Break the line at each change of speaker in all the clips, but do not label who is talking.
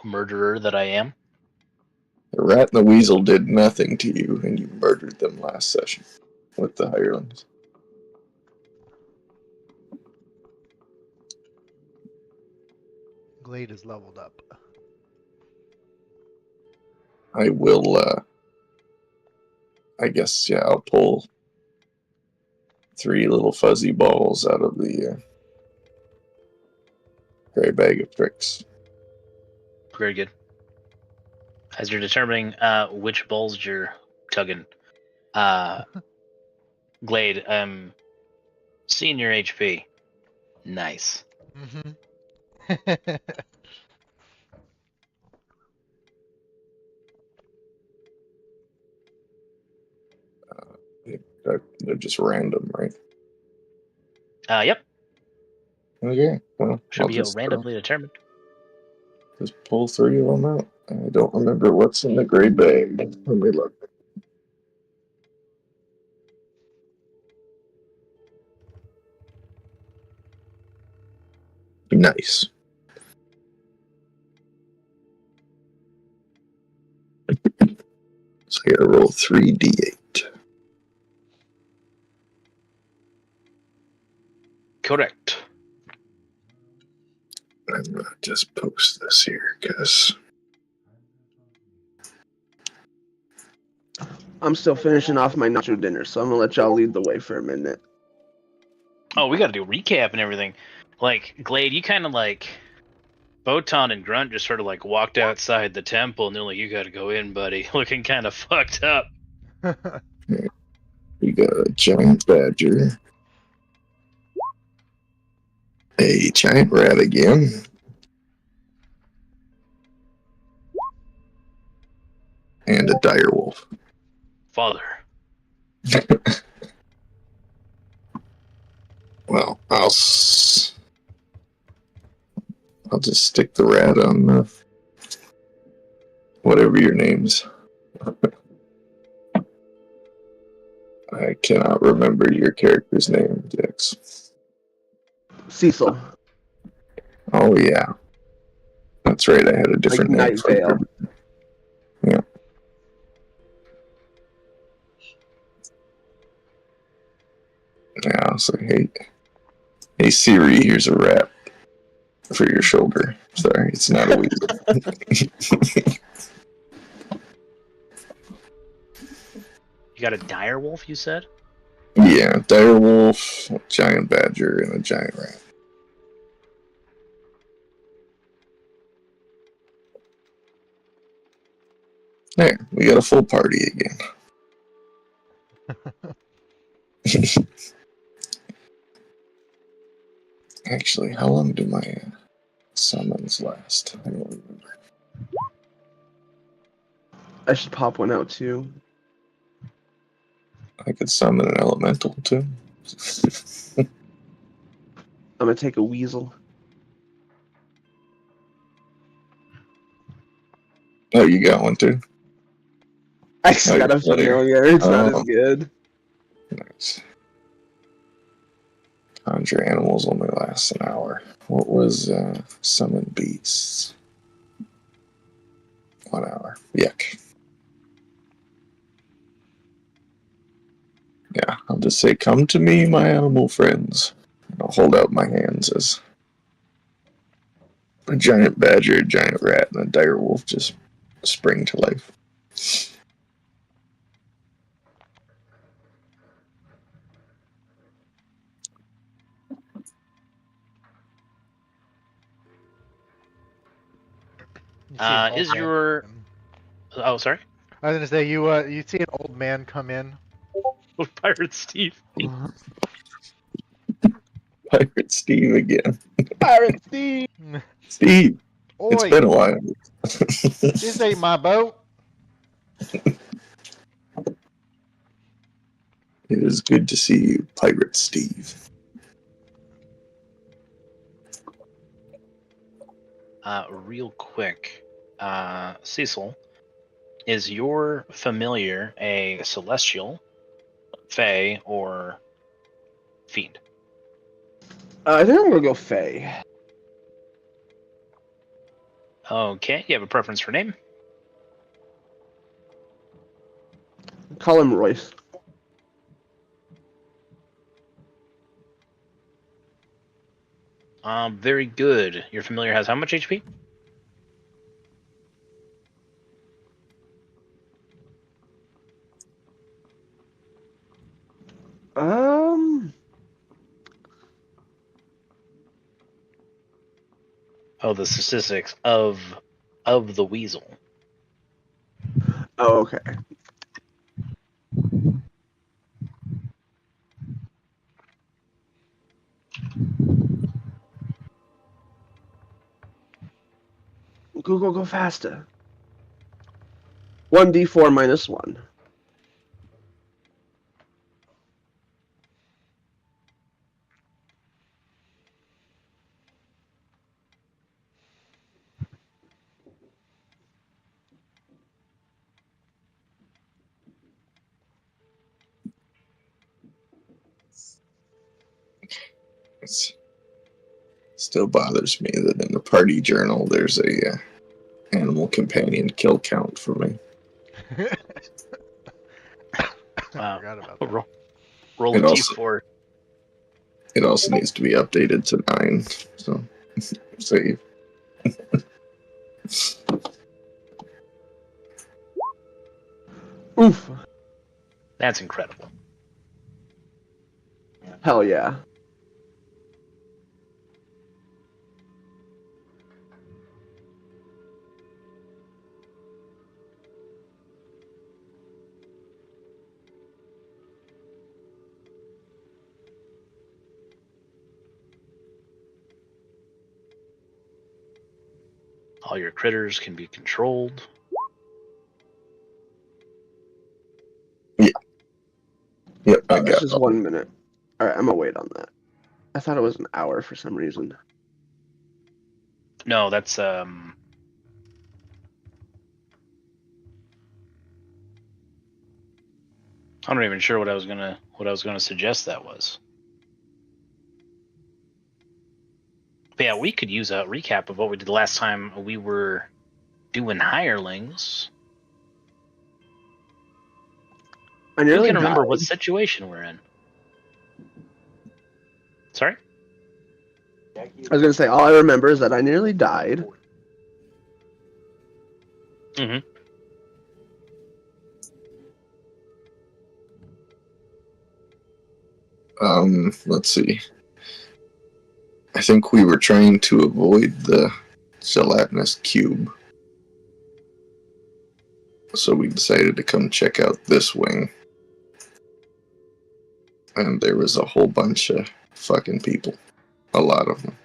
murderer that I am.
The rat and the weasel did nothing to you, and you murdered them last session with the hirelings.
Glade is leveled up.
I will, I guess, yeah, I'll pull 3 little fuzzy balls out of the gray bag of tricks.
Very good. As you're determining which balls you're tugging, Glade, seeing your HP. Nice.
Mm-hmm.
They're just random, right?
Yep.
Okay, well,
Should
I'll
be
just
randomly determined.
just pull 3 of them out. I don't remember what's in the gray bag. Let me look. Nice. So I gotta roll 3d8.
Correct.
I'm gonna just post this here because
I'm still finishing off my nacho dinner, so I'm gonna let y'all lead the way for a minute.
Oh, we gotta do a recap and everything. Like, Glade, you kind of like... Botan and Grunt just sort of like walked outside the temple and they're like, you gotta go in, buddy. Looking kind of fucked up.
we got a giant badger, a giant rat again, and a dire wolf.
Father.
Well, I'll just stick the rat on whatever your name's. I cannot remember your character's name, Dex.
Cecil.
Oh yeah, that's right. I had a different
Like
name.
Night Vale.
Yeah. Yeah, I was like, hey Siri, here's a rat for your shoulder. Sorry, it's not a weasel.
You got a dire wolf, you said?
Yeah, dire wolf, a giant badger, and a giant rat. There, we got a full party again. Actually, how long do my summons last? I don't remember.
I should pop one out too.
I could summon an elemental too.
I'm gonna take a weasel.
Oh, you got one too?
I just got a familiar. It's not as good.
Nice. Conjure animals only lasts an hour. What was summon beasts? 1 hour. Yuck. Yeah, I'll just say, come to me, my animal friends. And I'll hold out my hands as a giant badger, a giant rat, and a dire wolf just spring to life.
Is your... Oh, sorry?
I was gonna say, you see an old man come in.
Pirate Steve.
Pirate Steve again.
Pirate Steve!
Steve!
Oi,
it's been a while.
this ain't my boat.
It is good to see you, Pirate Steve.
Real quick, Cecil, is your familiar a celestial, fae, or fiend?
I think I'm gonna go Fae.
Okay, you have a preference for name?
Call him Royce.
Very good. Your familiar has how much HP? Oh, the statistics of the weasel.
Oh, okay. Google, go faster. 1d4 minus 1.
It still bothers me that in the party journal there's a animal companion kill count for me.
I forgot about that.
Roll a d4.
It also needs to be updated to 9. So save.
Oof.
That's incredible.
Hell yeah.
All your critters can be controlled.
Yep, I
It's
got
just
it.
1 minute. Alright, I'm gonna wait on that. I thought it was an hour for some reason.
No, that's I'm not even sure what I was gonna suggest that was. But yeah, we could use a recap of what we did the last time we were doing hirelings.
I
Who
nearly
can remember
died.
what situation we're in? Sorry?
I was gonna say, all I remember is that I nearly died.
Mm-hmm.
Let's see. I think we were trying to avoid the gelatinous cube. So we decided to come check out this wing. And there was a whole bunch of fucking people. A lot of them.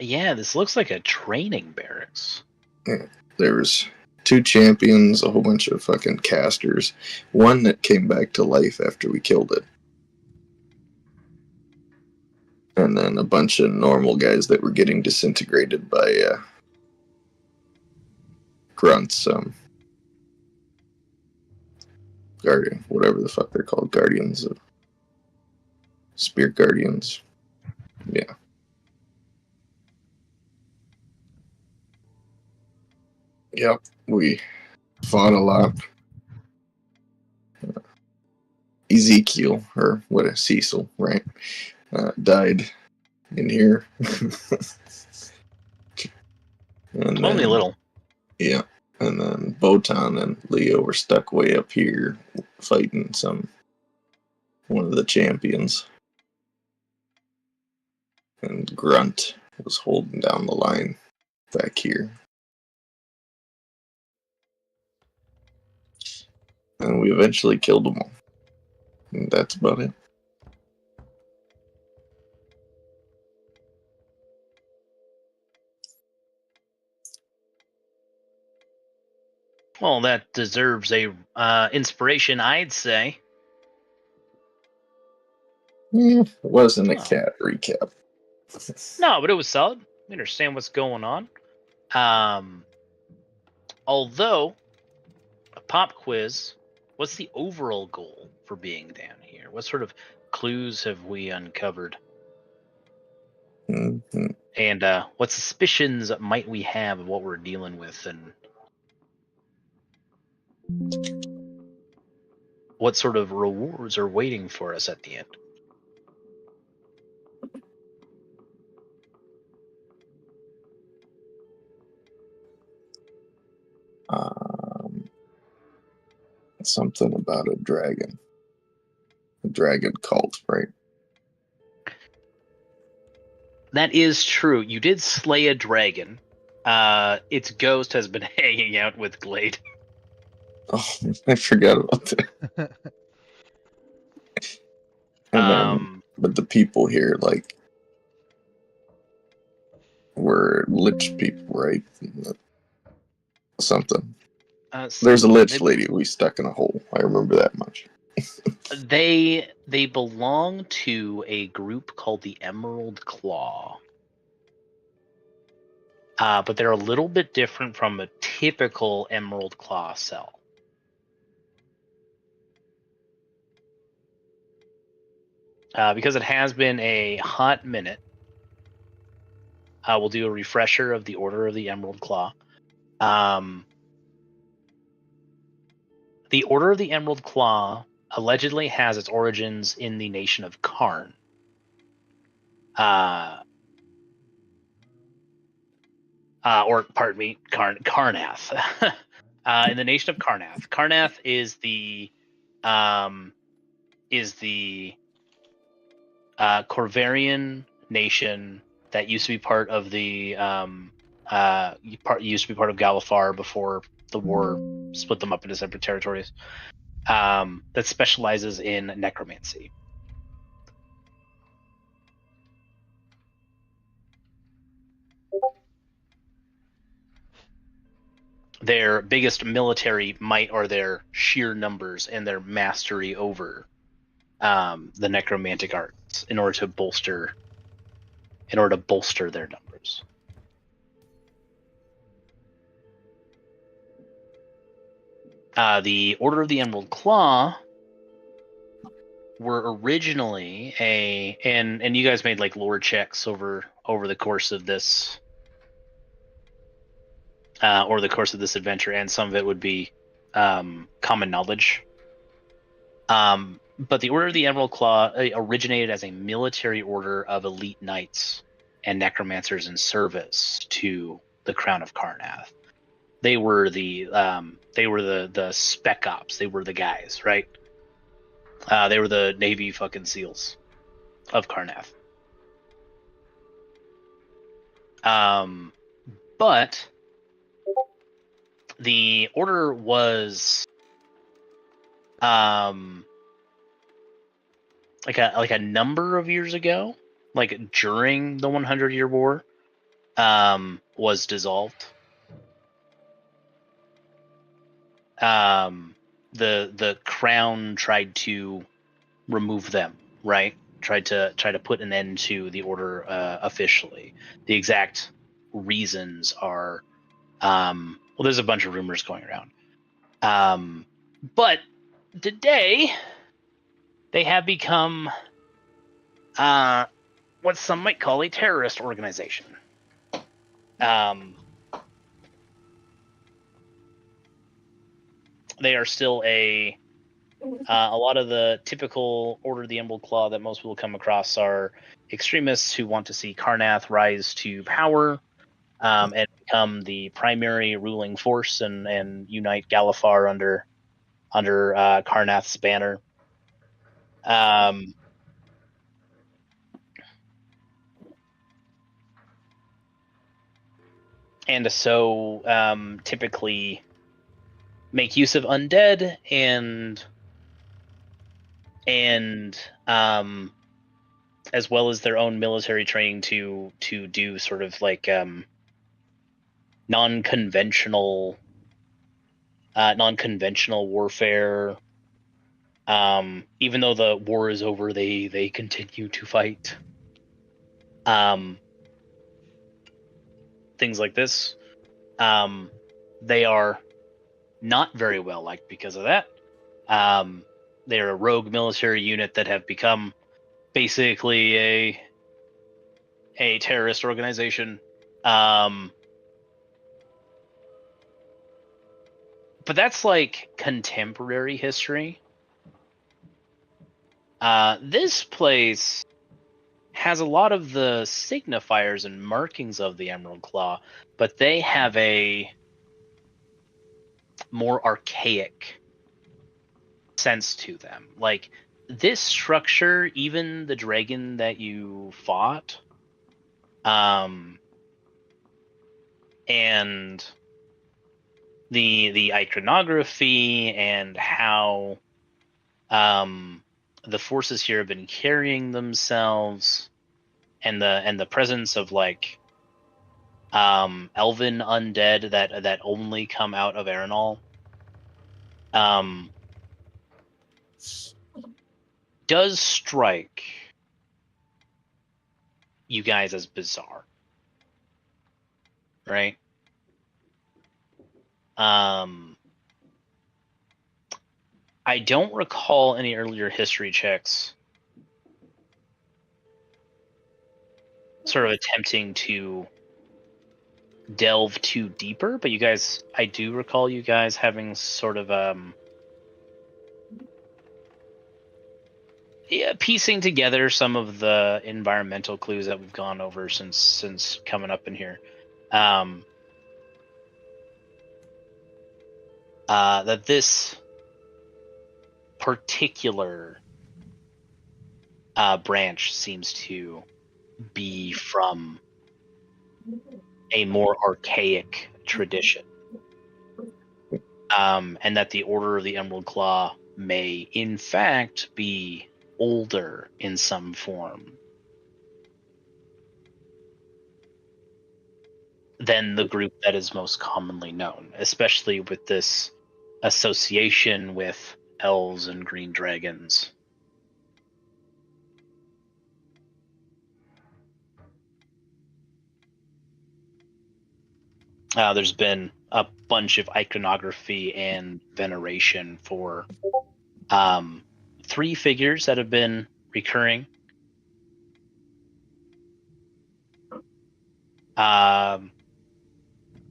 Yeah, this looks like a training barracks.
Yeah, there was 2 champions, a whole bunch of fucking casters. One that came back to life after we killed it. And then a bunch of normal guys that were getting disintegrated by grunts. Guardian, whatever the fuck they're called, guardians of spear guardians. Yeah. Yep, we fought a lot. Ezekiel, or what is Cecil, right? Died in here. And
Only a little.
Yeah, and then Botan and Leo were stuck way up here fighting one of the champions. And Grunt was holding down the line back here. And we eventually killed them all. And that's about it.
Well, that deserves a inspiration, I'd say.
It wasn't a cat recap.
No, but it was solid. We understand what's going on. Although, a pop quiz, what's the overall goal for being down here? What sort of clues have we uncovered?
Mm-hmm.
And what suspicions might we have of what we're dealing with, and what sort of rewards are waiting for us at the end?
Something about a dragon cult, right?
That is true. You did slay a dragon. Its ghost has been hanging out with Glade.
Oh, I forgot about that. And then, but the people here, like, were lich people, right? Something. There's a lich lady we stuck in a hole. I remember that much.
They belong to a group called the Emerald Claw. But they're a little bit different from a typical Emerald Claw cell. Because it has been a hot minute, we'll do a refresher of the Order of the Emerald Claw. The Order of the Emerald Claw allegedly has its origins in the nation of Karn. Or pardon me, Karnath. In the nation of Karnath. Karnath is the Corvarian nation that used to be part of the used to be part of Galifar before the war split them up into separate territories. That specializes in necromancy. Their biggest military might are their sheer numbers and their mastery over the necromantic arts in order to bolster their numbers. The Order of the Emerald Claw were originally and you guys made like lore checks over the course of this adventure, and some of it would be common knowledge. But the Order of the Emerald Claw originated as a military order of elite knights and necromancers in service to the Crown of Karnath. They were the spec ops. They were the guys, right? They were the Navy fucking SEALs of Karnath. But the order was like a number of years ago, like during the 100-year war, was dissolved. The crown tried to remove them, right? Tried to put an end to the order officially. The exact reasons are well, there's a bunch of rumors going around. But today they have become what some might call a terrorist organization. They are still a lot of the typical Order of the Emerald Claw that most people come across are extremists who want to see Karnath rise to power and become the primary ruling force and unite Galifar under Karnath's banner. And so typically make use of undead and as well as their own military training to do sort of like non-conventional warfare. Even though the war is over, they continue to fight. Things like this. They are not very well liked because of that. They're a rogue military unit that have become basically a terrorist organization. But that's like contemporary history. This place has a lot of the signifiers and markings of the Emerald Claw, but they have a more archaic sense to them. Like this structure, even the dragon that you fought, and the iconography and how the forces here have been carrying themselves, and the presence of like elven undead that only come out of Arenal, does strike you guys as bizarre, right? I don't recall any earlier history checks sort of attempting to delve too deeper, but you guys, I do recall you guys having sort of piecing together some of the environmental clues that we've gone over since coming up in here. That this particular branch seems to be from a more archaic tradition, and that the Order of the Emerald Claw may in fact be older in some form than the group that is most commonly known, especially with this association with elves and green dragons. There's been a bunch of iconography and veneration for 3 figures that have been recurring. An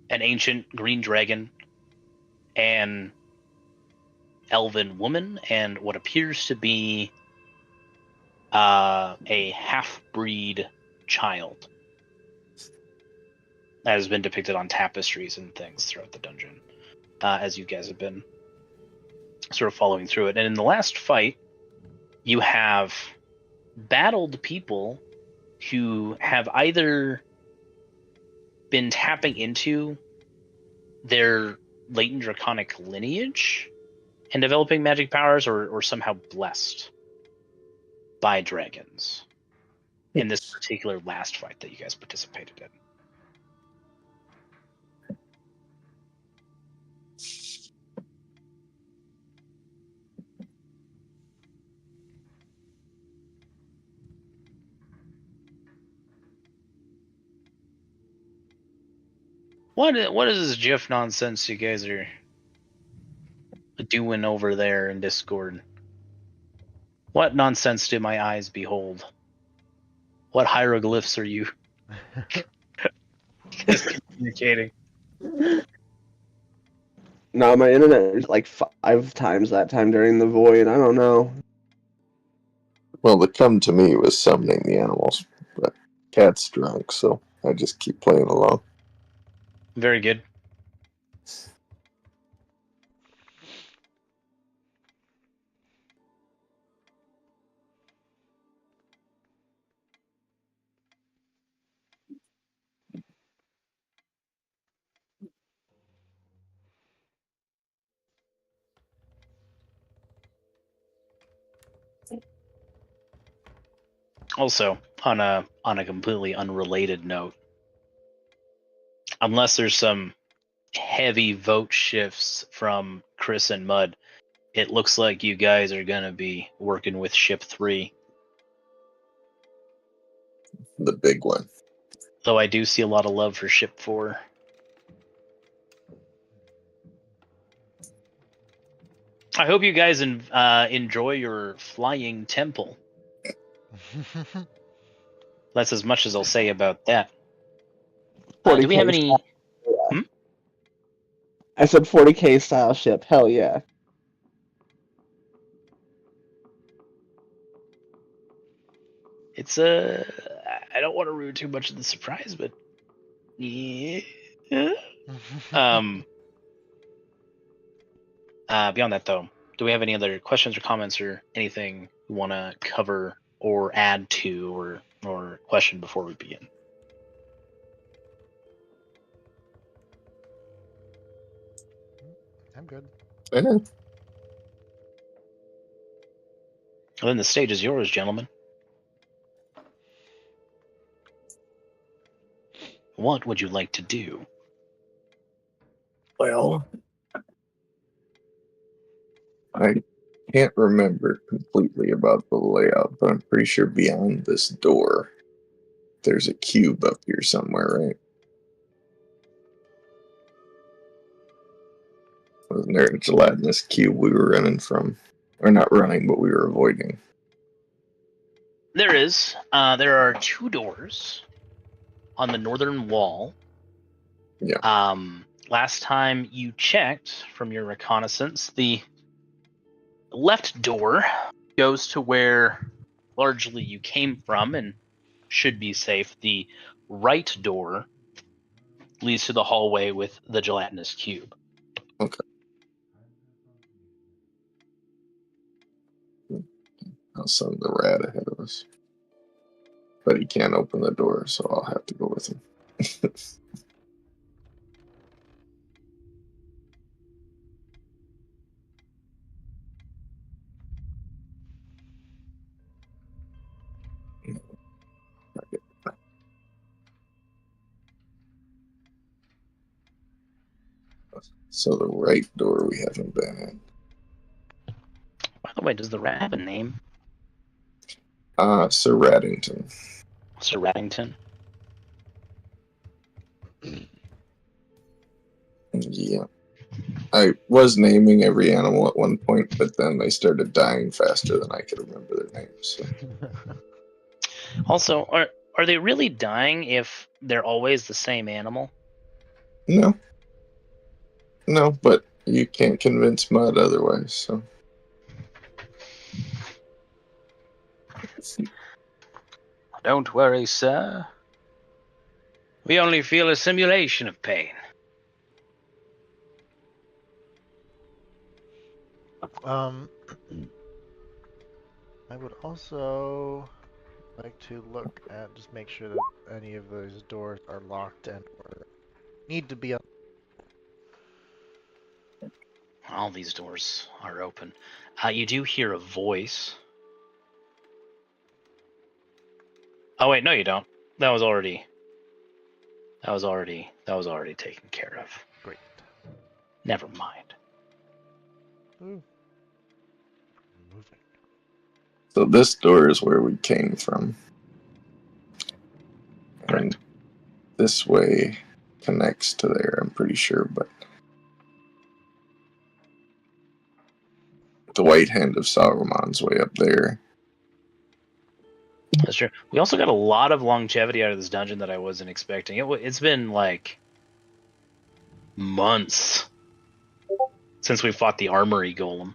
ancient green dragon, an elven woman, and what appears to be a half-breed child that has been depicted on tapestries and things throughout the dungeon, as you guys have been sort of following through it. And in the last fight, you have battled people who have either been tapping into their latent draconic lineage and developing magic powers, or somehow blessed by dragons in this particular last fight that you guys participated in. What is this GIF nonsense you guys are doing over there in Discord? What nonsense do my eyes behold? What hieroglyphs are you communicating?
No, my internet is like 5 times that time during the void. I don't know.
Well, the come to me was summoning the animals, but Cat's drunk, so I just keep playing along.
Very good. Also, on a completely unrelated note, unless there's some heavy vote shifts from Chris and Mud, it looks like you guys are gonna be working with Ship 3.
The big one.
Though I do see a lot of love for Ship 4. I hope you guys enjoy your flying temple. That's as much as I'll say about that. Do we have
40K
any?
style, yeah. I said 40K style ship. Hell yeah.
It's I don't want to ruin too much of the surprise, but yeah. Beyond that, though, do we have any other questions or comments or anything you want to cover or add to or question before we begin?
I'm good.
Yeah.
Well, then the stage is yours, gentlemen. What would you like to do?
Well, I can't remember completely about the layout, but I'm pretty sure beyond this door, there's a cube up here somewhere, right? Wasn't there a gelatinous cube we were running from? Or not running, but we were avoiding.
There is. There are 2 doors on the northern wall.
Yeah.
Last time you checked from your reconnaissance, the left door goes to where largely you came from and should be safe. The right door leads to the hallway with the gelatinous cube.
Okay. I'll send the rat ahead of us. But he can't open the door, so I'll have to go with him. So the right door we haven't been in.
By the way, does the rat have a name?
Sir Raddington.
Sir Raddington?
Yeah. I was naming every animal at one point, but then they started dying faster than I could remember their names. So.
Also, are they really dying if they're always the same animal?
No. No, but you can't convince Mud otherwise, so.
Don't worry, sir. We only feel a simulation of pain.
I would also like to look at, just make sure that any of those doors are locked and or need to be up.
All these doors are open. You do hear a voice. Oh wait, no, you don't. That was already taken care of.
Great.
Never mind.
Ooh. Moving.
So this door is where we came from.
Correct.
And this way connects to there, I'm pretty sure, but the White Hand of Saruman's way up there.
That's true. We also got a lot of longevity out of this dungeon that I wasn't expecting. It's been like months since we fought the armory golem.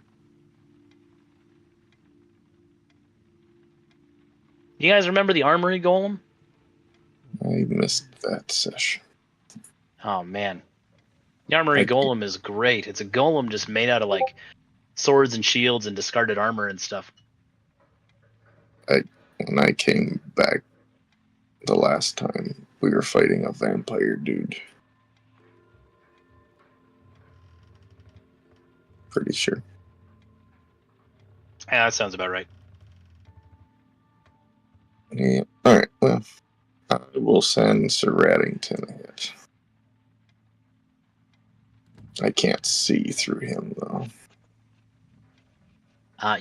You guys remember the armory golem?
I missed that session.
Oh man, the armory golem is great. It's a golem just made out of like swords and shields and discarded armor and stuff.
When I came back the last time, we were fighting a vampire dude. Pretty sure.
Yeah, that sounds about right.
Yeah. Alright, well, I will send Sir Raddington ahead. I can't see through him, though.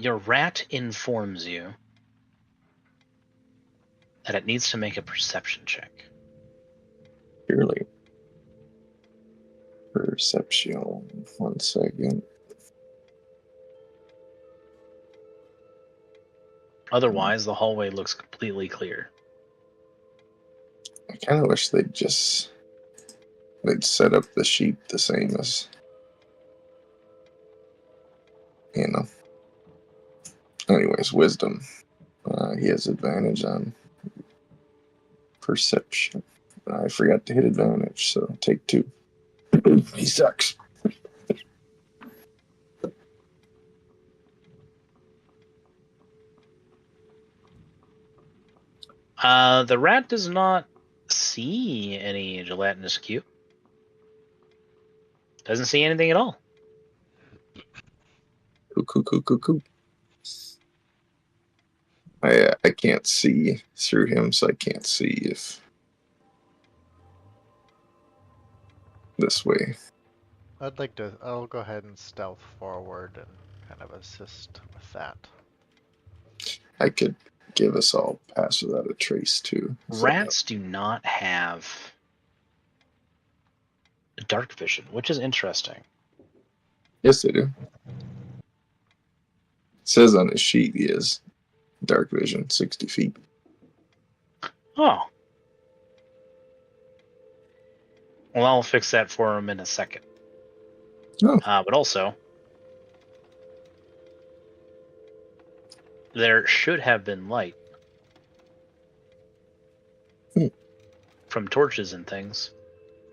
Your rat informs you that it needs to make a perception check.
Surely. Perception. 1 second.
Otherwise, the hallway looks completely clear.
kind of wish they'd set up the sheep the same as, you know. Anyways, wisdom. He has advantage on perception. I forgot to hit advantage, so take 2. He sucks.
The rat does not see any gelatinous cube. Doesn't see anything at all.
Cool. I can't see through him, so I can't see if this way.
I'll go ahead and stealth forward and kind of assist with that.
I could give us all pass without a trace too.
Rats do not have dark vision, which is interesting.
Yes, they do. It says on his sheet he has dark vision, 60 feet.
Oh. Well, I'll fix that for him in a second.
Oh.
But also, there should have been light from torches and things.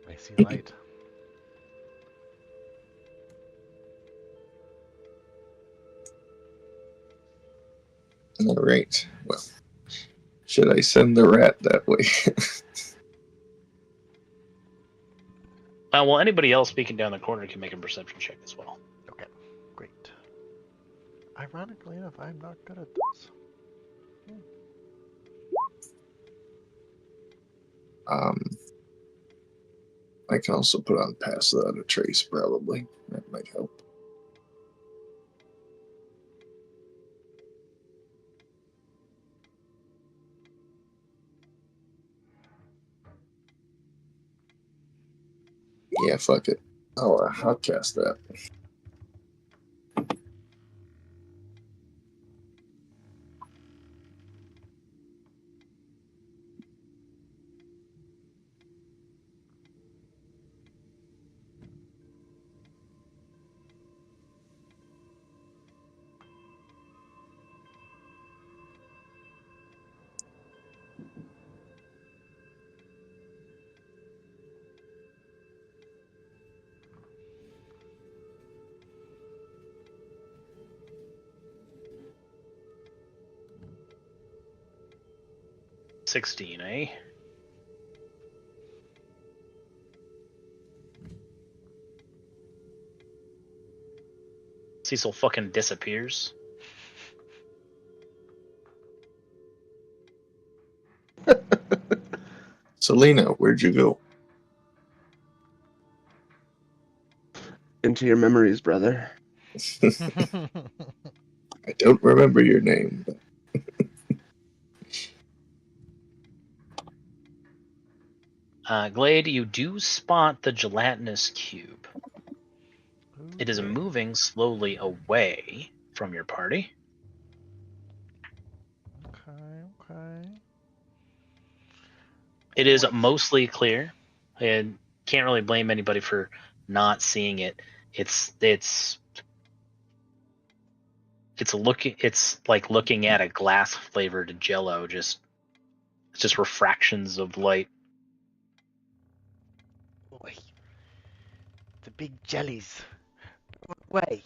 I see light.
All right. Well, should I send the rat that way?
Well, anybody else speaking down the corner can make a perception check as well.
Okay, great. Ironically enough, I'm not good at this.
I can also put on pass without a trace, probably. That might help. Yeah, fuck it. I'll cast that.
$16, eh? Cecil fucking disappears.
Selena, where'd you go?
Into your memories, brother.
I don't remember your name. But...
Glade, you do spot the gelatinous cube. It is
Okay.
moving slowly away from your party.
Okay.
It is mostly clear, and can't really blame anybody for not seeing it. It's like looking at a glass flavored Jello. It's just refractions of light.
Boy. The big jellies. What way?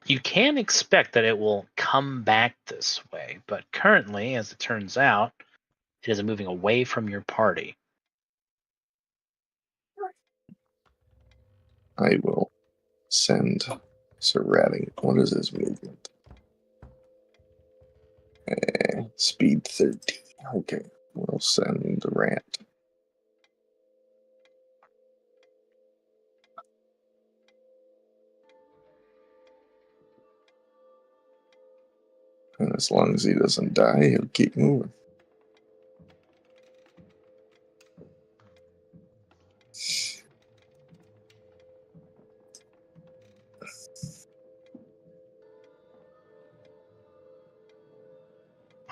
You can expect that it will come back this way, but currently, as it turns out, it is moving away from your party.
I will send Sir Ratting. What is his movement? Speed 13. Okay, we'll send the rat. And as long as he doesn't die, he'll keep moving.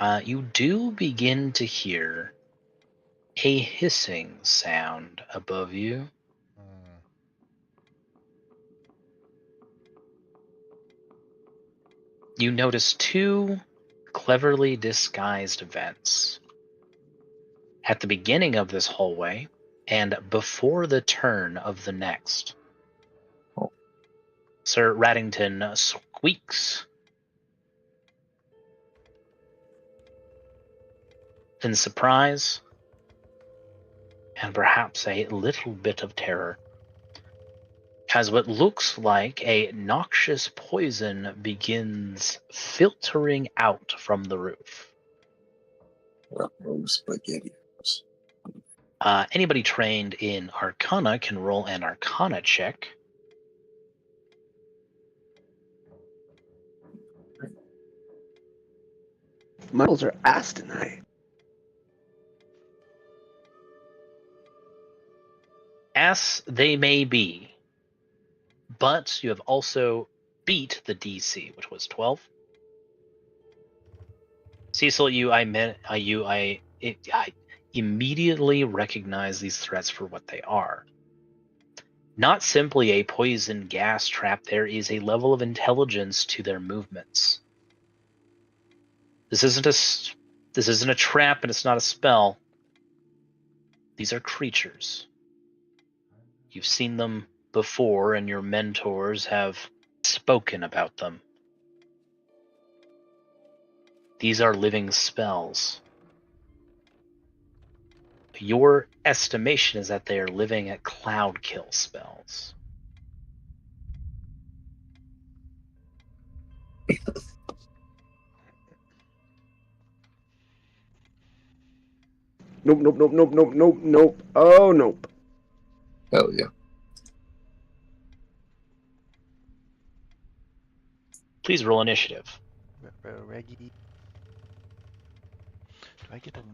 You do begin to hear a hissing sound above you.
Hmm.
You notice two cleverly disguised vents at the beginning of this hallway and before the turn of the next.
Oh.
Sir Raddington squeaks in surprise and perhaps a little bit of terror as what looks like a noxious poison begins filtering out from the roof.
SpaghettiOs.
Anybody trained in Arcana can roll an Arcana check.
My rolls are ass tonight.
As they may be, but you have also beat the DC, which was 12. Cecil, I immediately recognize these threats for what they are. Not simply a poison gas trap, there is a level of intelligence to their movements. This isn't a trap and it's not a spell. These are creatures. You've seen them before and your mentors have spoken about them. These are living spells. Your estimation is that they are living at cloud kill spells.
Nope, nope, nope, nope, nope, nope, nope. Oh, nope.
Hell yeah.
Please roll initiative.
Reggie. Do I get an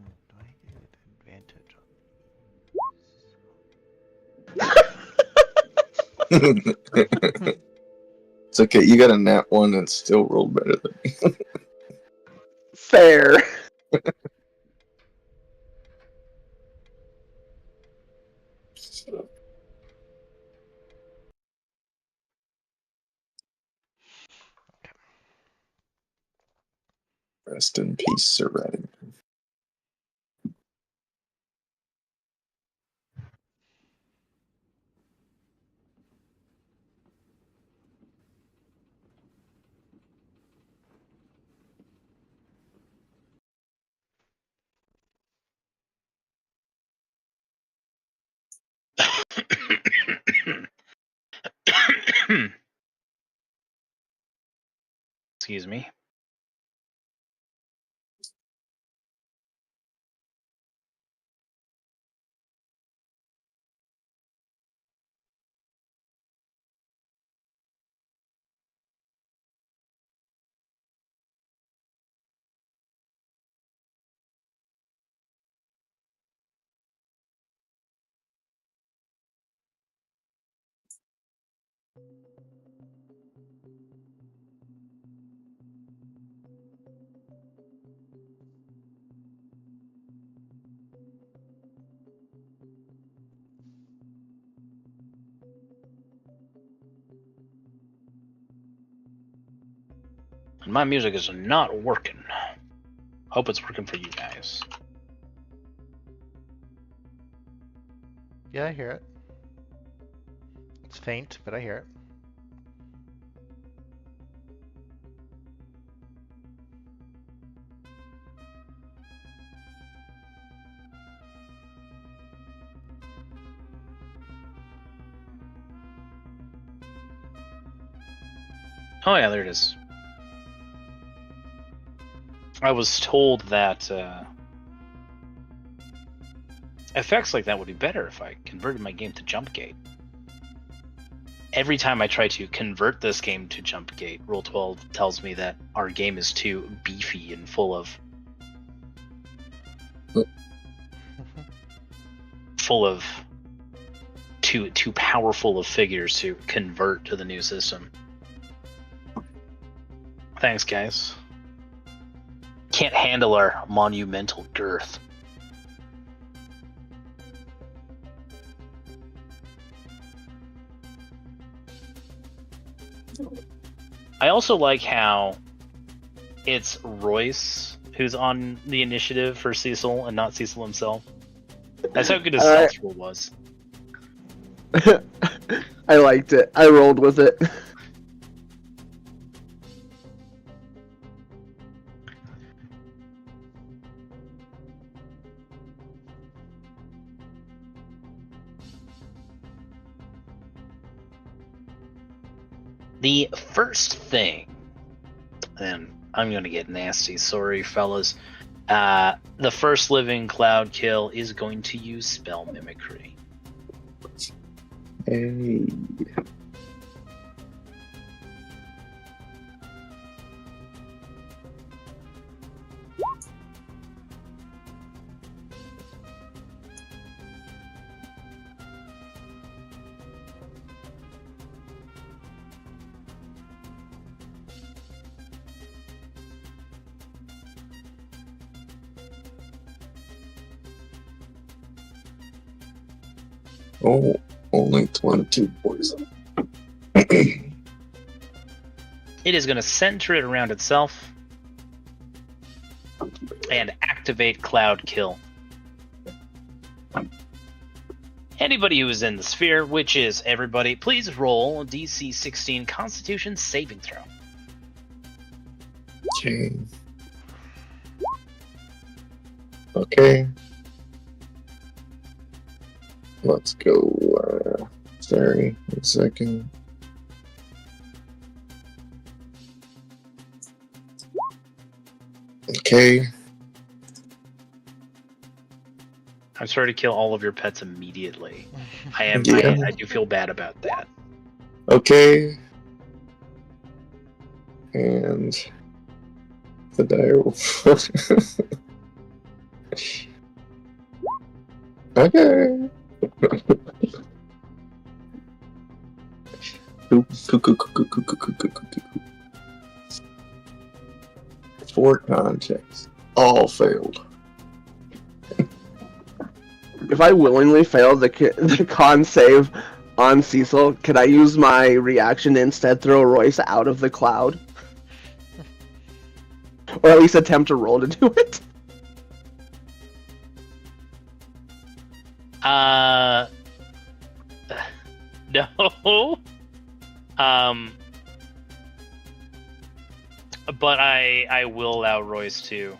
advantage on
It's okay, you got a nat 1 and still rolled better than me.
Fair.
Rest in peace, Sir Raddington.
Excuse me. And my music is not working. Hope it's working for you guys.
Yeah, I hear it. It's faint, but I hear it.
Oh yeah, there it is. I was told that effects like that would be better if I converted my game to jump gate. Every time I try to convert this game to jump gate, Roll20 tells me that our game is too beefy and full of too powerful of figures to convert to the new system. Thanks, guys. can't handle our monumental girth. I also like how it's Royce who's on the initiative for Cecil and not Cecil himself. That's how good his stealth roll was.
I liked it. I rolled with it.
The first thing, and I'm going to get nasty, sorry fellas. The first living cloud kill is going to use spell mimicry.
Hey. Oh, only 22 poison.
It is going to center it around itself and activate Cloud Kill. Anybody who is in the sphere, which is everybody, please roll DC 16 Constitution saving throw.
Okay. Okay. Let's go. Sorry, 1 second. Okay.
I'm sorry to kill all of your pets immediately. I do feel bad about that.
Okay. And the die. Okay. Four contacts. All failed.
If I willingly fail the con save on Cecil, could I use my reaction to instead throw Royce out of the cloud? Or at least attempt to roll to do it?
No. But I will allow Royce to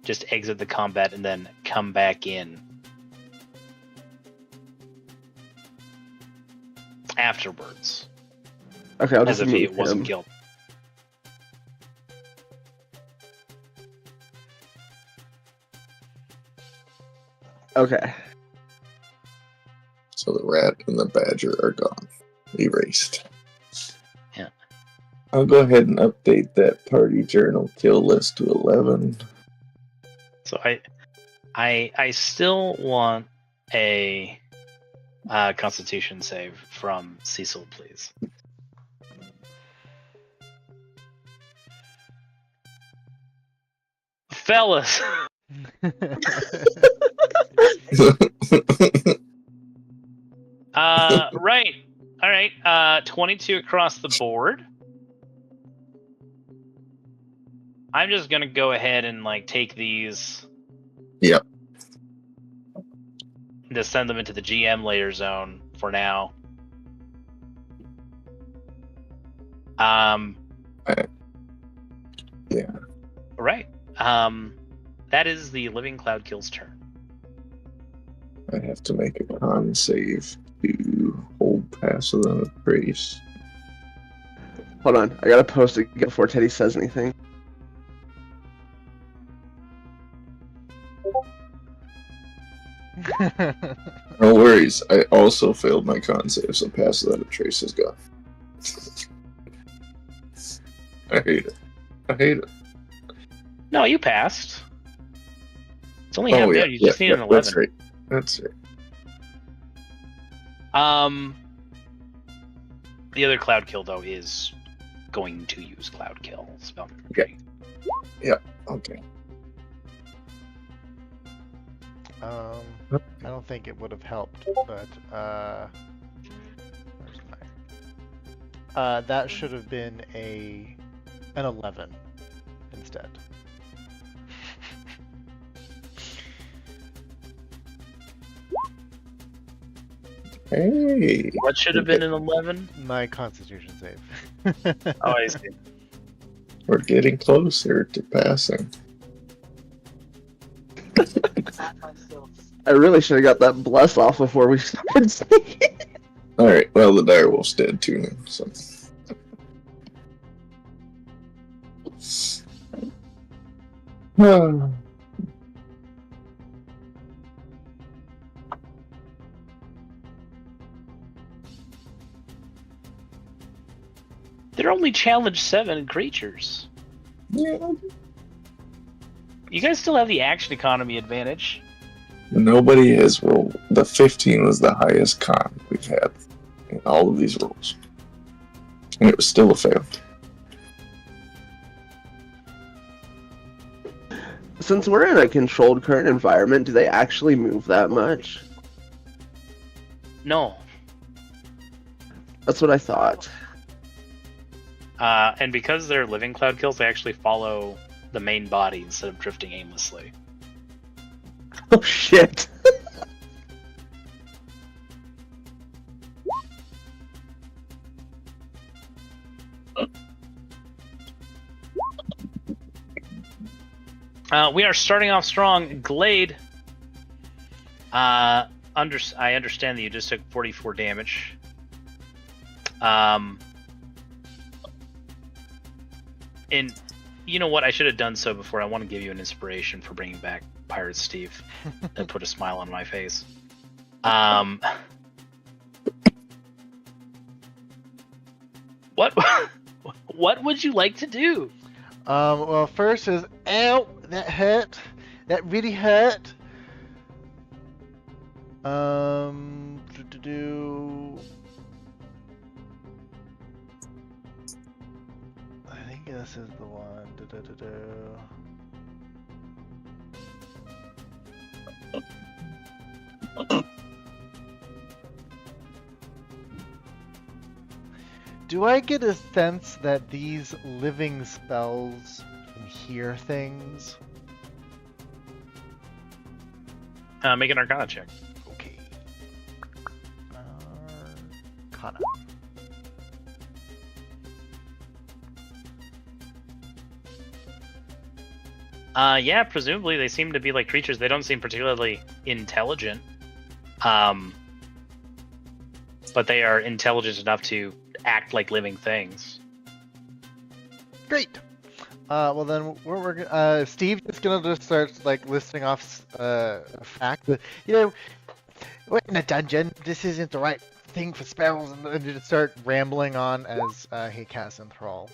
just exit the combat and then come back in afterwards.
Okay, I'll
as
just
if he
move
wasn't
him.
killed.
Okay.
So the rat and the badger are gone. Erased.
Yeah.
I'll go ahead and update that party journal kill list to 11.
So I still want a Constitution save from Cecil, please. Fellas. Right. All right. 22 across the board. I'm just gonna go ahead and take these.
Yep.
Just send them into the GM layer zone for now.
Yeah.
Right. That is the Living Cloud Kill's turn.
I have to make a con save to hold passive on a trace.
Hold on, I gotta post it before Teddy says anything.
No worries, I also failed my con save, so passive on a trace is gone. I hate it. I hate it.
No, you passed. It's only half good. You just need an 11.
That's right. That's right.
The other Cloud Kill though is going to use Cloud Kill spell.
Okay. Yeah. Okay.
I don't think it would have helped, but where's my? That should have been an 11 instead.
Hey.
What should have been an 11?
My Constitution save.
Oh, I see.
We're getting closer to passing.
I really should have got that bless off before we started singing.
Alright, well, the direwolf's dead too now, so.
They're only challenged 7 creatures.
Yeah.
You guys still have the action economy advantage.
Nobody has rolled. The 15 was the highest con we've had in all of these rolls. And it was still a fail.
Since we're in a controlled current environment, do they actually move that much?
No.
That's what I thought.
And because they're living cloud kills, they actually follow the main body instead of drifting aimlessly.
Oh shit.
We are starting off strong. Glade. I understand that you just took 44 damage. And you know what? I should have done so before. I want to give you an inspiration for bringing back Pirate Steve. That put a smile on my face. What would you like to do?
Well, first is, ow, that hurt. That really hurt. I think this is the one. Do I get a sense that these living spells can hear things?
Make an Arcana check.
Okay. Arcana.
Yeah, presumably they seem to be like creatures. They don't seem particularly intelligent. But they are intelligent enough to act like living things.
Great. Well then, Steve's just gonna just start like listing off a fact that we're in a dungeon. This isn't the right thing for spells, and just start rambling on as he casts Enthrall.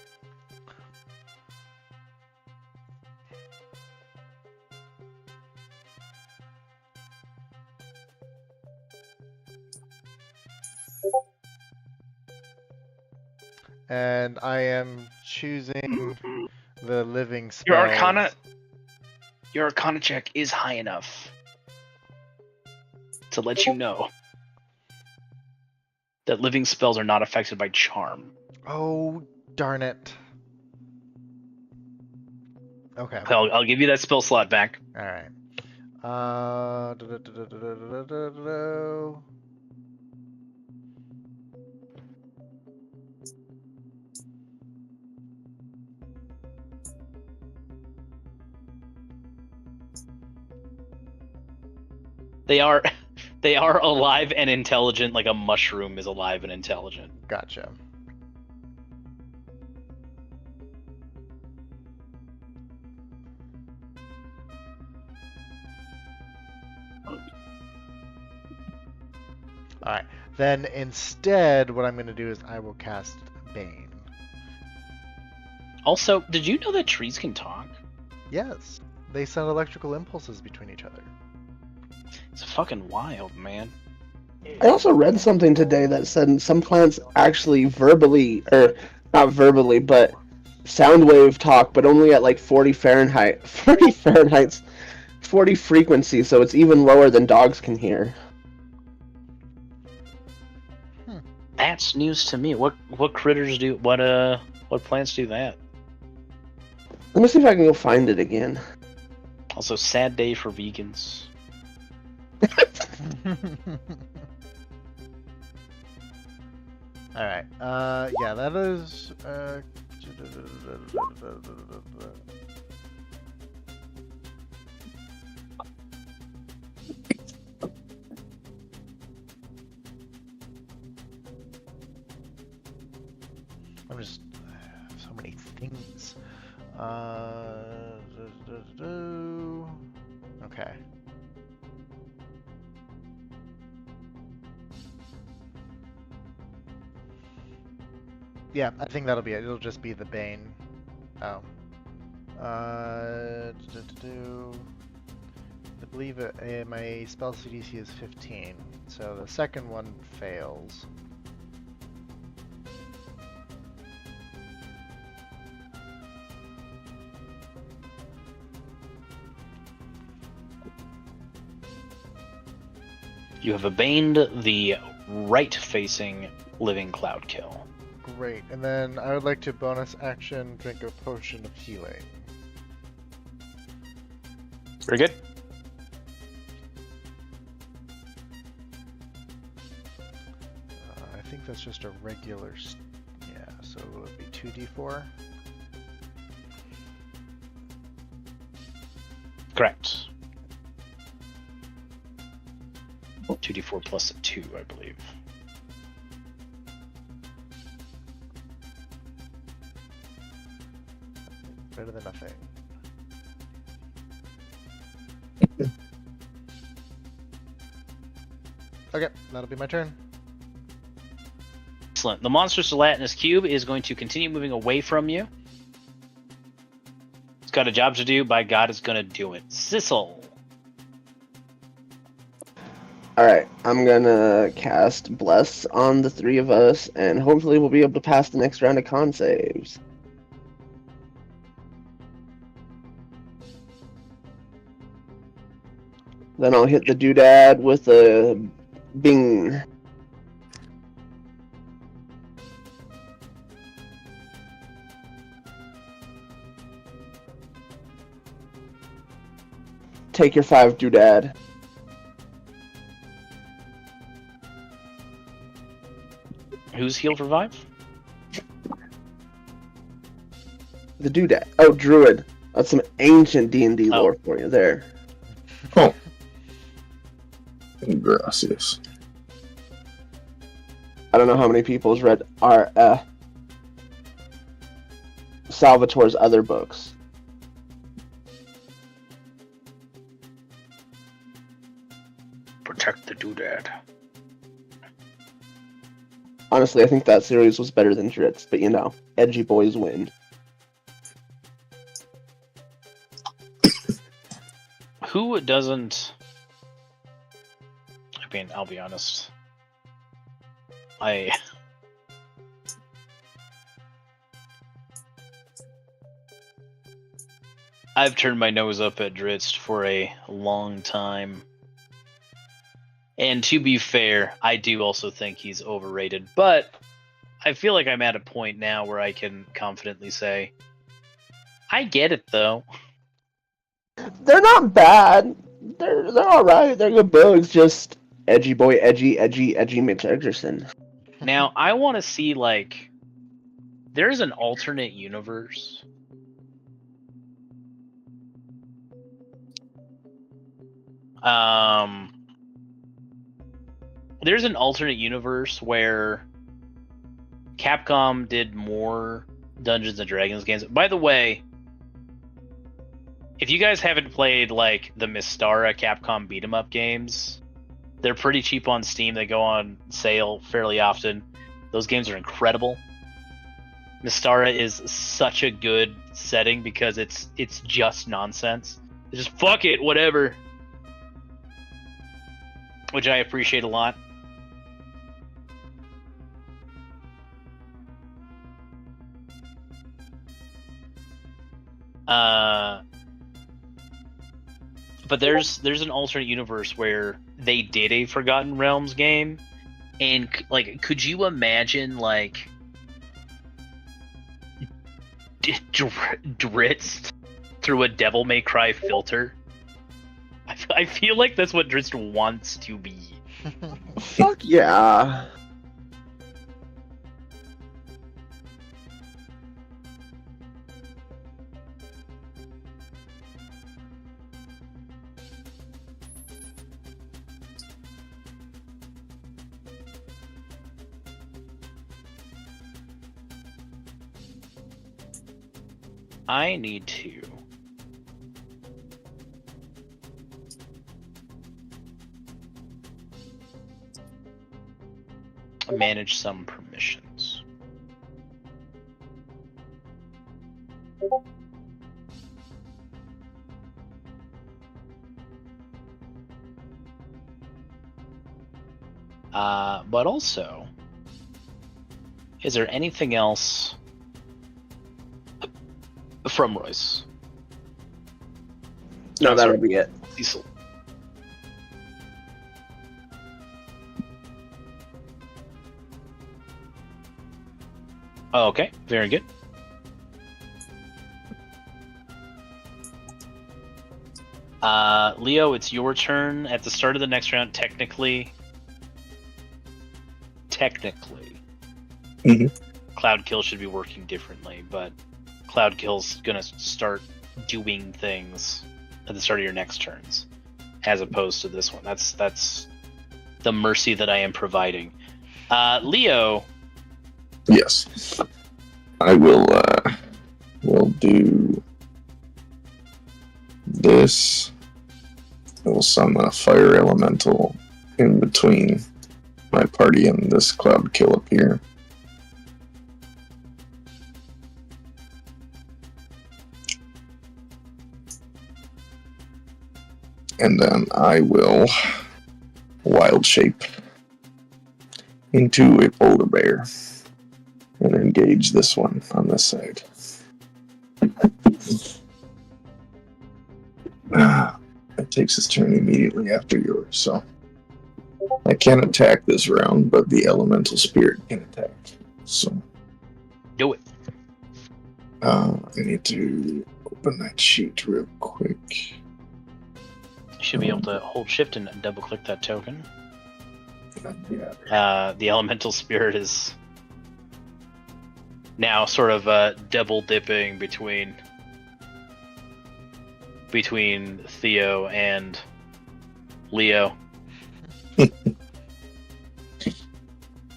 And I am choosing the living spells.
Your Arcana check is high enough to let you know that living spells are not affected by charm.
Oh, darn it. Okay.
I'll give you that spell slot back.
All right.
They are alive and intelligent, like a mushroom is alive and intelligent.
Gotcha. Alright, then instead what I'm going to do is I will cast Bane.
Also, did you know that trees can talk?
Yes, they send electrical impulses between each other.
It's fucking wild, man.
I also read something today that said some plants actually verbally, or not verbally, but sound wave talk, but only at like 40 Fahrenheit. 40 Fahrenheit's 40 frequency, so it's even lower than dogs can hear.
That's news to me. What critters do what plants do that?
Let me see if I can go find it again.
Also, sad day for vegans.
All right. Yeah, that is. I'm just so many things. Okay. Yeah, I think that'll be it. It'll just be the Bane. Oh. I believe my spell CDC is 15, so the second one fails.
You have abaned the right-facing living cloud kill.
Great, and then I would like to bonus action drink a potion of healing.
Very good.
I think that's just a regular. Yeah, so it would be 2d4.
Correct. 2d4 plus a 2, I believe.
Better than nothing. Okay, that'll be my turn.
Excellent. The monster gelatinous cube is going to continue moving away from you. It's got a job to do. By God, it's going to do it. Sissel.
Alright, I'm gonna cast Bless on the three of us, and hopefully we'll be able to pass the next round of con saves. Then I'll hit the doodad with a bing. Take your 5, doodad.
Who's healed for 5?
The doodad. Oh, druid. That's some ancient D&D
Oh.
lore for you there.
Oh. Gracias.
I don't know how many people's read Salvatore's other books.
Protect the doodad.
Honestly, I think that series was better than Dritz, but you know, edgy boys win.
Who doesn't... I mean, I'll be honest. I've turned my nose up at Dritz for a long time. And to be fair, I do also think he's overrated. But I feel like I'm at a point now where I can confidently say, I get it, though.
They're not bad. They're alright. They're good books. Just edgy boy, edgy Mitch Edgerson.
Now, I want to see, like, there's an alternate universe. There's an alternate universe where Capcom did more Dungeons and Dragons games. By the way, if you guys haven't played like the Mystara Capcom beat 'em up games, they're pretty cheap on Steam. They go on sale fairly often. Those games are incredible. Mystara is such a good setting because it's just nonsense. It's just fuck it, whatever. Which I appreciate a lot. But there's an alternate universe where they did a Forgotten Realms game, and like, could you imagine like Dritz through a Devil May Cry filter? I feel like that's what Dritz wants to be.
Fuck yeah.
I need to manage some permissions. But also, is there anything else from Royce?
No, that'll be it.
Cecil. Okay, very good. Leo, it's your turn. At the start of the next round, technically, Cloud Kill should be working differently, but Cloud Kill's gonna start doing things at the start of your next turns, as opposed to this one. That's the mercy that I am providing. Leo.
Yes. I will do this. I will summon a fire elemental in between my party and this Cloud Kill up here. And then I will wild shape into a polar bear and engage this one on this side. It takes its turn immediately after yours, so I can't attack this round, but the elemental spirit can attack. So
Do it.
I need to open that sheet real quick.
You should be able to hold shift and double click that token.
Yeah.
The elemental spirit is now sort of double dipping between Theo and Leo.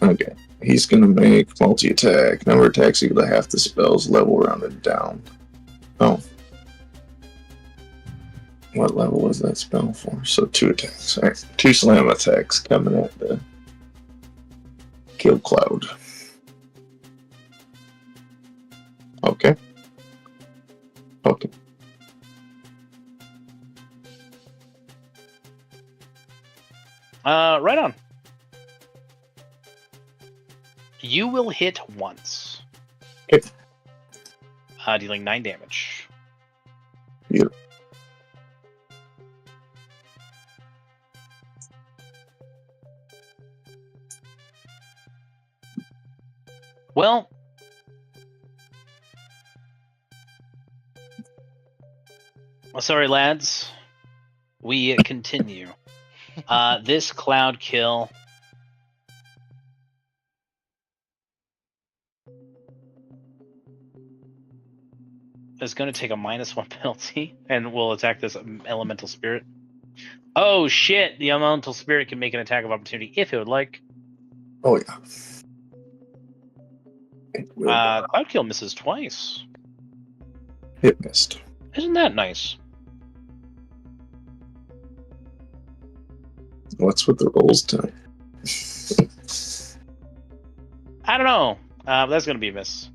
Okay. He's gonna make multi-attack. Number of attacks equal to half the spell's level rounded down. Oh. What level was that spell for? So 2 attacks. Alright. 2 slam attacks coming at the Kill Cloud. Okay. Okay.
Right on. You will hit once.
Okay.
Dealing 9 damage.
Beautiful.
Well, sorry, lads. We continue. This Cloud Kill is going to take a -1 penalty and will attack this elemental spirit. Oh shit! The elemental spirit can make an attack of opportunity if it would like.
Oh yeah. It will.
Cloud Kill misses twice.
It missed.
Isn't that nice?
What's with the rolls tonight?
I don't know. That's going to be a miss.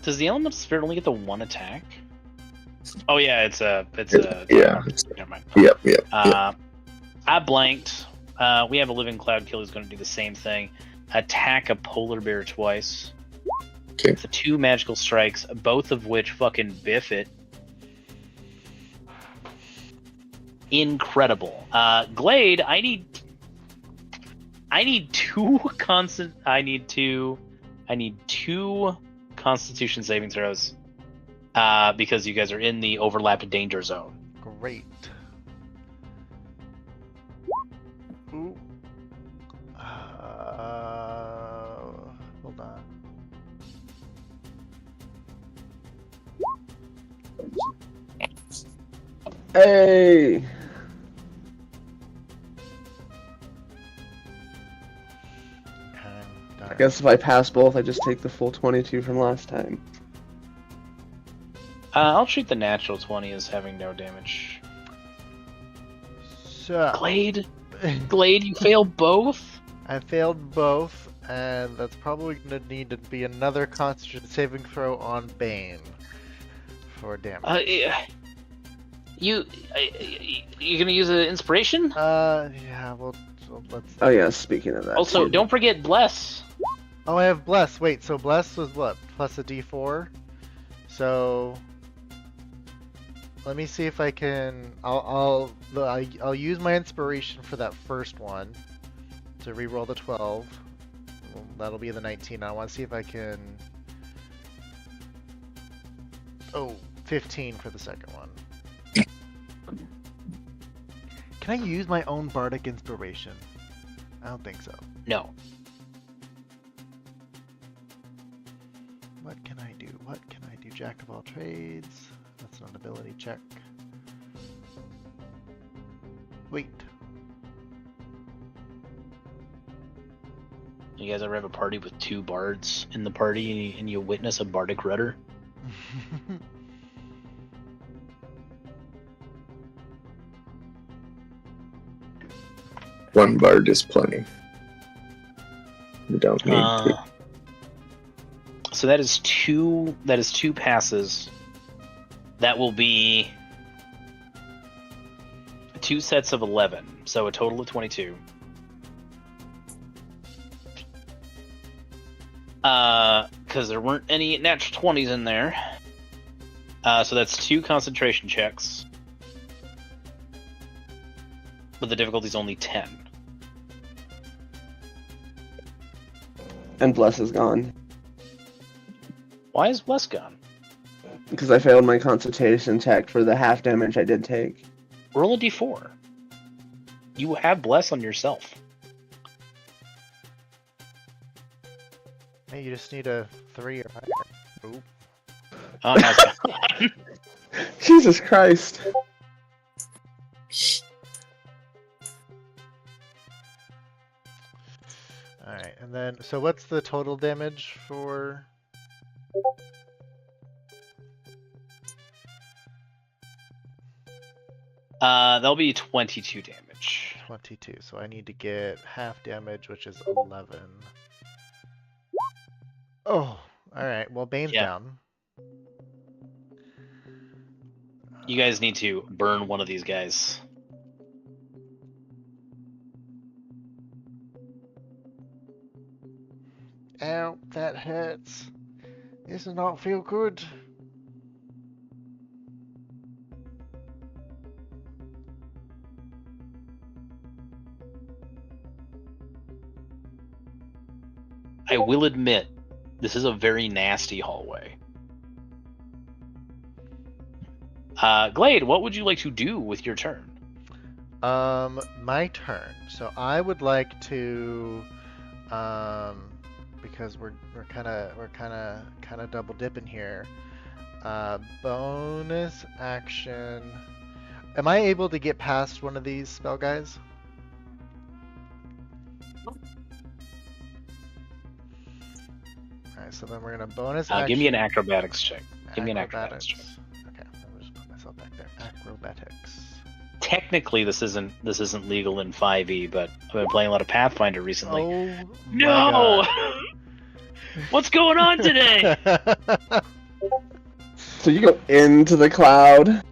Does the Elemental Spirit only get the one attack? Oh yeah, it's a.
Yeah.
Never mind.
Yep.
I blanked. We have a Living Cloud Kill who's going to do the same thing. Attack a Polar Bear twice.
Okay.
The 2 magical strikes, both of which fucking biff it. Incredible. Glade, I need 2 Constitution saving throws. Because you guys are in the overlapped danger zone.
Great. Ooh. Hold on.
Hey! I guess if I pass both, I just take the full 22 from last time.
I'll treat the natural 20 as having no damage.
So
Glade, you failed both?
I failed both, and that's probably going to need to be another Constitution saving throw on Bane for damage.
You gonna use an inspiration?
Yeah, well, let's.
Oh yeah, speaking of that.
Also,
too.
don't forget Bless.
Oh, I have Bless. Wait, so Bless was what? Plus a D4? So let me see if I can. I'll use my inspiration for that first one to reroll the 12. Well, that'll be the 19. I want to see if I can. Oh, 15 for the second one. Can I use my own bardic inspiration? I don't think so.
No.
What can I do? What can I do? Jack of all trades. That's an ability check. Wait.
You guys ever have a party with 2 bards in the party and you witness a bardic rudder?
One bard is plenty. We don't need to.
So that is 2. That is 2 passes. That will be 2 sets of 11, so a total of 22. Because there weren't any natural 20s in there. So that's 2 concentration checks. But the difficulty's only 10.
And Bless is gone.
Why is Bless gone?
Because I failed my concentration check for the half damage I did take.
Roll a d4. You have Bless on yourself.
Hey, you just need a 3 or higher. Oop.
Oh, no, it's gone.
Jesus Christ.
Alright, and then, so what's the total damage for...
That'll be 22 damage.
22, so I need to get half damage, which is 11. Oh, alright, well, Bane's
Yeah.
down.
You guys need to burn one of these guys.
Ow, that hurts. This does not feel good.
I will admit, this is a very nasty hallway. Glade, what would you like to do with your turn?
My turn. So I would like to, because we're kind of double dipping here. Bonus action. Am I able to get past one of these spell guys? Alright, so then we're gonna bonus action.
Give me an acrobatics check. Give me an acrobatics check.
Okay, I'll just put myself back there. Acrobatics.
Technically, this isn't legal in 5e, but I've been playing a lot of Pathfinder recently.
Oh my
No!
God.
What's going on today?
So you go into the cloud.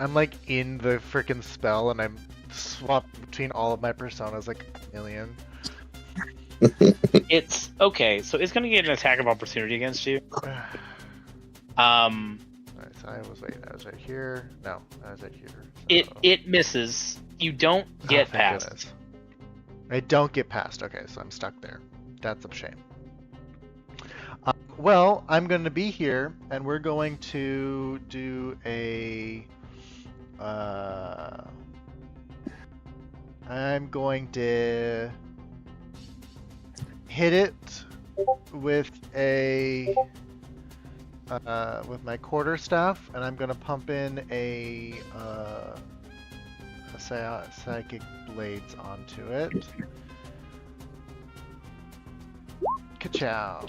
I'm like in the freaking spell, and I'm swapped between all of my personas like a million.
It's okay, so it's gonna get an attack of opportunity against you.
Alright, so I was right here. No, I was right here. So...
It misses. You don't get
thank
past.
goodness. I don't get past. Okay, so I'm stuck there. That's a shame. Well, I'm going to be here, and we're going to do a. I'm going to hit it with a with my quarterstaff, and I'm going to pump in a psychic blades onto it. Ka-chow.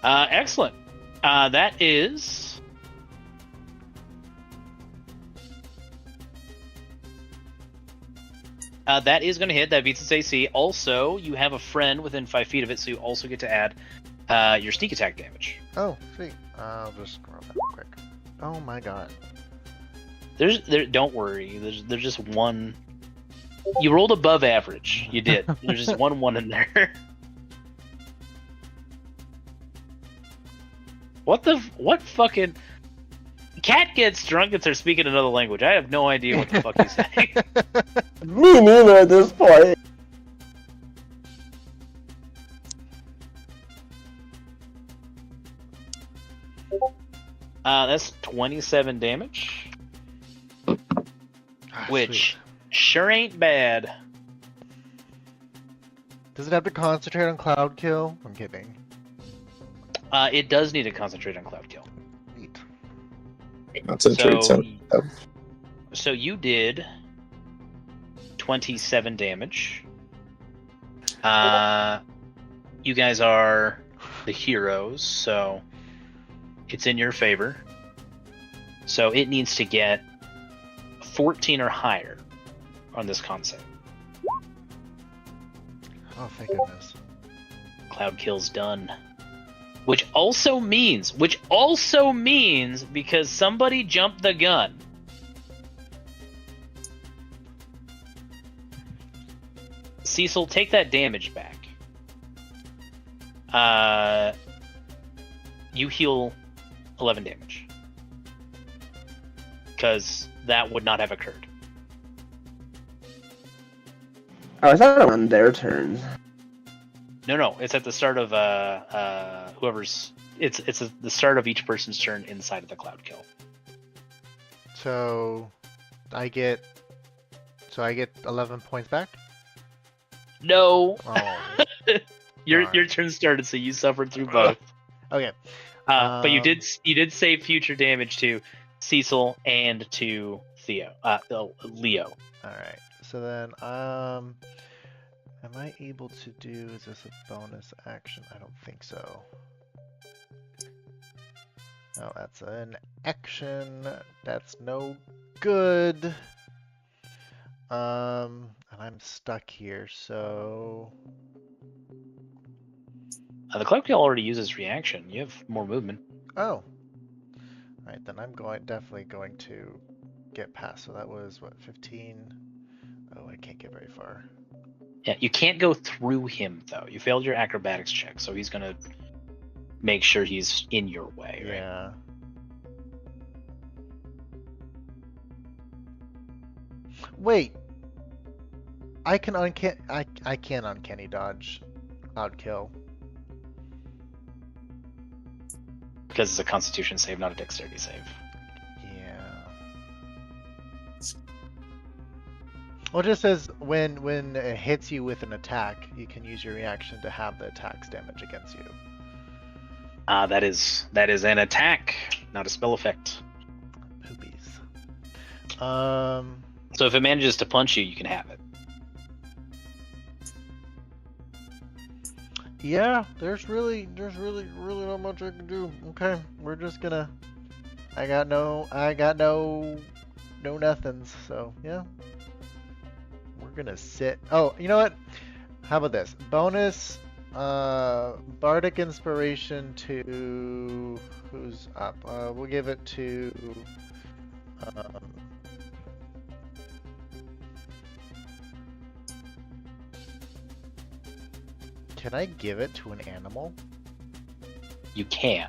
Excellent. That is. That is going to hit. That beats its AC. Also, you have a friend within 5 feet of it, so you also get to add your sneak attack damage.
Oh, sweet. I'll just roll that quick. Oh my god.
Don't worry. There's just one. You rolled above average. You did. There's just one in there. What fucking cat gets drunk and starts speaking another language? I have no idea what the fuck he's saying.
Me neither at this point.
That's 27 damage, which sure ain't bad.
Does it have to concentrate on cloud kill? I'm kidding.
It does need to concentrate on cloud kill.
Neat.
Concentrate.
So you did 27 damage. You guys are the heroes, so it's in your favor. So it needs to get 14 or higher on this con save.
Oh, thank goodness.
Cloud kill's done. Which also means, because somebody jumped the gun. Cecil, take that damage back. You heal 11 damage. Because that would not have occurred.
Oh, I thought it was on their turn.
No, it's at the start of whoever's. It's the start of each person's turn inside of the cloud kill.
So I get 11 points back?
No.
Oh.
Your turn started, so you suffered through both.
Okay.
But you did save future damage to Cecil and to Leo.
All right. So then, am I able to do? Is this a bonus action? I don't think so. No, that's an action. That's no good. And I'm stuck here, so.
The cloud kill already uses reaction. You have more movement.
Oh. Alright, then I'm definitely going to get past. So that was what, 15? Oh, I can't get very far.
Yeah, you can't go through him though. You failed your acrobatics check, so he's gonna make sure he's in your way, right?
Yeah. Wait. I can uncanny dodge cloud kill.
Because it's a Constitution save, not a Dexterity save.
Yeah. Well, it just says when it hits you with an attack, you can use your reaction to have the attack's damage against you.
That is an attack, not a spell effect.
Poopies.
So if it manages to punch you, you can have it.
Yeah, there's really not much I can do. Okay, we're just gonna. I got no nothings. So yeah, we're gonna sit. Oh, you know what? How about this? Bonus, bardic inspiration to who's up? We'll give it to. Um, Can I give it to an animal?
You can.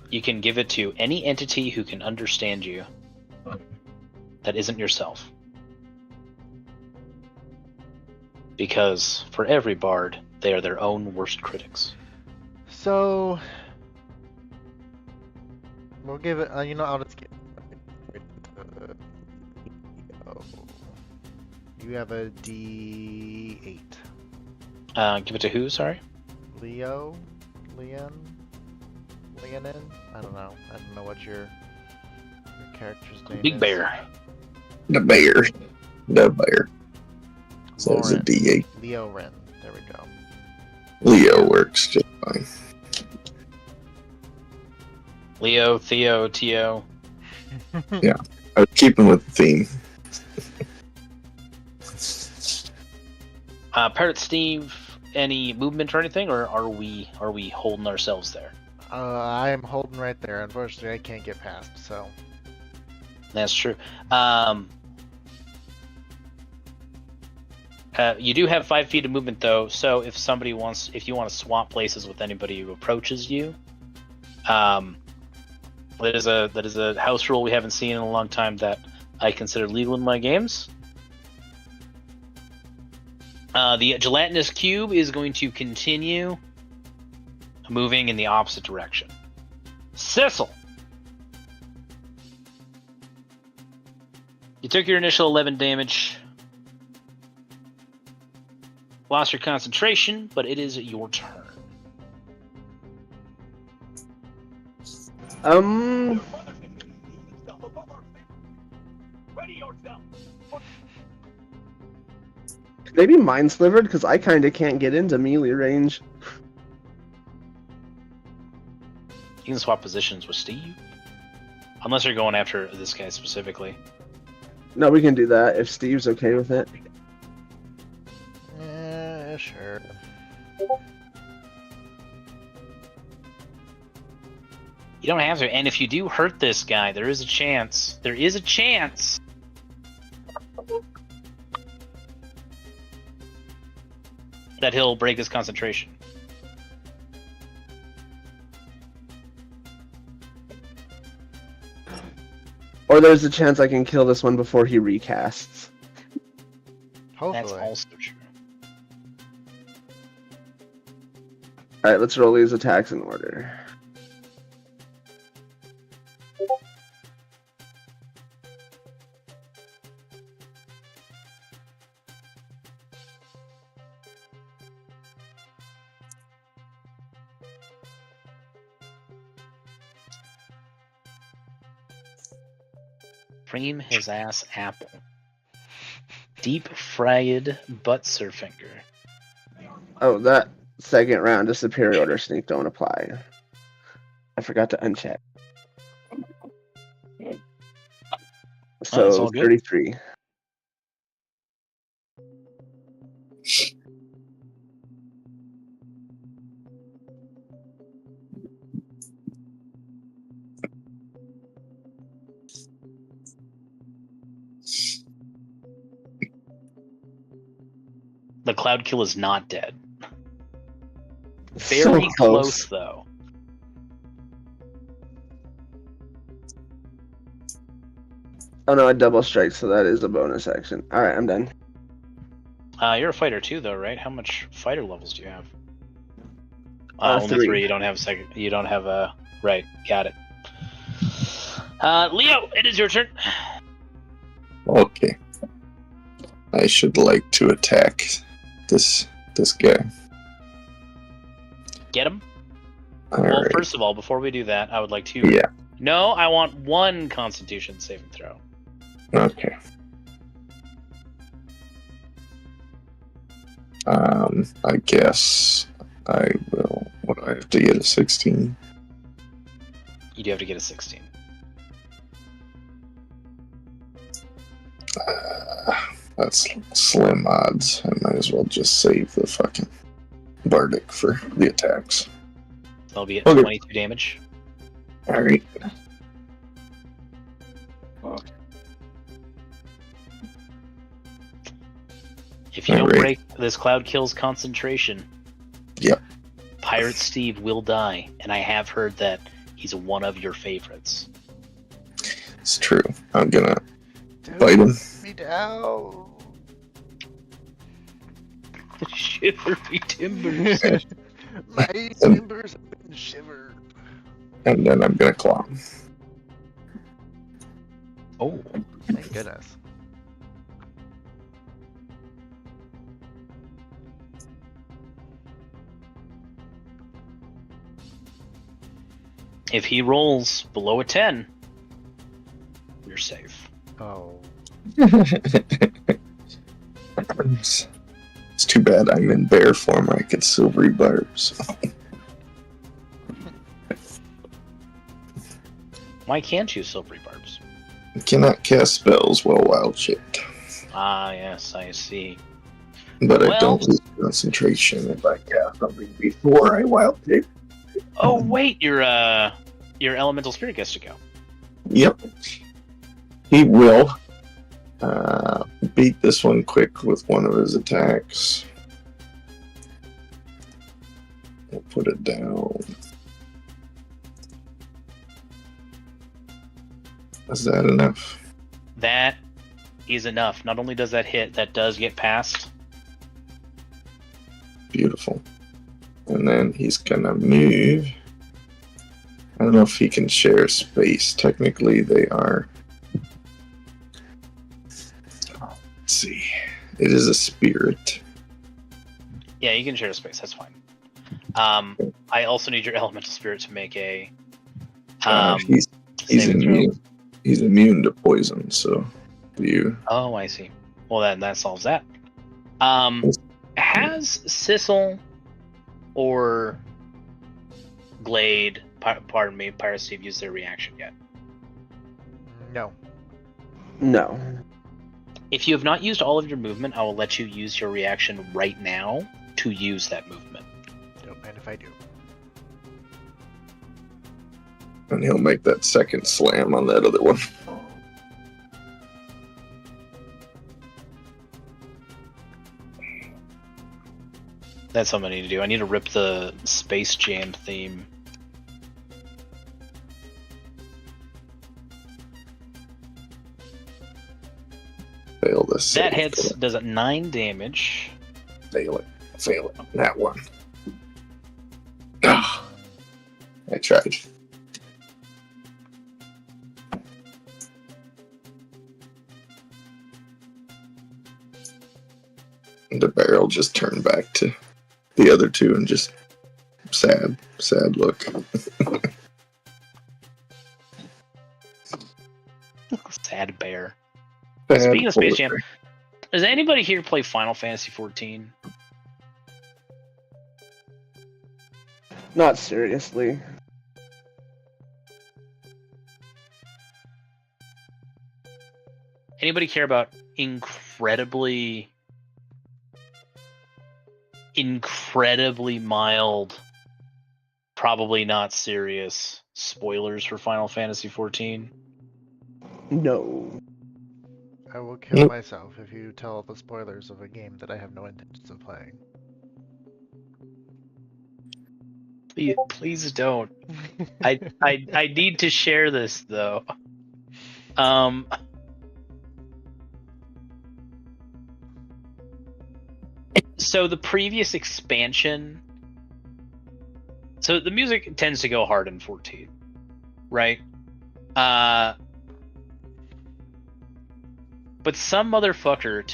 You can give it to any entity who can understand you that isn't yourself. Because for every bard, they are their own worst critics.
So we'll give it. You know, I'll just give. You have a D8.
Give it to who? Sorry.
Leonin. I don't know. I don't know what your character's name
Big
is.
Bear.
The bear. So it's a
Lauren.
D8.
Leo Ren. There we go.
Leo works just fine.
Leo, Theo, Tio.
I was keeping with the theme.
Pirate Steve, any movement or anything, or are we holding ourselves there?
I am holding right there. Unfortunately, I can't get past. So
That's true. You do have 5 feet of movement though, so if you want to swap places with anybody who approaches you, that is a house rule we haven't seen in a long time that I consider legal in my games. The gelatinous cube is going to continue moving in the opposite direction. Sissel! You took your initial 11 damage. Lost your concentration, but it is your turn.
Could they be mind slivered? Because I kind of can't get into melee range.
You can swap positions with Steve. Unless you're going after this guy specifically.
No, we can do that if Steve's okay with it.
sure.
You don't have to, and if you do hurt this guy, there is a chance that he'll break his concentration.
Or there's a chance I can kill this one before he recasts.
Hopefully.
That's also true.
Alright, let's roll these attacks in order.
Cream his ass apple. Deep fried butt surfinger.
Oh, that second round of superior order sneak don't apply. I forgot to uncheck.
Oh, it's
So
all good.
33.
The Cloud Kill is not dead.
So
Very close, though.
Oh no, I double strike, so that is a bonus action. Alright, I'm done.
You're a fighter too, though, right? How much fighter levels do you have? Only
3.
3. You don't have a second. You don't have a. Right. Got it. Leo, it is your turn.
Okay. I should like to attack this guy.
Get him.
All
Well,
right.
first of all, before we do that, I would like to
Yeah.
No, I want one Constitution saving throw.
Okay. I guess I will. What do I have to get? A 16?
You do have to get a 16.
That's slim odds. I might as well just save the fucking Bardic for the attacks.
That'll be at
Okay.
22 damage.
Alright.
If you don't
Alright.
break this cloud kills concentration,
Yep.
Pirate Steve will die, and I have heard that he's one of your favorites.
It's true. I'm gonna
Dude,
bite him.
me down.
Shiver me timbers.
My timbers have been shivered.
And then I'm gonna claw him.
Oh,
Thank goodness.
if he rolls below a 10, you're safe.
Oh.
It's too bad I'm in bear form. I get silvery barbs.
Why can't you silvery barbs?
I cannot cast spells while wild shaped.
Ah, yes, I see.
But I
Well-
don't lose concentration if I cast something before I wild shape.
Oh wait, your elemental spirit gets to go.
Yep. He will beat this one quick with one of his attacks. We'll put it down. Is that enough?
That is enough. Not only does that hit, that does get past.
Beautiful. And then he's gonna move. I don't know if he can share space. Technically, they are. Let's see. It is a spirit.
Yeah, you can share space. That's fine. I also need your elemental spirit to make a.
He's
saving throw.
immune. He's immune to poison. So, do you?
Oh, I see. Well, then that solves that. Has Sissel or Glade, pardon me, Pirate Steve, used their reaction yet?
No.
No.
If you have not used all of your movement, I will let you use your reaction right now to use that movement.
Don't mind if I do.
And he'll make that second slam on that other one.
That's what I need to do. I need to rip the Space Jam theme.
Fail this.
That
save.
hits, does it 9 damage.
Fail it. Fail it. That one. Ah, I tried. The barrel just turned back to the other two and just sad look.
Sad bear.
Bad
Speaking of Space
poetry.
Jam, does anybody here play Final Fantasy 14?
Not seriously.
Anybody care about incredibly mild, probably not serious spoilers for Final Fantasy 14?
No.
I will kill myself if you tell the spoilers of a game that I have no intentions of playing.
Please don't. I need to share this though. So the previous expansion. So the music tends to go hard in 14, right? But some motherfucker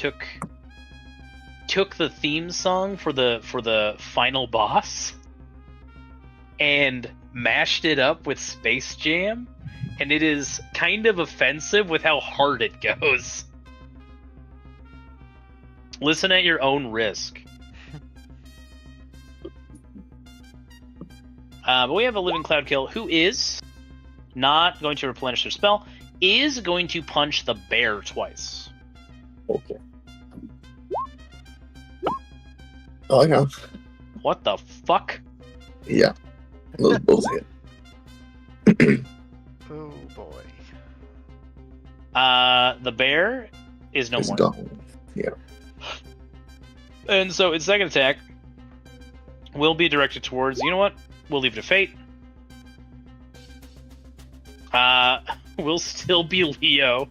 took the theme song for the final boss and mashed it up with Space Jam and it is kind of offensive with how hard it goes. Listen at your own risk. But we have a Living Cloud Kill who is not going to replenish their spell, is going to punch the bear twice.
Okay. Oh, I know.
What the fuck?
Yeah. Those both hit.
Oh boy.
The bear is no
It's
more.
gone. Yeah.
And so its second attack will be directed towards, you know what? We'll leave it to fate. Will still be Leo.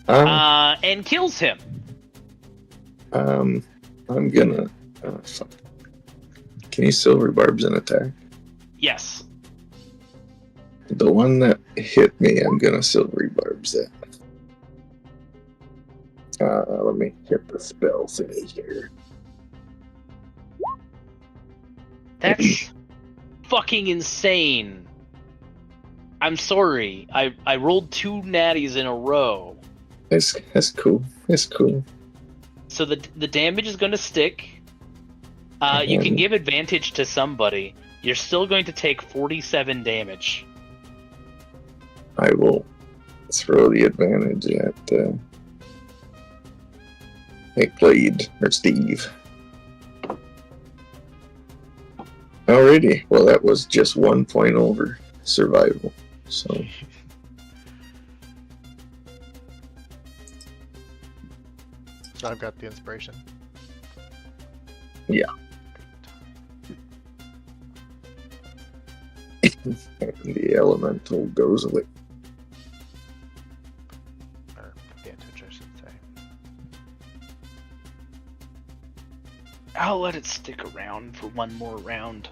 And kills him.
I'm gonna. Fuck. Can you silver barbs an attack?
Yes.
The one that hit me, I'm gonna silvery barbs that. Let me get the spell thingy here.
That's fucking insane. I'm sorry. I rolled 2 natties in a row.
That's cool. That's cool.
So the damage is going to stick. You can give advantage to somebody. You're still going to take 47 damage.
I will throw the advantage at Blade or Steve. Alrighty. Well, that was just 1 point over survival. So
So I've got the inspiration.
yeah. And the elemental goes away.
Or advantage, I should say.
I'll let it stick around for 1 more round.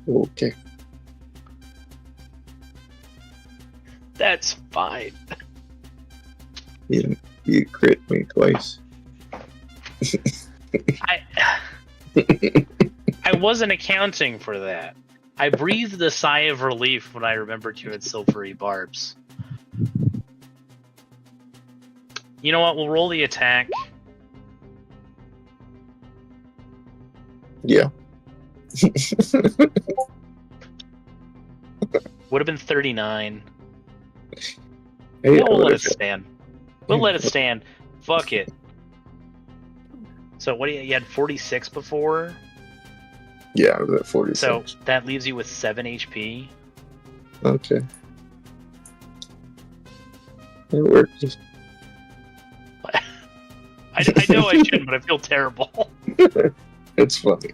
Okay.
That's fine.
You crit me twice.
I wasn't accounting for that. I breathed a sigh of relief when I remembered you had silvery barbs. You know what? We'll roll the attack.
Yeah.
Would have been 39.
Hey,
Yeah, we'll let it stand. We'll let it stand. Fuck it. So what do you had 46 before?
Yeah, I was at 46.
So that leaves you with 7 HP.
Okay. It worked.
I know I shouldn't, but I feel terrible.
It's funny.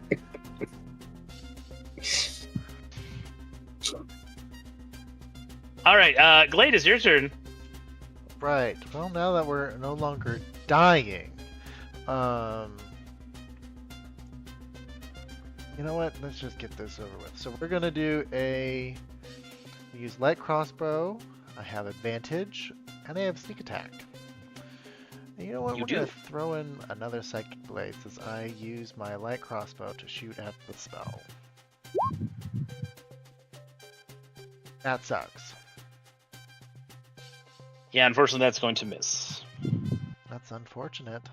All right, Glade, it's your turn.
Right. Well, now that we're no longer dying, you know what? Let's just get this over with. So we're gonna do use light crossbow. I have advantage, and I have sneak attack. And you know what?
You
We're gonna
do.
throw in another psychic blade as I use my light crossbow to shoot at the spell. That sucks.
Yeah, unfortunately, that's going to miss.
That's unfortunate.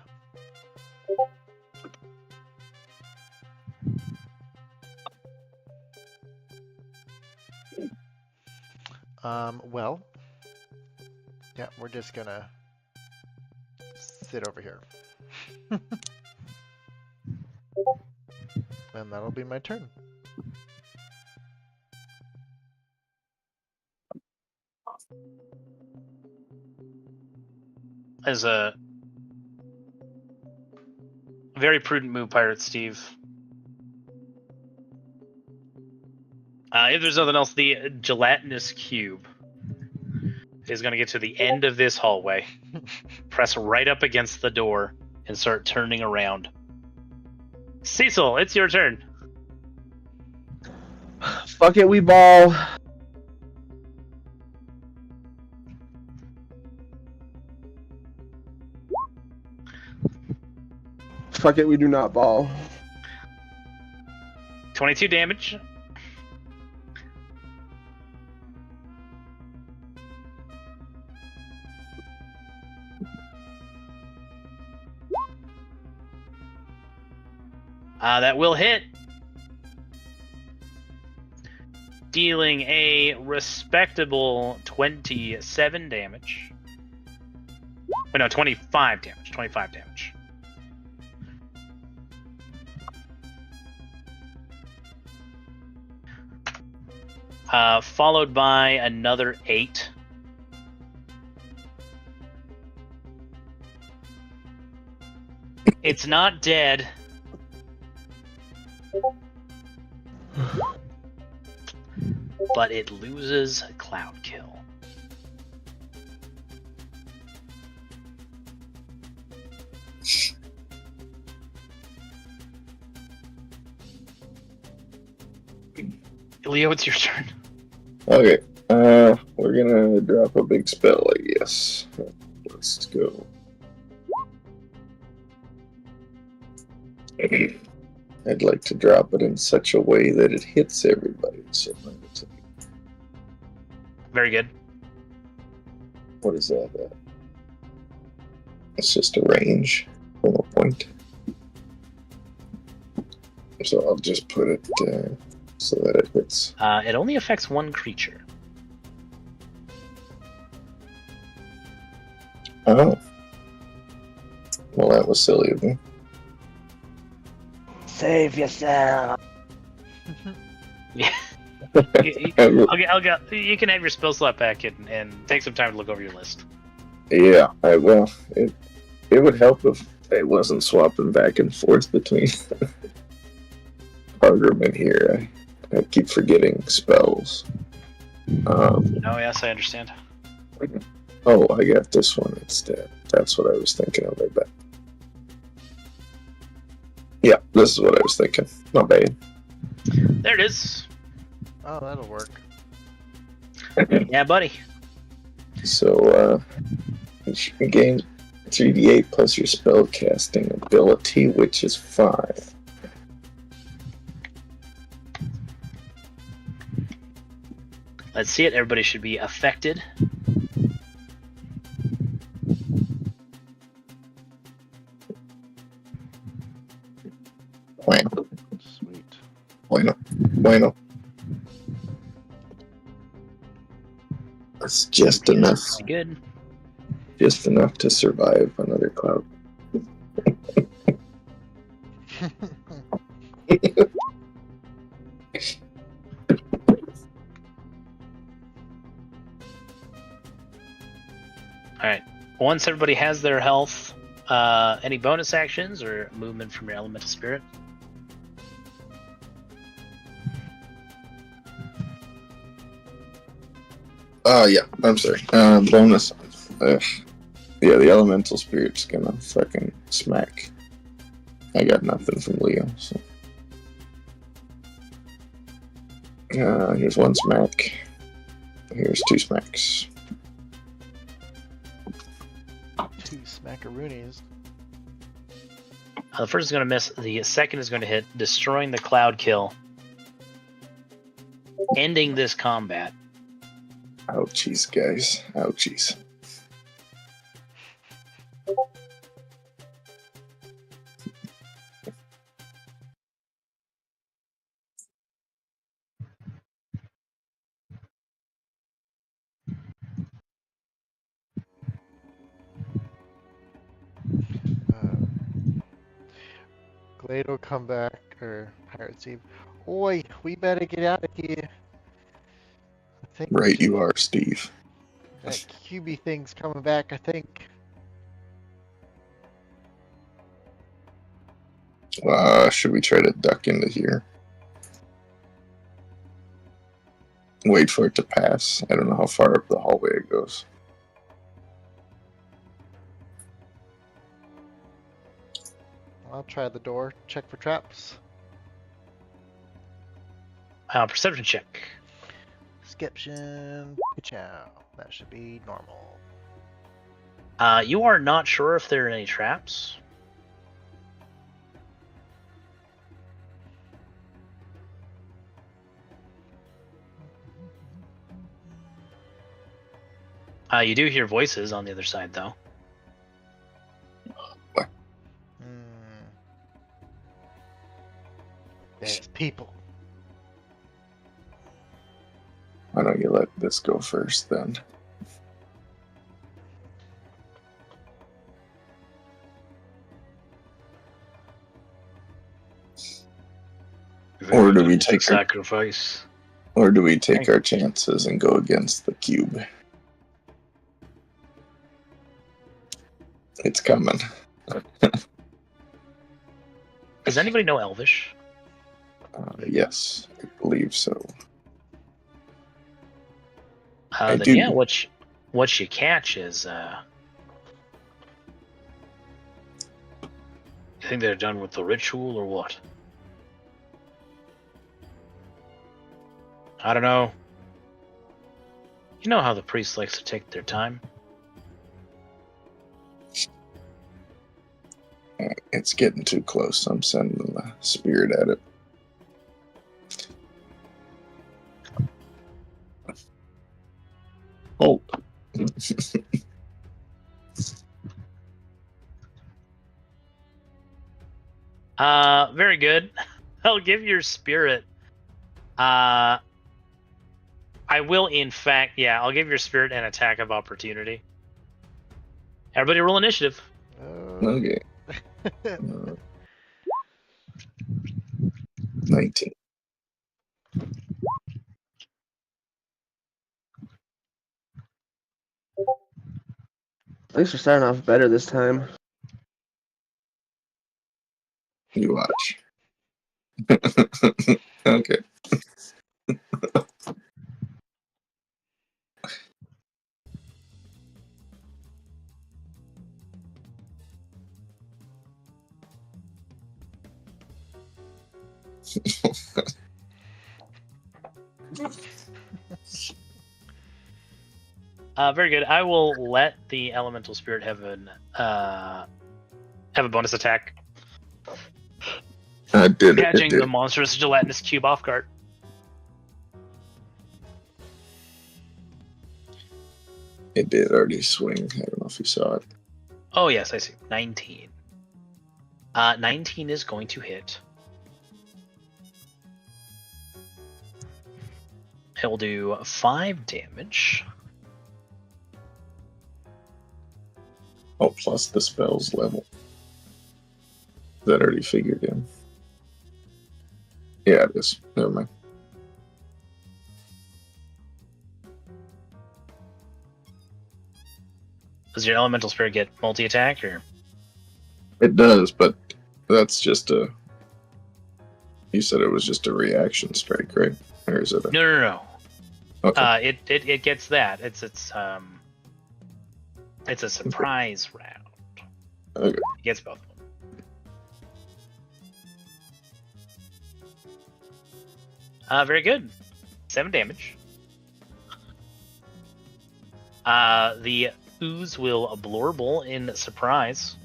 Well, yeah, we're just gonna sit over here. And that'll be my turn.
As a very prudent move, Pirate Steve. If there's nothing else, the gelatinous cube is going to get to the end of this hallway, press right up against the door, and start turning around. Cecil, it's your turn.
Fuck it, we ball. Fuck it, we do not ball.
22 damage. That will hit. Dealing a respectable 27 damage. Wait, no, 25 damage. 25 damage. Followed by another 8. It's not dead. But it loses Cloud Kill. Leo, it's your turn.
Okay. We're gonna drop a big spell, I guess. Let's go. I'd like to drop it in such a way that it hits everybody. So
Very good.
what is that? It's just a range from a point. So I'll just put it so that it hits.
It only affects one creature.
Oh. Well, that was silly of me.
Save yourself.
Yeah. I'll go. You can have your spell slot back and take some time to look over your list.
Yeah, well, it would help if I wasn't swapping back and forth between Argrim and here. I keep forgetting spells.
Oh, yes, I understand.
Oh, I got this one instead. That's what I was thinking of, I bet. Yeah, this is what I was thinking. Not bad.
There it is.
Oh, that'll work.
Yeah, buddy.
So, you gain 3d8 plus your spell casting ability, which is 5.
Let's see it. Everybody should be affected.
Bueno.
Sweet.
Bueno. That's just enough.
Good.
Just enough to survive another cloud.
Alright. Once everybody has their health, any bonus actions or movement from your elemental spirit?
Yeah, I'm sorry. Bonus. Yeah, the elemental spirit's gonna fucking smack. I got nothing from Leo, so. Here's one smack. Here's 2 smacks.
2 smackaroonies.
The first is going to miss. The second is going to hit, destroying the cloud kill, ending this combat.
Ouchies, guys. Ouchies.
Glade will come back, or Pirates Eve. Oi, we better get out of here. I think
Right, you are, Steve.
that QB thing's coming back, I think.
Should we try to duck into here? Wait for it to pass. I don't know how far up the hallway it goes.
I'll try the door, check for traps.
Perception check.
Skiption, chow. That should be normal.
You are not sure if there are any traps. You do hear voices on the other side, though.
There's people.
Why don't you let this go first, then? Or do we take our,
sacrifice?
or do we take our chances and go against the cube? It's coming.
Does anybody know Elvish?
Yes, I believe so.
Then
do.
yeah, what you catch is you think they're done with the ritual or what? I don't know. You know how the priest likes to take their time?
It's getting too close. I'm sending the spirit at it. Oh.
Very good. I'll give your spirit. I will, in fact, yeah, I'll give your spirit an attack of opportunity. Everybody roll initiative.
Okay. 19.
At least we're starting off better this time.
You watch. Okay.
Very good. I will let the elemental spirit have a bonus attack.
I did it.
Catching
It did.
the monstrous gelatinous cube off guard.
It did already swing. I don't know if you saw it.
Oh yes, I see. 19. 19 is going to hit. He'll do 5 damage.
Oh, plus the spell's level. That already figured in. Yeah, it is. Never mind.
Does your elemental spirit get multi-attack, or?
It does, but that's just a... You said it was just a reaction strike, right? Or is it a...
No.
Okay.
It gets that. It's a surprise round.
Okay.
It gets both of them. Very good. 7 damage. The ooze will blorble in surprise.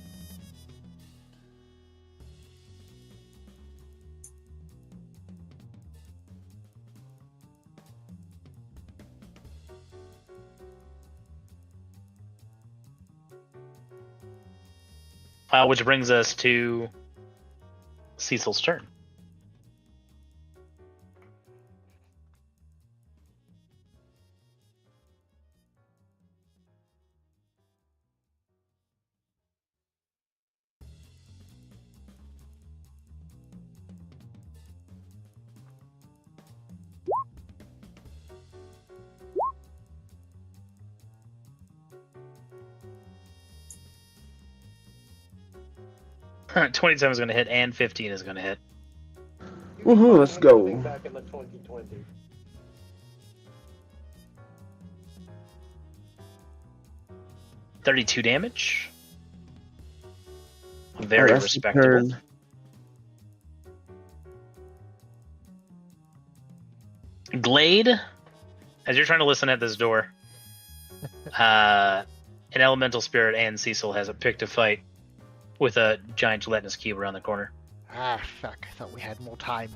Which brings us to Cecil's turn. Alright, 27 is going to hit, and 15 is going to hit.
Woohoo, let's go.
Back in the 2020.
32 damage. Very
Arrested
respectable.
turn.
Glade, as you're trying to listen at this door, an elemental spirit and Cecil has picked a fight with a giant gelatinous cube around the corner.
Ah, fuck. I thought we had more time.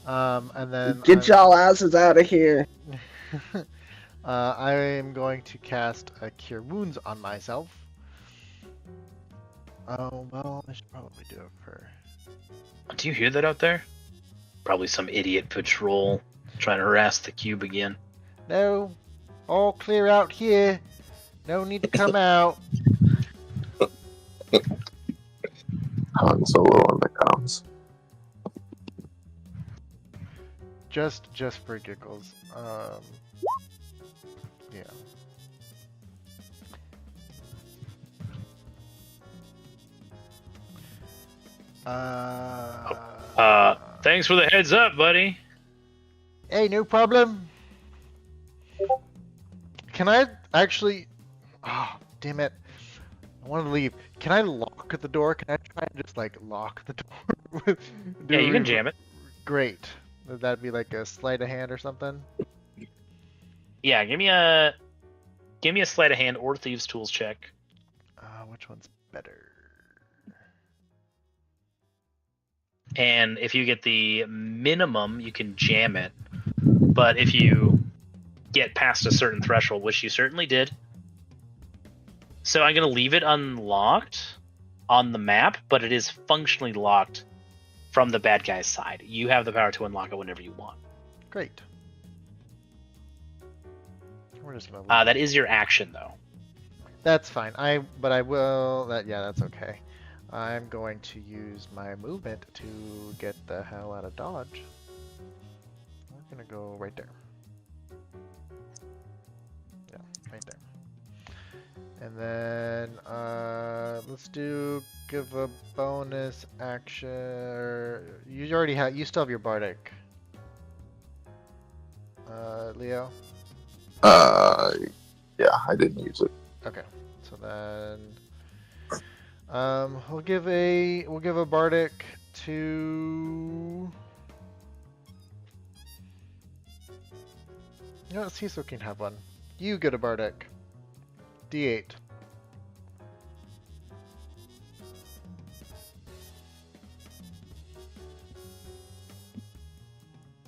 And then...
Get y'all asses out of here.
I am going to cast a Cure Wounds on myself. Oh, well, I should probably do it for...
Do you hear that out there? Probably some idiot patrol trying to harass the cube again.
No, all clear out here. No need to come out.
Han Solo on the comms.
Just for giggles. Yeah.
Thanks for the heads up, buddy.
Hey, no problem. Can I actually... Oh, damn it. I want to leave. Can I lock the door? Can I try and just, like, lock the door?
Yeah, you can jam it.
Great. Would that be like a sleight of hand or something?
Yeah, give me a sleight of hand or thieves tools check.
Which one's better?
And if you get the minimum, you can jam it. But if you get past a certain threshold, which you certainly did, so I'm going to leave it unlocked on the map, but it is functionally locked from the bad guy's side. You have the power to unlock it whenever you want.
Great. We're just gonna
that is your action, though.
That's fine. But I will. That's okay. I'm going to use my movement to get the hell out of Dodge. We're gonna go right there. Yeah, right there. And then let's give a bonus action. You already have. You still have your Bardic. Leo.
Yeah, I didn't use it.
Okay, so then we'll give a Bardic to... You know what, Cecil can have one. You get a Bardic. D8.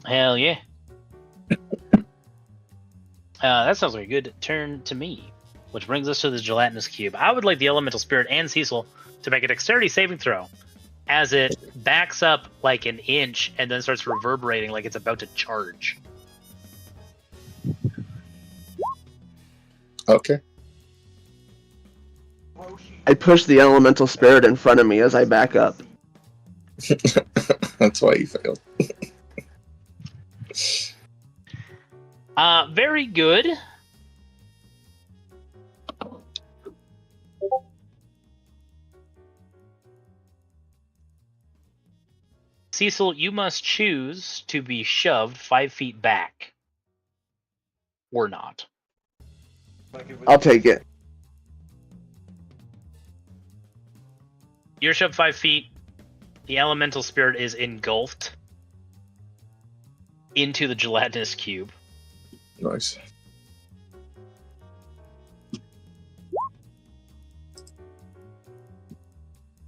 Hell yeah. That sounds like a good turn to me. Which brings us to the gelatinous cube. I would like the elemental spirit and Cecil to make a dexterity saving throw as it backs up like an inch and then starts reverberating like it's about to charge.
Okay.
I push the elemental spirit in front of me as I back up.
That's why you failed.
Very good. Cecil, you must choose to be shoved 5 feet back. Or not.
I'll take it.
You're shoved 5 feet. The elemental spirit is engulfed into the gelatinous cube.
Nice.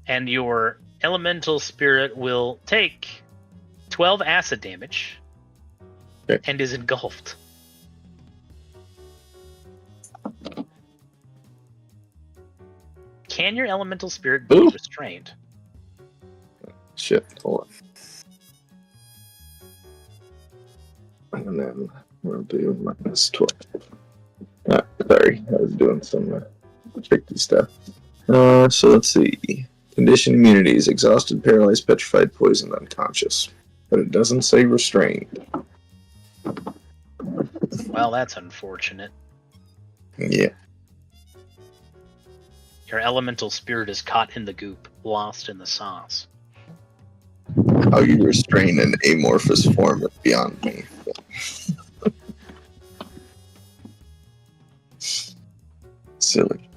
And your elemental spirit will take 12 acid damage and is engulfed. Can your elemental spirit be restrained?
Shit, hold on. And then we'll do -12. Sorry, I was doing some tricky stuff. So let's see. Condition immunities: exhausted, paralyzed, petrified, poisoned, unconscious. But it doesn't say restrained.
Well, that's unfortunate.
Yeah.
Your elemental spirit is caught in the goop, lost in the sauce.
How you restrain an amorphous form is beyond me. Silly.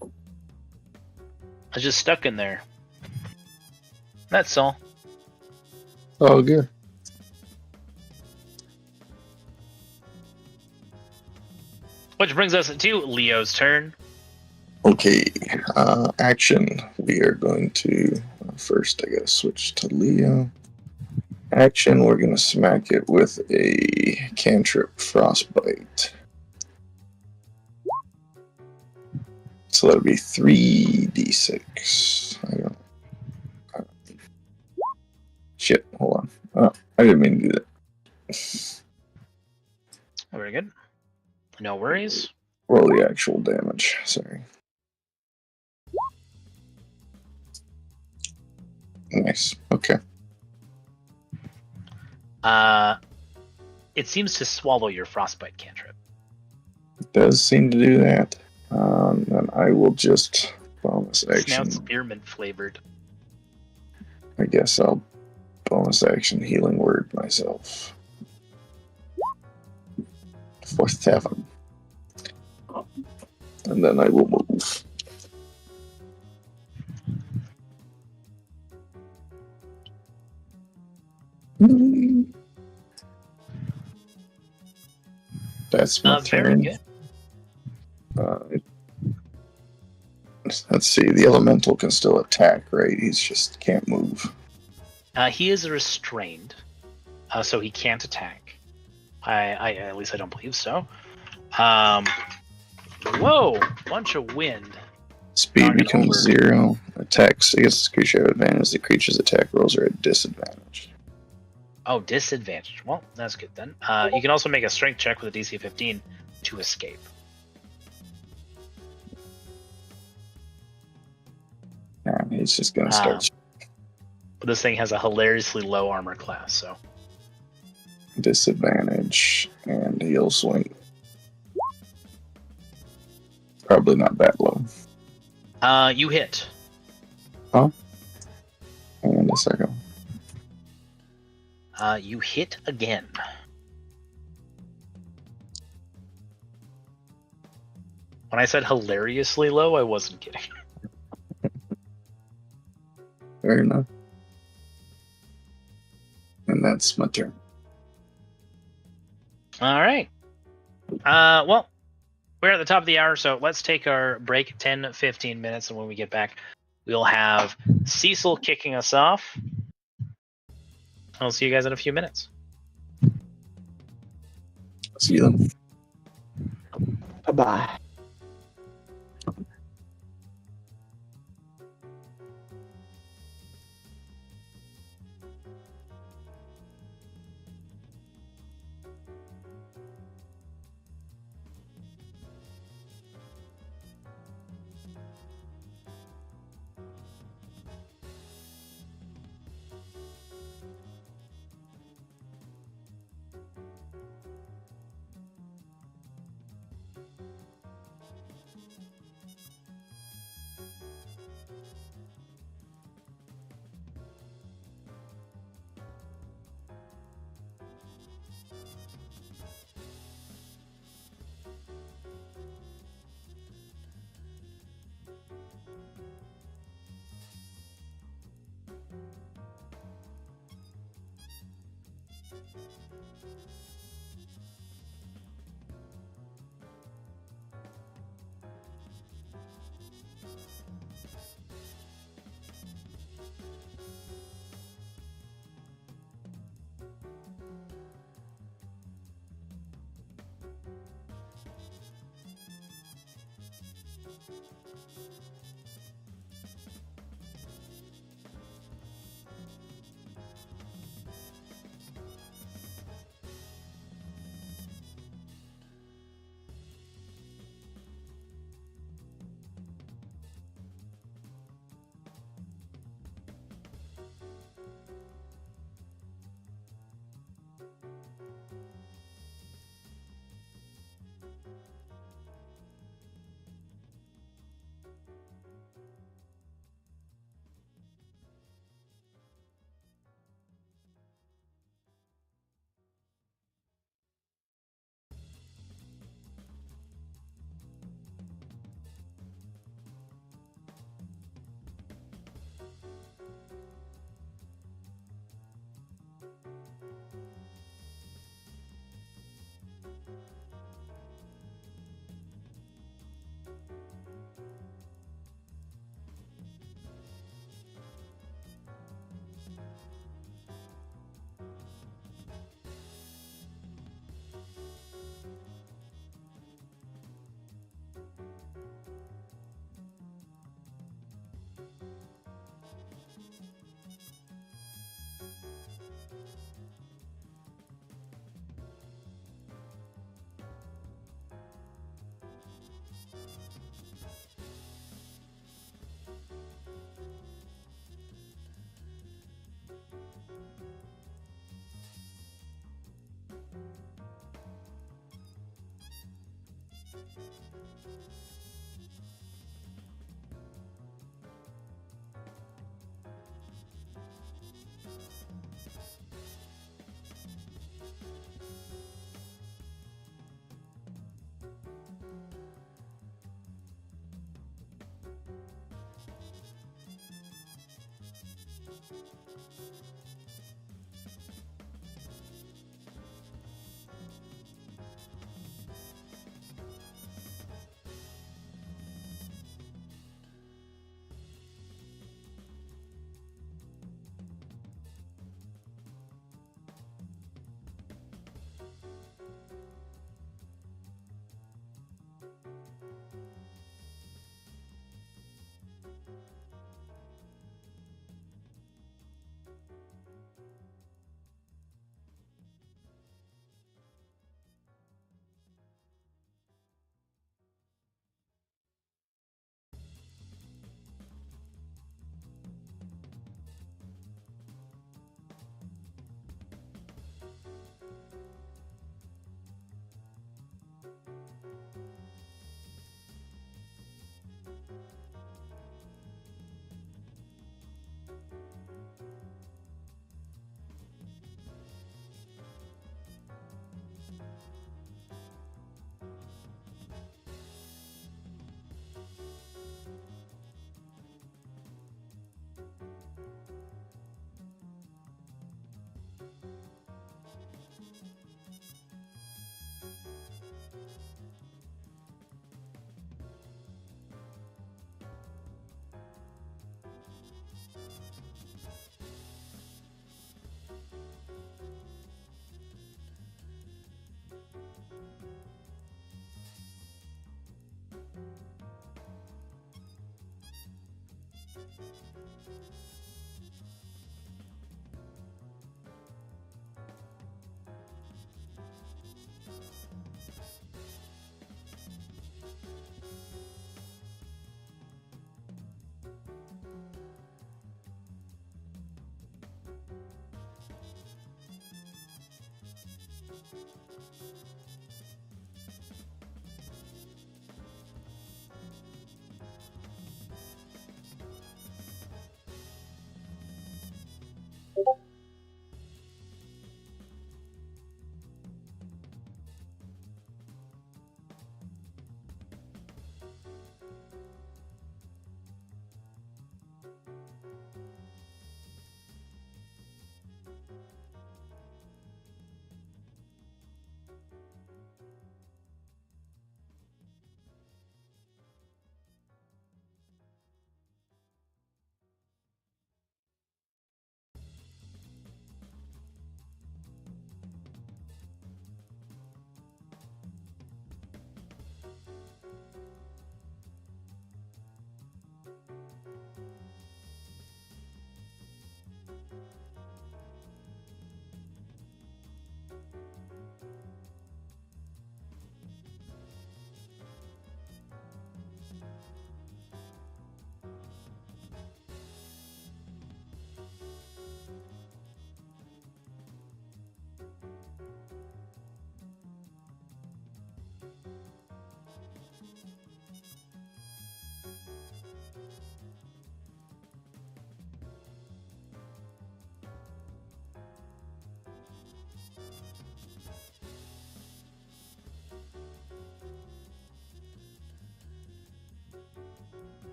I was just stuck in there. That's all.
Oh, good.
Which brings us to Leo's turn.
Okay, action. We are going to first, I guess, switch to Leo. action, we're going to smack it with a cantrip Frostbite. So that would be 3d6. I don't. Shit, hold on. Oh, I didn't mean to do that.
Very good. No worries.
Roll the actual damage. Sorry. Nice. Okay.
It seems to swallow your frostbite cantrip.
It does seem to do that. Then I will just bonus action.
Now spearmint flavored.
I guess I'll bonus action healing word myself. For 7. And then I will move. That's my turn.
Very good.
Let's see. The elemental can still attack, right? He's just can't move.
He is restrained, so he can't attack. I at least I don't believe so. Whoa! Bunch of wind.
Speed becomes 0. Attacks against the creature have advantage. The creature's attack rolls are at disadvantage.
Oh, disadvantage. Well, that's good then. You can also make a strength check with a DC 15 to escape.
Yeah, he's just gonna start.
But this thing has a hilariously low armor class, so.
Disadvantage, and he'll swing. Probably not that low.
You hit.
Huh? Hang on a second.
You hit again. When I said hilariously low, I wasn't kidding.
Fair enough. And that's my turn.
All right. Well, we're at the top of the hour, so let's take our break, 10-15 minutes, and when we get back, we'll have Cecil kicking us off. I'll see you guys in a few minutes.
See you then.
Bye-bye.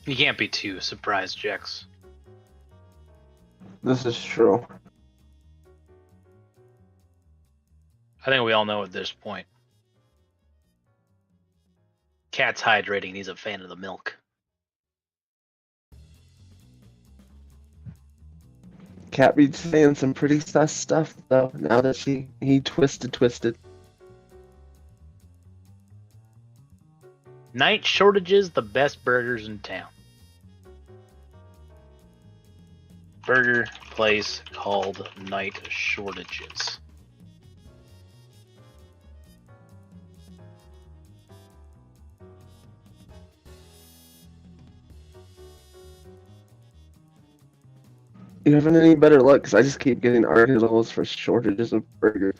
You can't be too surprised, Jex.
This is true.
I think we all know at this point. Cat's hydrating. He's a fan of the milk.
Cat be saying some pretty sus stuff though. Now that he twisted.
Night Shortages, the best burgers in town. Burger place called Night Shortages.
You having any better luck? Cause I just keep getting articles for shortages of burgers.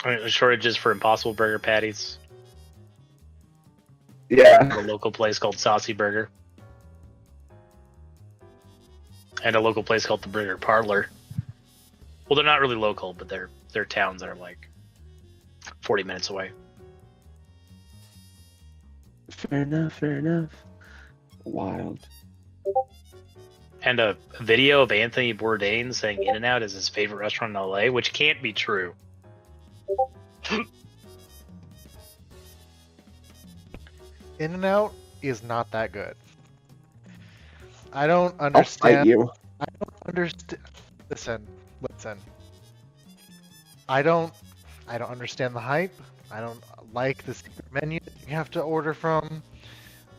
I mean, shortages for Impossible Burger patties.
Yeah.
A local place called Saucy Burger. And a local place called the Burger Parlor. Well, they're not really local, but they're towns that are like 40 minutes away.
Fair enough. Wild.
And a video of Anthony Bourdain saying In-N-Out is his favorite restaurant in LA, which can't be true.
In-N-Out is not that good. I don't
I'll fight
understand.
you.
I don't understand. Listen. I don't understand the hype. I don't like the secret menu that you have to order from.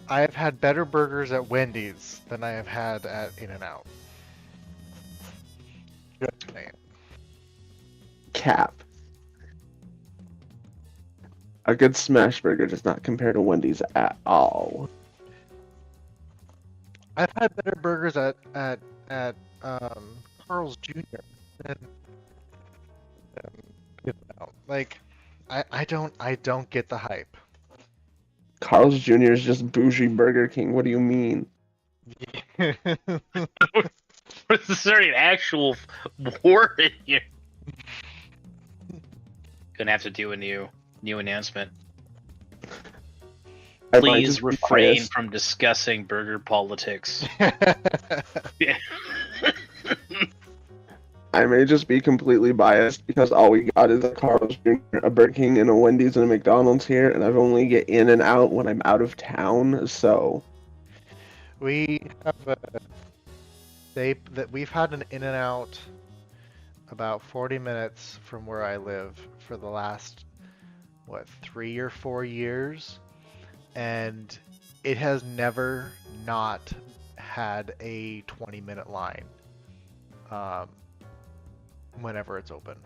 I have had better burgers at Wendy's than I have had at In-N-Out. Just saying.
Cap. A good smash burger does not compare to Wendy's at all.
I've had better burgers at Carl's Jr. than like I don't get the hype.
Carl's Jr. is just bougie Burger King. What do you mean?
Is there an actual war in here? Gonna have to do a new announcement.
I might
Please
just be
refrain
biased.
from discussing burger politics.
I may just be completely biased because all we got is a Carl's Jr., a Burger King, and a Wendy's and a McDonald's here, and I've only get in and out when I'm out of town. So
We have we've had an In-N-Out about 40 minutes from where I live for the last 3 or 4 years, and it has never not had a 20-minute line whenever it's open.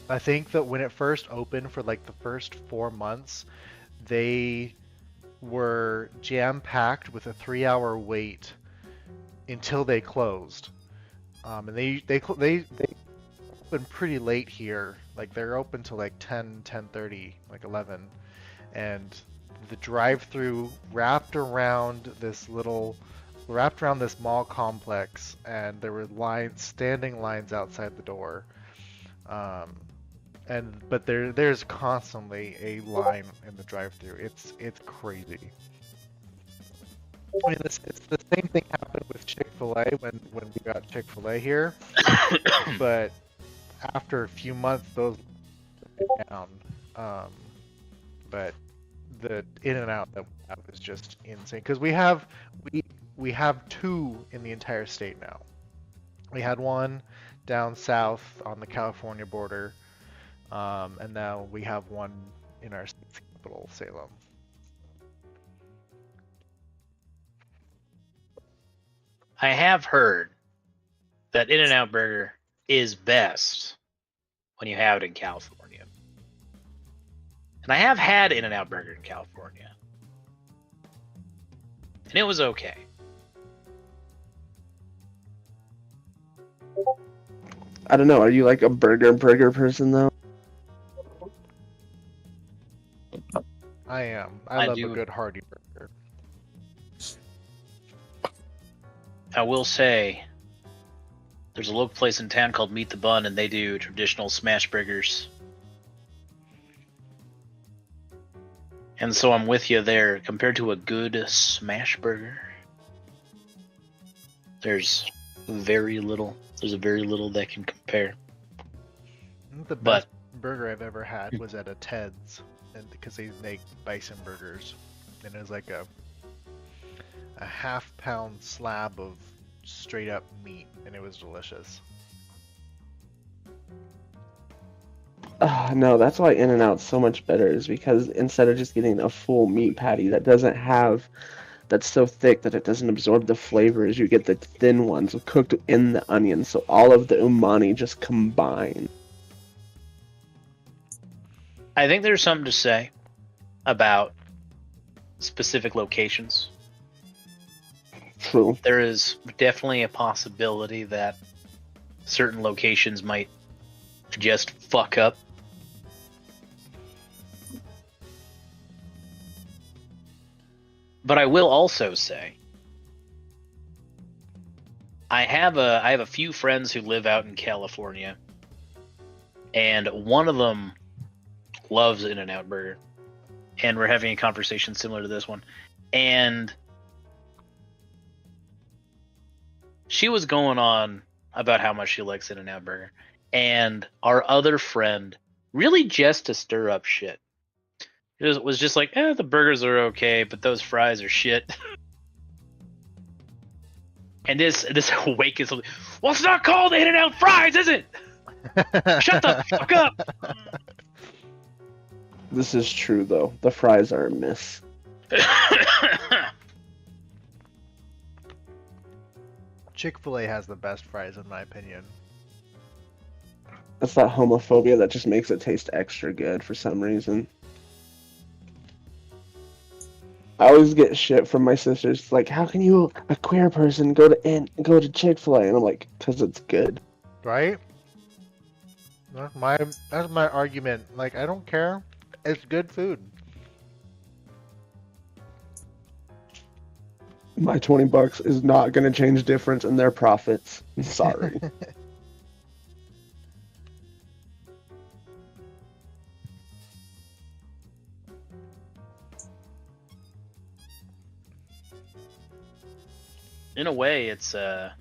I think that when it first opened for like the first 4 months, they were jam-packed with a 3-hour wait until they closed. And they open pretty late here. Like they're open till like 10:30, like 11. And the drive-through wrapped around this mall complex, and there were standing lines outside the door. But there's constantly a line in the drive-through. It's crazy. I mean, it's the same thing happened with Chick-fil-A when we got Chick-fil-A here, but after a few months, those went down. But the In-N-Out that we have is just insane because we have 2 in the entire state now. We had one down south on the California border, and now we have one in our state's capital, Salem.
I have heard that In-N-Out Burger is best when you have it in California. And I have had In-N-Out Burger in California. And it was okay.
I don't know. Are you like a burger person though?
I am.
I
love
do.
a good hearty burger.
I will say, there's a local place in town called Meet the Bun, and they do traditional smash burgers. And so I'm with you there. Compared to a good smash burger, there's very little. There's very little that can compare.
The best burger I've ever had was at a Ted's, and because they make bison burgers, and it was like a half-pound slab of straight-up meat, and it was delicious.
No, that's why In-N-Out's so much better, is because instead of just getting a full meat patty that's so thick that it doesn't absorb the flavors, you get the thin ones cooked in the onion, so all of the umami just combine.
I think there's something to say about specific locations.
True.
There is definitely a possibility that certain locations might just fuck up. But I will also say, I have a few friends who live out in California, and one of them loves In-N-Out Burger, and we're having a conversation similar to this one, and she was going on about how much she likes In-N-Out Burger, and our other friend, really just to stir up shit, it was just like, the burgers are okay, but those fries are shit. And this awake is, well, it's not called In-N-Out fries, is it? Shut the fuck up.
This is true, though. The fries are a miss.
Chick-fil-A has the best fries, in my opinion.
It's that homophobia that just makes it taste extra good for some reason. I always get shit from my sisters, like, how can you, a queer person, go to Chick-fil-A? And I'm like, because it's good.
Right? That's my argument. Like, I don't care. It's good food.
My $20 is not going to change difference in their profits. I'm sorry.
In a way, it's a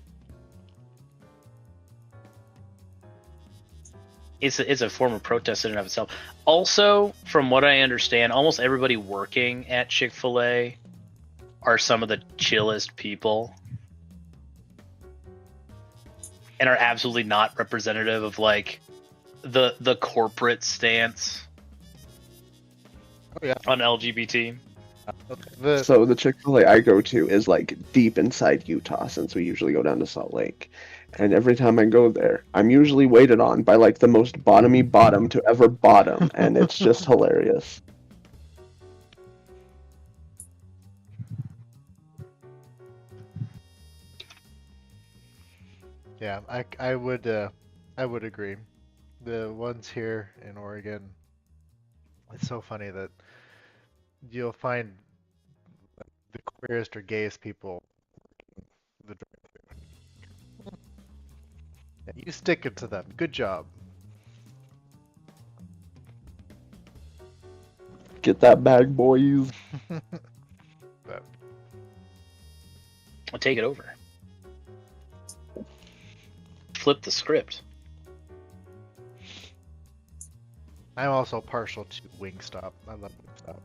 form of protest in and of itself. Also, from what I understand, almost everybody working at Chick-fil-A are some of the chillest people and are absolutely not representative of like the corporate stance on LGBT.
So the Chick-fil-A I go to is like deep inside Utah, since we usually go down to Salt Lake. And every time I go there, I'm usually waited on by like the most bottomy bottom to ever bottom, and it's just hilarious.
Yeah, I would agree. The ones here in Oregon, it's so funny that you'll find the queerest or gayest people. Yeah, you stick it to them. Good job.
Get that bag, boys.
But
I'll take it over. Flip the script.
I'm also partial to Wingstop. I love Wingstop.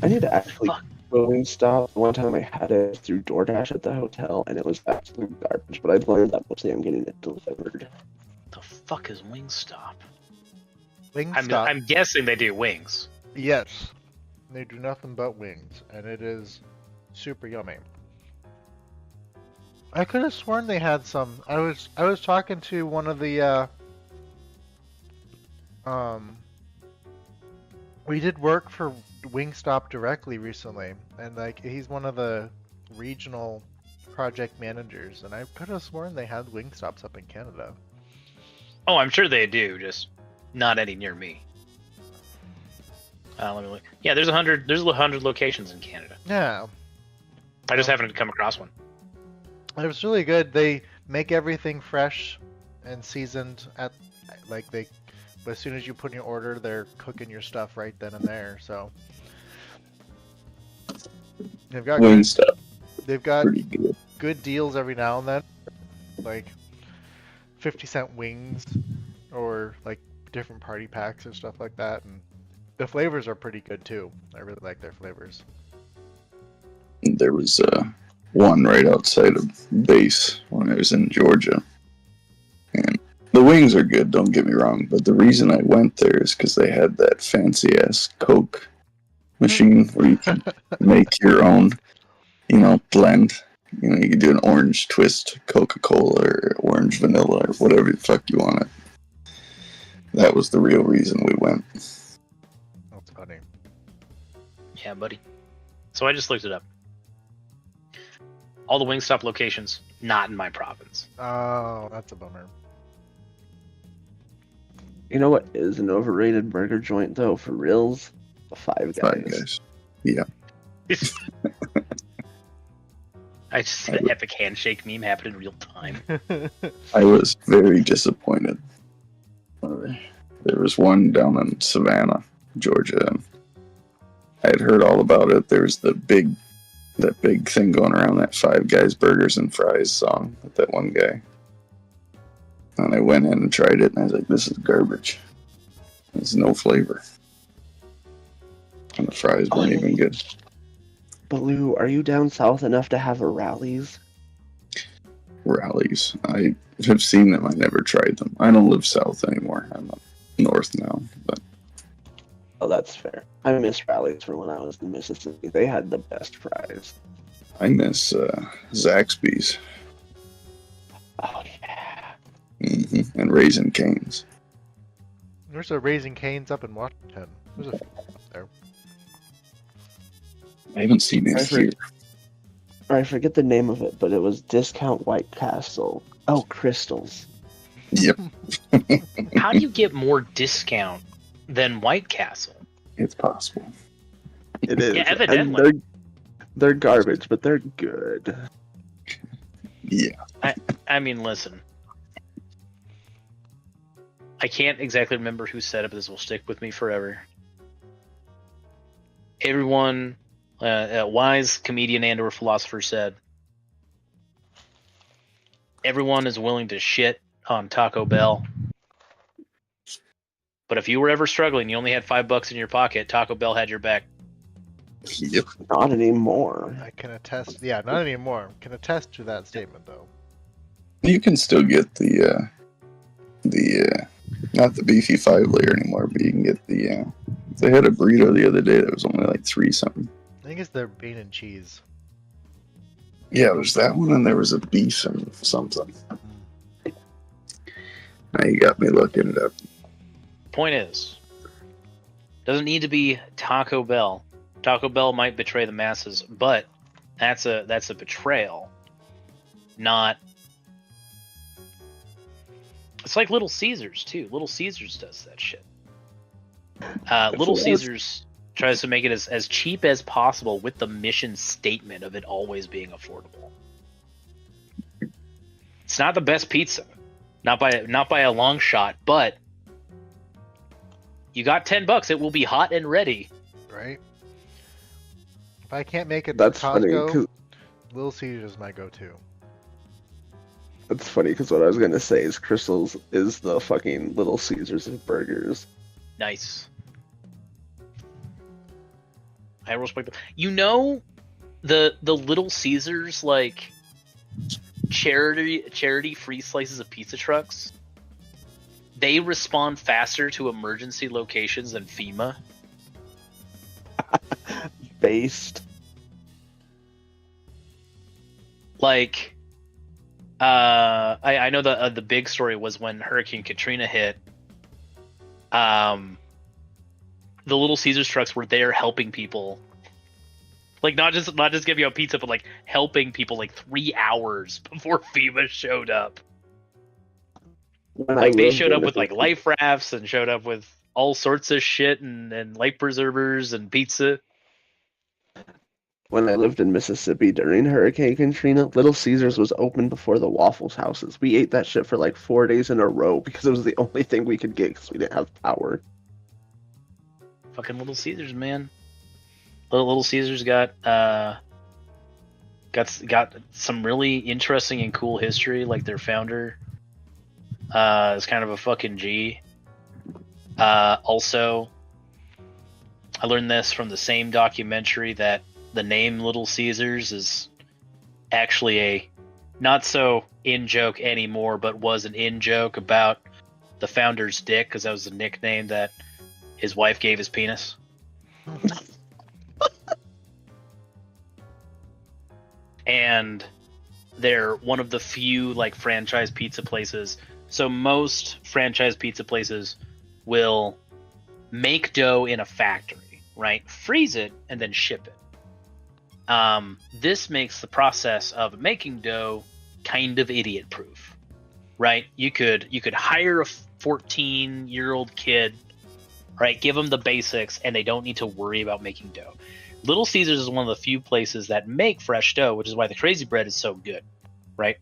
I need to actually go Wingstop. One time I had it through DoorDash at the hotel, and it was absolute garbage. But I learned that mostly I'm getting it delivered.
The fuck is Wingstop?
Wingstop.
I'm guessing they do wings.
Yes, they do nothing but wings, and it is super yummy. I could have sworn they had some. I was talking to one of the we did work for Wingstop directly recently, and like he's one of the regional project managers, and I could have sworn they had Wingstops up in Canada.
Oh, I'm sure they do, just not any near me. Let me look. Yeah, there's 100 locations in Canada.
Yeah.
I just haven't come across one.
It was really good. They make everything fresh and seasoned at like but as soon as you put in your order, they're cooking your stuff right then and there. So they've got
Wingstop.
They've got
Pretty good.
good deals every now and then, like 50-cent wings or like different party packs and stuff like that. And the flavors are pretty good too. I really like their flavors.
There was one right outside of base when I was in Georgia. And the wings are good, don't get me wrong, but the reason I went there is because they had that fancy-ass Coke machine where you can make your own, blend. You can do an orange twist Coca-Cola or orange vanilla or whatever the fuck you want it. That was the real reason we went.
That's funny.
Yeah, buddy. So I just looked it up. All the Wingstop locations, not in my province.
Oh, that's a bummer.
You know what is an overrated burger joint though, for reals? Five Guys.
Five Guys. Yeah.
The epic handshake meme happened in real time.
I was very disappointed. There was one down in Savannah, Georgia, and I had heard all about it. There's that big thing going around, that Five Guys Burgers and Fries song with that one guy. And I went in and tried it, and I was like, this is garbage. There's no flavor. And the fries weren't even good.
Blue, are you down south enough to have a Rallies?
Rallies. I have seen them. I never tried them. I don't live south anymore. I'm up north now. But
Oh, that's fair. I miss Rallies from when I was in Mississippi. They had the best fries.
I miss Zaxby's.
Oh yeah.
And Raising Cane's.
There's a Raising Cane's up in Washington. There's a up there.
I haven't seen it here.
I forget the name of it, but it was Discount White Castle. Oh, Crystals.
Yep,
How do you get more discount than White Castle?
it's possible.
It is.
Yeah,
And
evidently.
they're garbage, but they're good.
Yeah.
I mean, listen. I can't exactly remember who said it, but this will stick with me forever. Everyone, a wise comedian and/or philosopher said, everyone is willing to shit on Taco Bell. But if you were ever struggling, you only had $5 in your pocket, Taco Bell had your back.
Yep.
Not anymore.
I can attest. Yeah, not anymore. Can attest to that statement though.
You can still get the not the beefy 5-layer anymore, but you can get the they had a burrito the other day that was only like 3 something.
I think it's their bean and cheese.
Yeah, there's that one, and there was a beef and something. Now you got me looking it up.
Point is, doesn't need to be Taco Bell. Taco Bell might betray the masses, but that's a betrayal, not. It's like Little Caesars too. Little Caesars does that shit. Little Caesars tries to make it as cheap as possible with the mission statement of it always being affordable. It's not the best pizza, not by a long shot, but you got $10, it will be hot and ready.
Right? If I can't make it to
That's funny.
Costco, Little Caesars is my go-to.
That's funny because what I was gonna say is Crystals is the fucking Little Caesars of burgers.
Nice. I respect that. You know, the Little Caesars like charity free slices of pizza trucks. They respond faster to emergency locations than FEMA.
Based.
Like, I know the big story was when Hurricane Katrina hit. The Little Caesars trucks were there helping people. Like not just giving out pizza, but like helping people like 3 hours before FEMA showed up. Like they showed up with like life rafts and showed up with all sorts of shit and life preservers and pizza.
When I lived in Mississippi during Hurricane Katrina, Little Caesars was open before the Waffles houses. We ate that shit for like 4 days in a row because it was the only thing we could get because we didn't have power.
Fucking Little Caesars, man. Little Caesars got some really interesting and cool history. Like their founder is kind of a fucking G. Also, I learned this from the same documentary that the name Little Caesars is actually a not so in joke anymore, but was an in joke about the founder's dick because that was the nickname that his wife gave his penis. And they're one of the few like franchise pizza places. So most franchise pizza places will make dough in a factory, right? Freeze it and then ship it. This makes the process of making dough kind of idiot proof, right? You could hire a 14-year-old kid, right? Give them the basics and they don't need to worry about making dough. Little Caesars is one of the few places that make fresh dough, which is why the crazy bread is so good, right?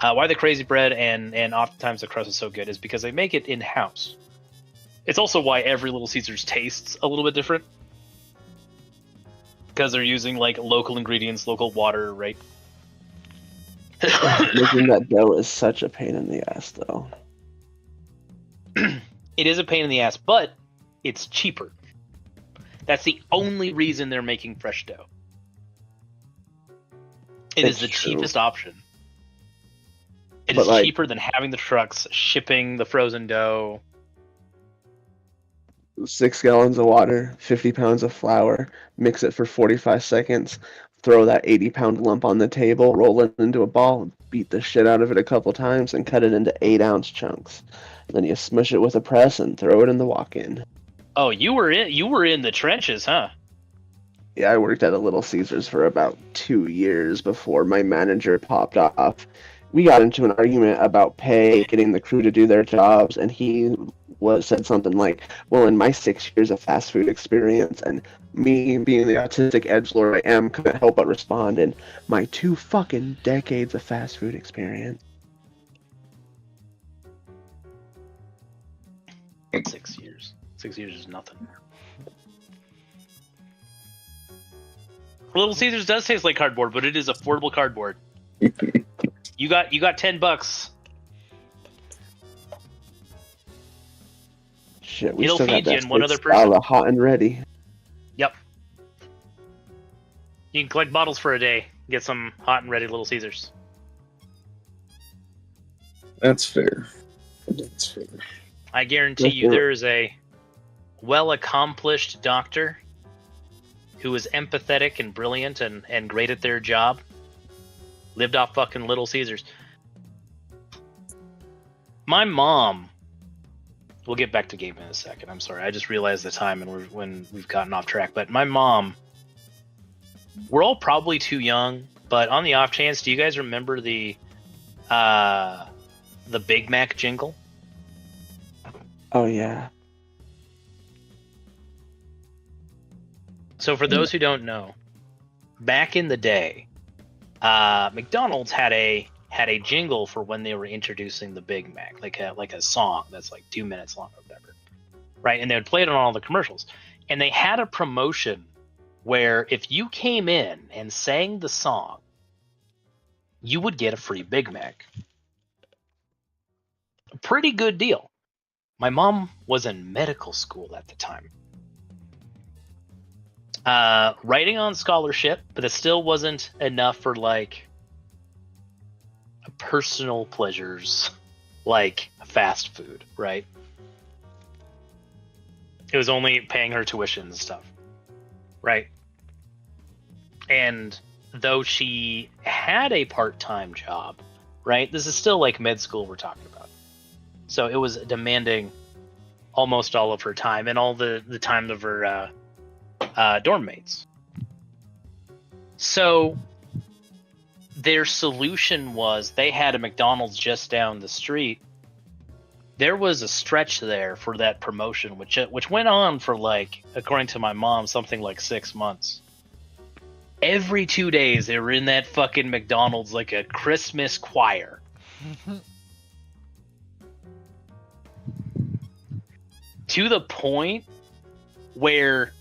Why the crazy bread and oftentimes the crust is so good is because they make it in-house. It's also why every Little Caesars tastes a little bit different. Because they're using like local ingredients, local water, right?
Making that dough is such a pain in the ass, though.
It is a pain in the ass, but it's cheaper. That's the only reason they're making fresh dough. It is the cheapest option. It is cheaper than having the trucks shipping the frozen dough.
6 gallons of water, 50 pounds of flour, mix it for 45 seconds, throw that 80-pound lump on the table, roll it into a ball, beat the shit out of it a couple times and cut it into 8-ounce chunks. Then you smush it with a press and throw it in the walk-in.
Oh, you were in the trenches, huh?
Yeah, I worked at a Little Caesars for about 2 years before my manager popped off. We got into an argument about pay, getting the crew to do their jobs, and he said something like, well, in my 6 years of fast food experience, and me being the autistic edgelord I am, couldn't help but respond in my 2 fucking decades of fast food experience.
6 years. 6 years is nothing. Little Caesars does taste like cardboard, but it is affordable cardboard. You got $10.
Shit, we
It'll
still
feed
got
you
that
and one
steak
other person.
salad hot and ready.
Yep. You can collect bottles for a day. Get some hot and ready Little Caesars.
That's fair. That's fair.
I guarantee you there is a well-accomplished doctor who is empathetic and brilliant and great at their job. Lived off fucking Little Caesars. My mom... We'll get back to Gabe in a second. I'm sorry. I just realized the time and when we've gotten off track. But my mom... We're all probably too young, but on the off chance, do you guys remember the Big Mac jingle?
Oh, yeah.
So for those who don't know, back in the day, McDonald's had a jingle for when they were introducing the Big Mac, like a song that's like 2 minutes long or whatever, right? And they would play it on all the commercials. And they had a promotion where if you came in and sang the song, you would get a free Big Mac. A pretty good deal. My mom was in medical school at the time. Writing on scholarship, but it still wasn't enough for like personal pleasures like fast food, right? It was only paying her tuition and stuff, right? And though she had a part-time job, right? This is still like med school we're talking about. So it was demanding almost all of her time and all the time of her dorm mates. So their solution was they had a McDonald's just down the street. There was a stretch there for that promotion, which went on for like, according to my mom, something like 6 months. Every 2 days they were in that fucking McDonald's like a Christmas choir. To the point where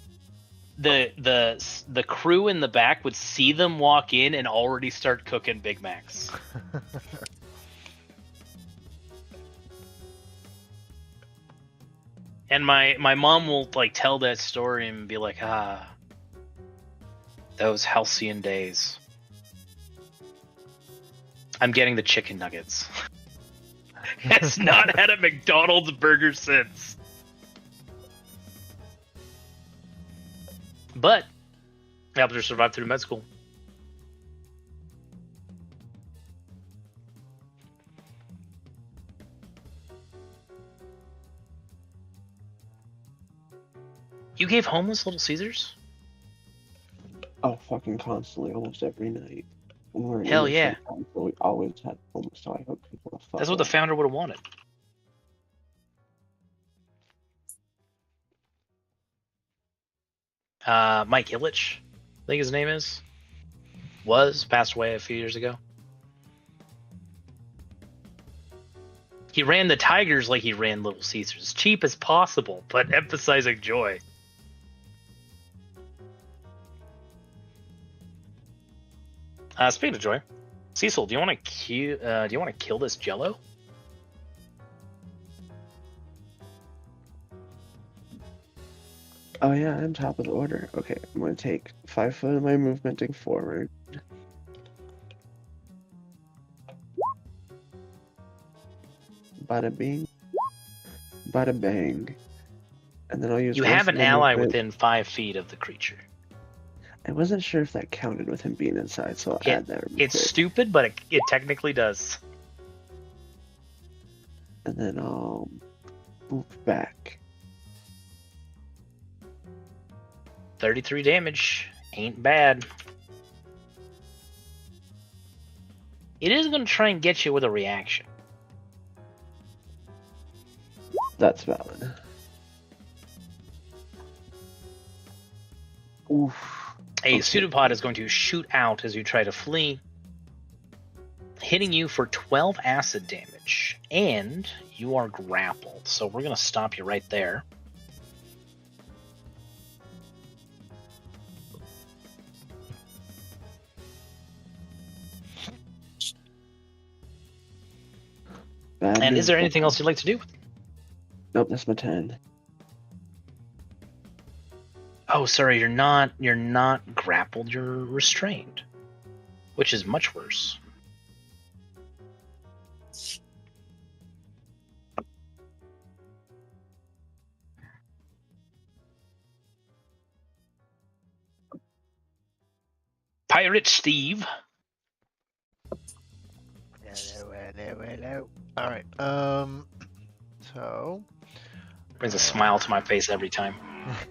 the crew in the back would see them walk in and already start cooking Big Macs. And my mom will like tell that story and be like, those halcyon days. I'm getting the chicken nuggets. Has not had a McDonald's burger since. But I helped her survive through med school. You gave homeless Little Caesars?
Oh, fucking constantly, almost every night. When we were in
Hell
English
yeah.
sometimes, but we always had homeless, so I hope people to fuck
That's what the
up.
founder would have wanted. Mike Ilitch, I think his name is, passed away a few years ago. He ran the Tigers like he ran Little Caesars, as cheap as possible, but emphasizing joy. Speaking of joy, Cecil, do you want to kill this Jello?
Oh yeah, I'm top of the order. Okay, I'm gonna take 5 foot of my movementing forward. Bada bing, bada bang, and then I'll use.
You
most
have
of
an
my
ally
movement.
within 5 feet of the creature.
I wasn't sure if that counted with him being inside, so I'll add that.
It's stupid, but it technically does.
And then I'll move back.
33 damage. Ain't bad. It is going to try and get you with a reaction.
That's valid. Oof.
A pseudopod is going to shoot out as you try to flee, hitting you for 12 acid damage. And you are grappled, so we're going to stop you right there. And is there anything else you'd like to do?
Nope, that's my turn.
Oh, sorry, you're not grappled, you're restrained. Which is much worse. Pirate Steve.
Hello. Alright, so...
Brings a smile to my face every time.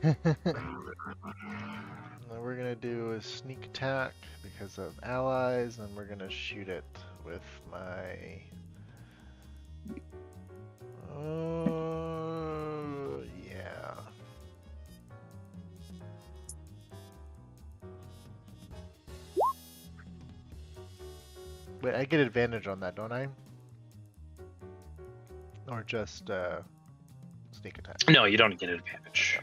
What we're gonna do is sneak attack because of allies, and we're gonna shoot it with my... yeah. Wait, I get advantage on that, don't I? Or just sneak attack?
No, you don't get advantage.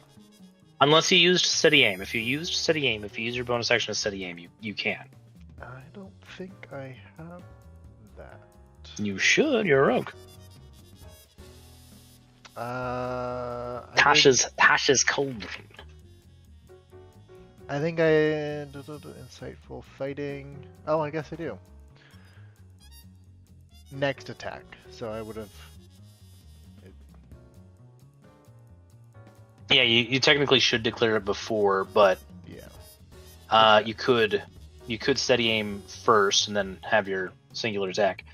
Unless you used steady aim. If you used steady aim, if you use your bonus action to steady aim, you can.
I don't think I have that.
You should, you're a rogue. Tasha's cold.
I think I insightful fighting. Oh, I guess I do. Next attack. So I would have.
Yeah, you technically should declare it before, but
yeah.
you could steady aim first and then have your singular attack.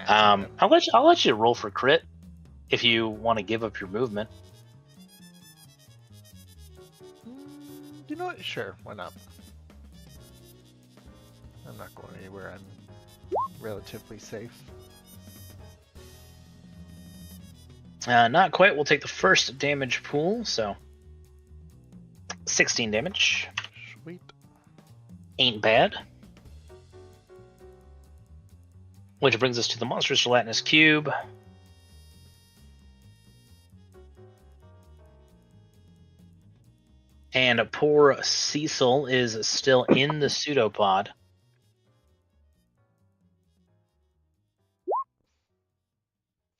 I'll let you roll for crit if you want to give up your movement.
You know what? Sure, why not? I'm not going anywhere. I'm relatively safe.
Not quite. We'll take the first damage pool, so 16 damage.
Sweet.
Ain't bad. Which brings us to the monstrous gelatinous cube. And poor Cecil is still in the pseudopod.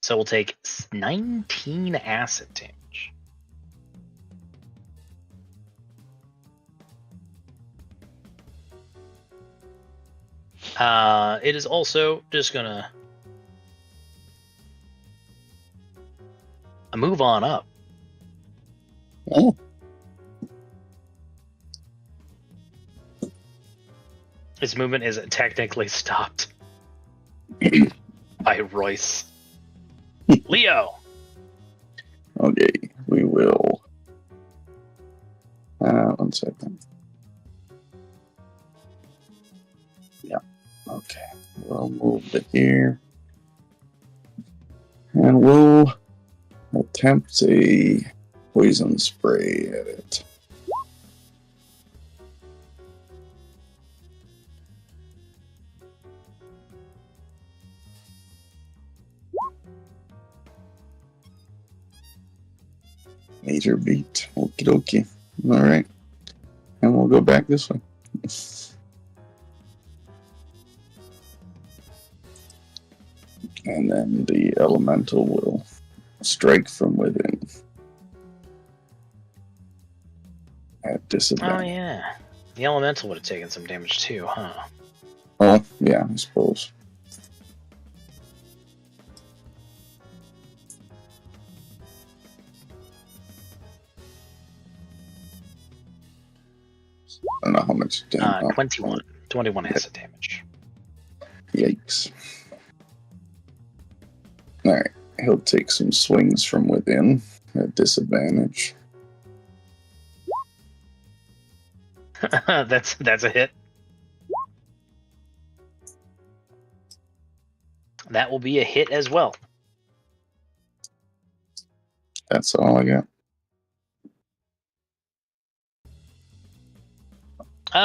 So we'll take 19 acid damage. It is also just gonna move on up.
Oh.
Its movement is technically stopped by Royce. Leo.
Okay, we will. 1 second. Yeah. Okay, we'll move to here, and we'll attempt a poison spray at it. Major beat. Okie dokie. Alright. And we'll go back this way. And then the elemental will strike from within. At disadvantage.
Oh, yeah. The elemental would have taken some damage too, huh?
Oh, yeah, I suppose. I don't know how much damage.
21. 21 acid damage.
Yikes. Alright, he'll take some swings from within at disadvantage.
That's a hit. That will be a hit as well.
That's all I got.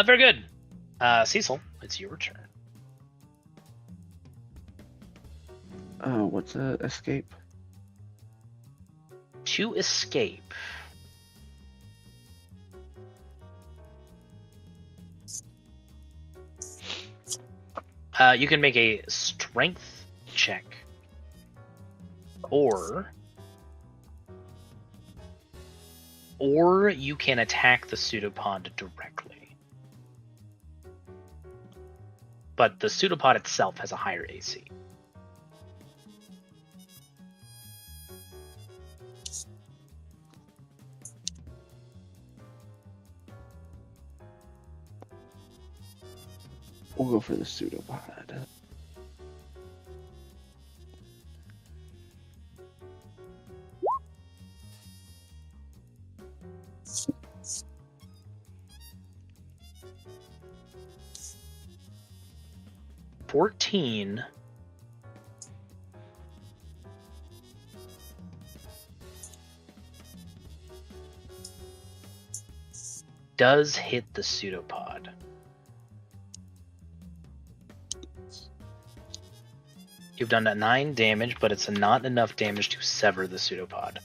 Very good. Cecil, it's your turn.
What's a escape?
To escape. You can make a strength check. Or you can attack the pseudopod directly. But the pseudopod itself has a higher AC.
We'll go for the pseudopod.
$14 does hit the pseudopod. You've done 9 damage, but it's not enough damage to sever the pseudopod.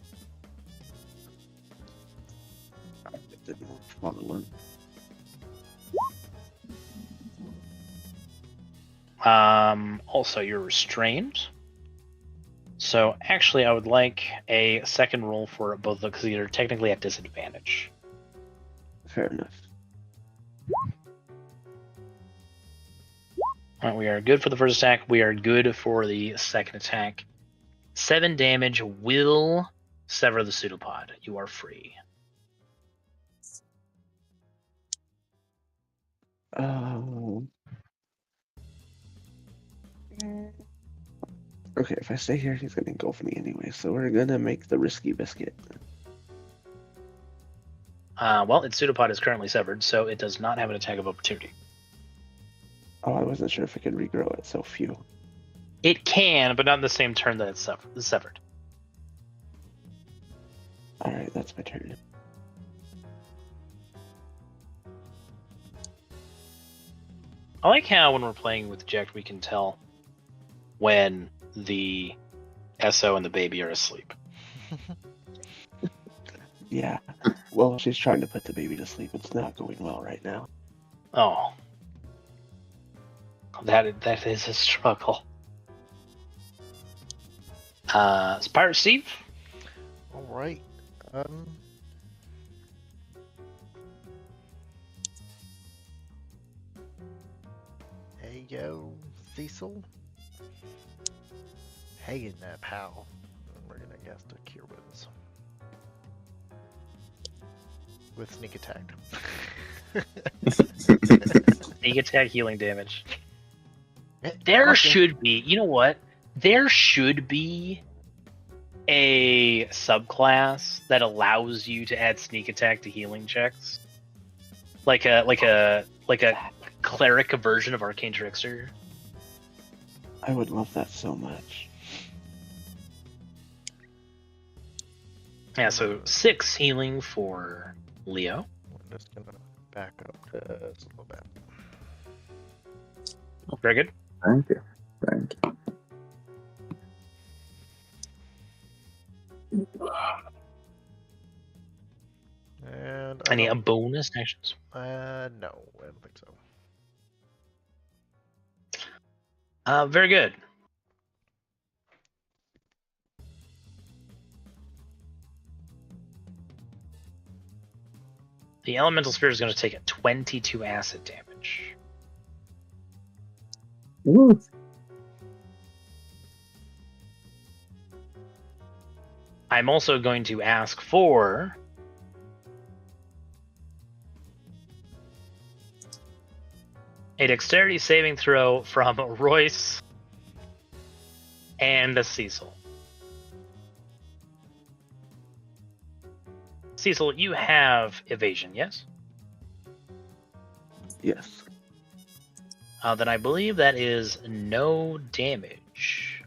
Also, you're restrained. So actually, I would like a second roll for both because you're technically at disadvantage.
Fair enough.
All right, we are good for the first attack. We are good for the second attack. 7 damage will sever the pseudopod. You are free.
Okay, if I stay here, he's gonna engulf me anyway, so we're gonna make the risky biscuit.
Well, its pseudopod is currently severed, so it does not have an attack of opportunity.
Oh, I wasn't sure if it could regrow it, so phew.
It can, but not in the same turn that it's severed.
Alright, that's my turn.
I like how when we're playing with Jack, we can tell when the SO and the baby are asleep.
Yeah. Well, she's trying to put the baby to sleep. It's not going well right now.
Oh. That is a struggle. Pirate Steve?
Alright. Hey yo, Cecil. Hanging that pal. We're gonna guess the cure wounds. With sneak attack.
Sneak attack healing damage. There should be, you know what? There should be a subclass that allows you to add sneak attack to healing checks. Like a cleric version of Arcane Trickster.
I would love that so much.
Yeah, so 6 healing for Leo.
I'm just gonna back up just a little bit.
Very good.
Thank you. Thank you.
And
Any bonus actions?
no, I don't think so.
Very good. The elemental sphere is going to take a 22 acid damage.
Woo.
I'm also going to ask for A dexterity saving throw from Royce and Cecil. Cecil, you have evasion, yes?
Yes.
Then I believe that is no damage.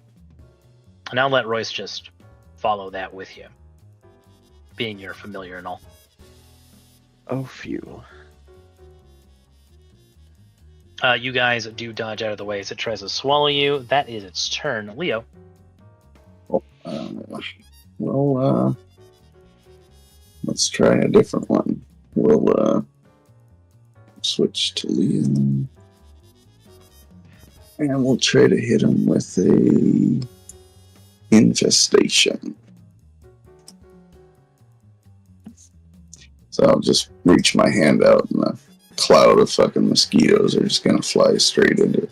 And I'll let Royce just follow that with you, being your familiar and all.
Oh, phew.
You guys do dodge out of the way as it tries to swallow you. That is its turn. Leo.
Well, let's try a different one. We'll switch to Leo. And we'll try to hit him with a infestation. So I'll just reach my hand out and a cloud of fucking mosquitoes are just gonna fly straight into it.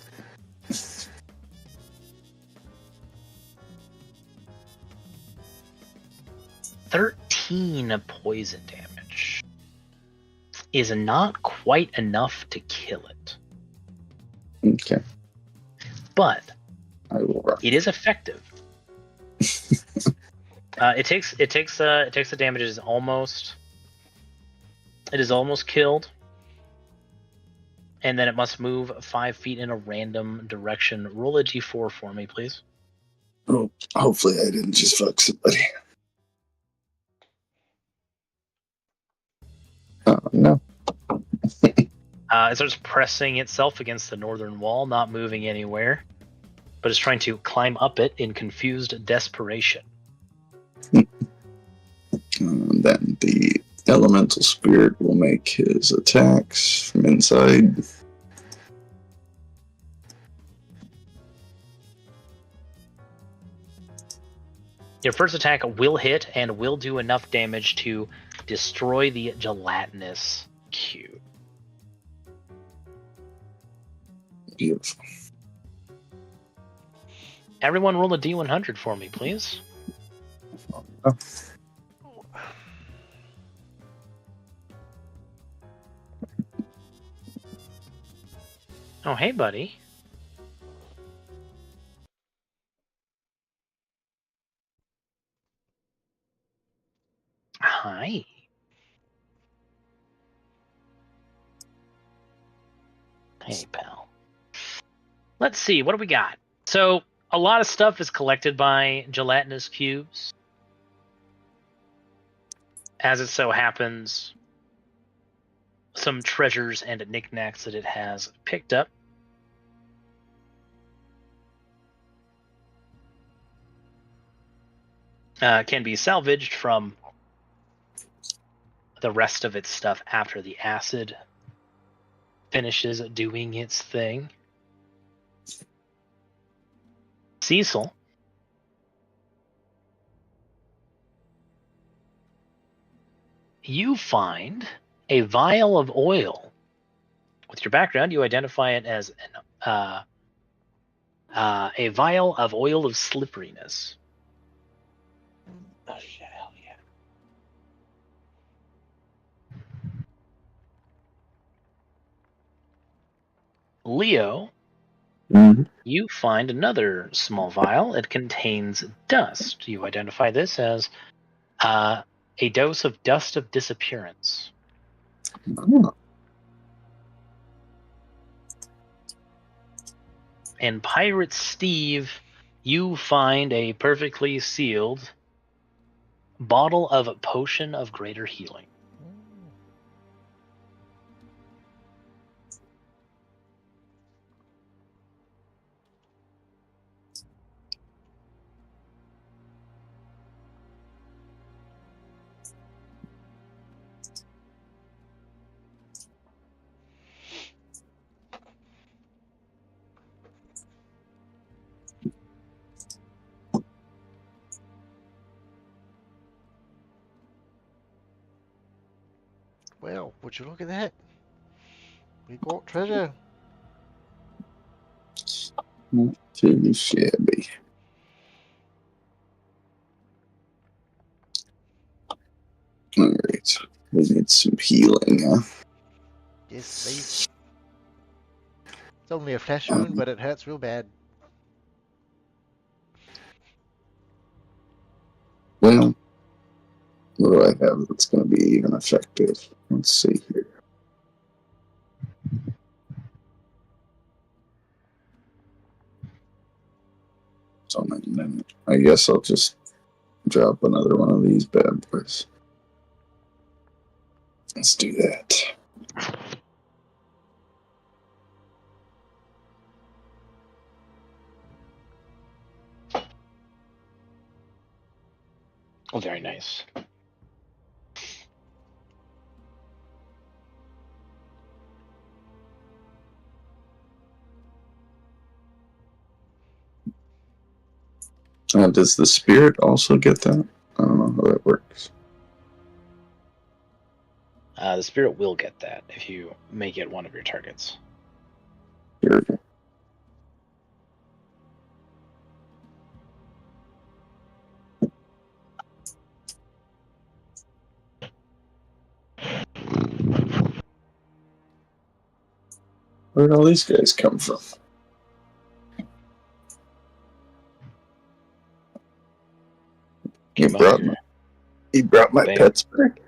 "13 poison damage is not quite enough to kill it,
Okay.
but
I will run.
it is effective. It takes the damage. It is almost killed, and then it must move 5 feet in a random direction. Roll a d4 for me, please.
Oh, hopefully I didn't just fuck somebody. Oh, no.
It starts pressing itself against the northern wall, not moving anywhere, but is trying to climb up it in confused desperation.
Then the elemental spirit will make his attacks from inside.
Your first attack will hit and will do enough damage to destroy the gelatinous cube.
Beautiful.
Everyone roll a d100 for me, please.
Oh.
Oh, hey, buddy. Hi. Hey, pal. Let's see, what do we got? So, a lot of stuff is collected by gelatinous cubes. As it so happens, some treasures and knickknacks that it has picked up. Can be salvaged from the rest of its stuff after the acid finishes doing its thing. Cecil. You find a vial of oil. With your background, you identify it as a vial of oil of slipperiness.
Oh, shit, hell yeah.
Leo,
Mm-hmm.
you find another small vial. It contains dust. You identify this as a dose of dust of disappearance.
Oh.
And Pirate Steve, you find a perfectly sealed bottle of a potion of greater healing.
Well, would you look at that? We got treasure.
Not too shabby. Alright. We need some healing, huh?
Yes, please. It's only a flesh wound, but it hurts real bad.
Well, what do I have that's going to be even effective? Let's see here. So then I guess I'll just drop another one of these bad boys. Let's do that.
Oh, very nice.
Does the spirit also get that? I don't know how that works.
The spirit will get that if you make it one of your targets.
Here. Where'd all these guys come from? He brought my
Bang.
pets back.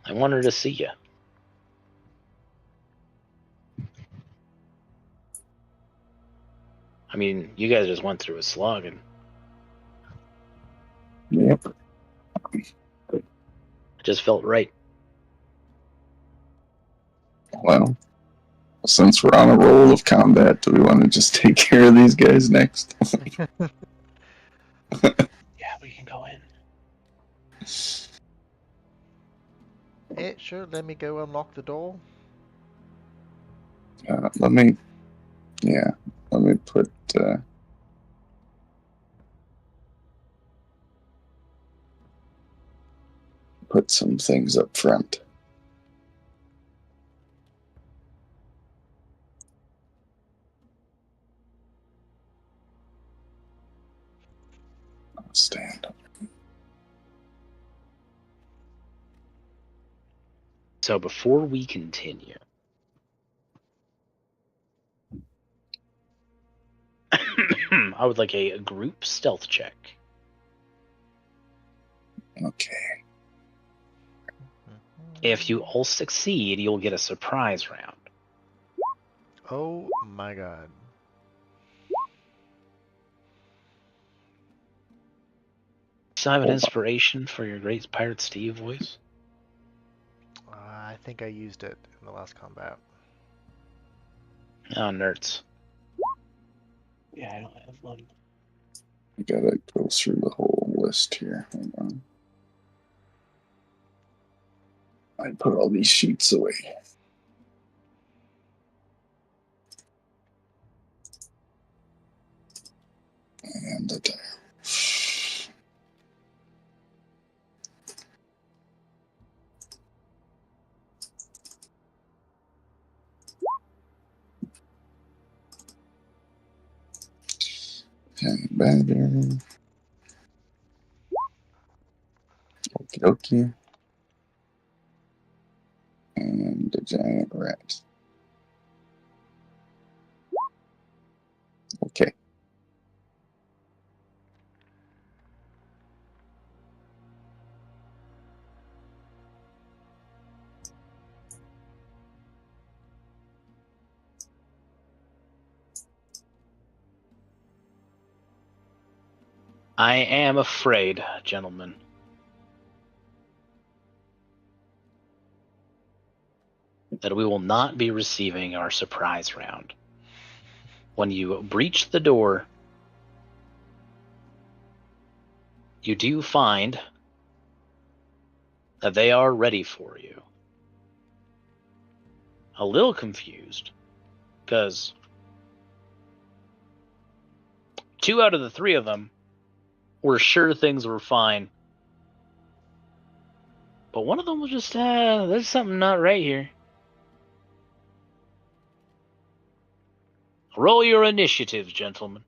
I wanted to see you. I mean, you guys just went through a slog, and
Yep.
it just felt right.
Well, since we're on a roll of combat, do we want to just take care of these guys next?
Yeah, we can go in.
Hey, sure, let me go unlock the door.
Let me put some things up front. I'll stand up.
So before we continue, I would like a group stealth check.
Okay.
If you all succeed, you'll get a surprise round.
Oh my god.
So I have an inspiration for your great Pirate Steve voice.
I think I used it in the last combat.
Oh, nerds.
Yeah, I don't have one.
I gotta go through the whole list here. Hold on. I put all these sheets away. And the dial. Okay, badger. Okie dokie. And the giant rat. Okay.
I am afraid, gentlemen, that we will not be receiving our surprise round. When you breach the door, you do find that they are ready for you. A little confused, because 2 out of the 3 of them were sure things were fine. But one of them was just, there's something not right here. Roll your initiatives, gentlemen.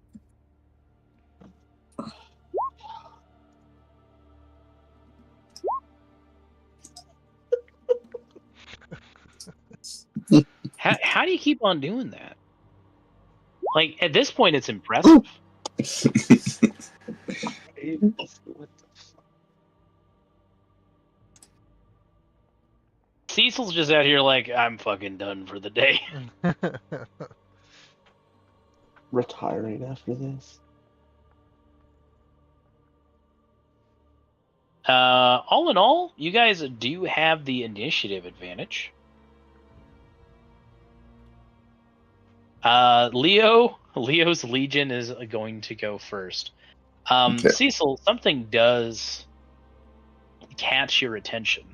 How do you keep on doing that? Like, at this point, it's impressive.
What the fuck?
Cecil's just out here like, I'm fucking done for the day.
Retiring after this.
All in all, you guys do have the initiative advantage. Leo's Legion is going to go first.
Okay.
Cecil, something does catch your attention.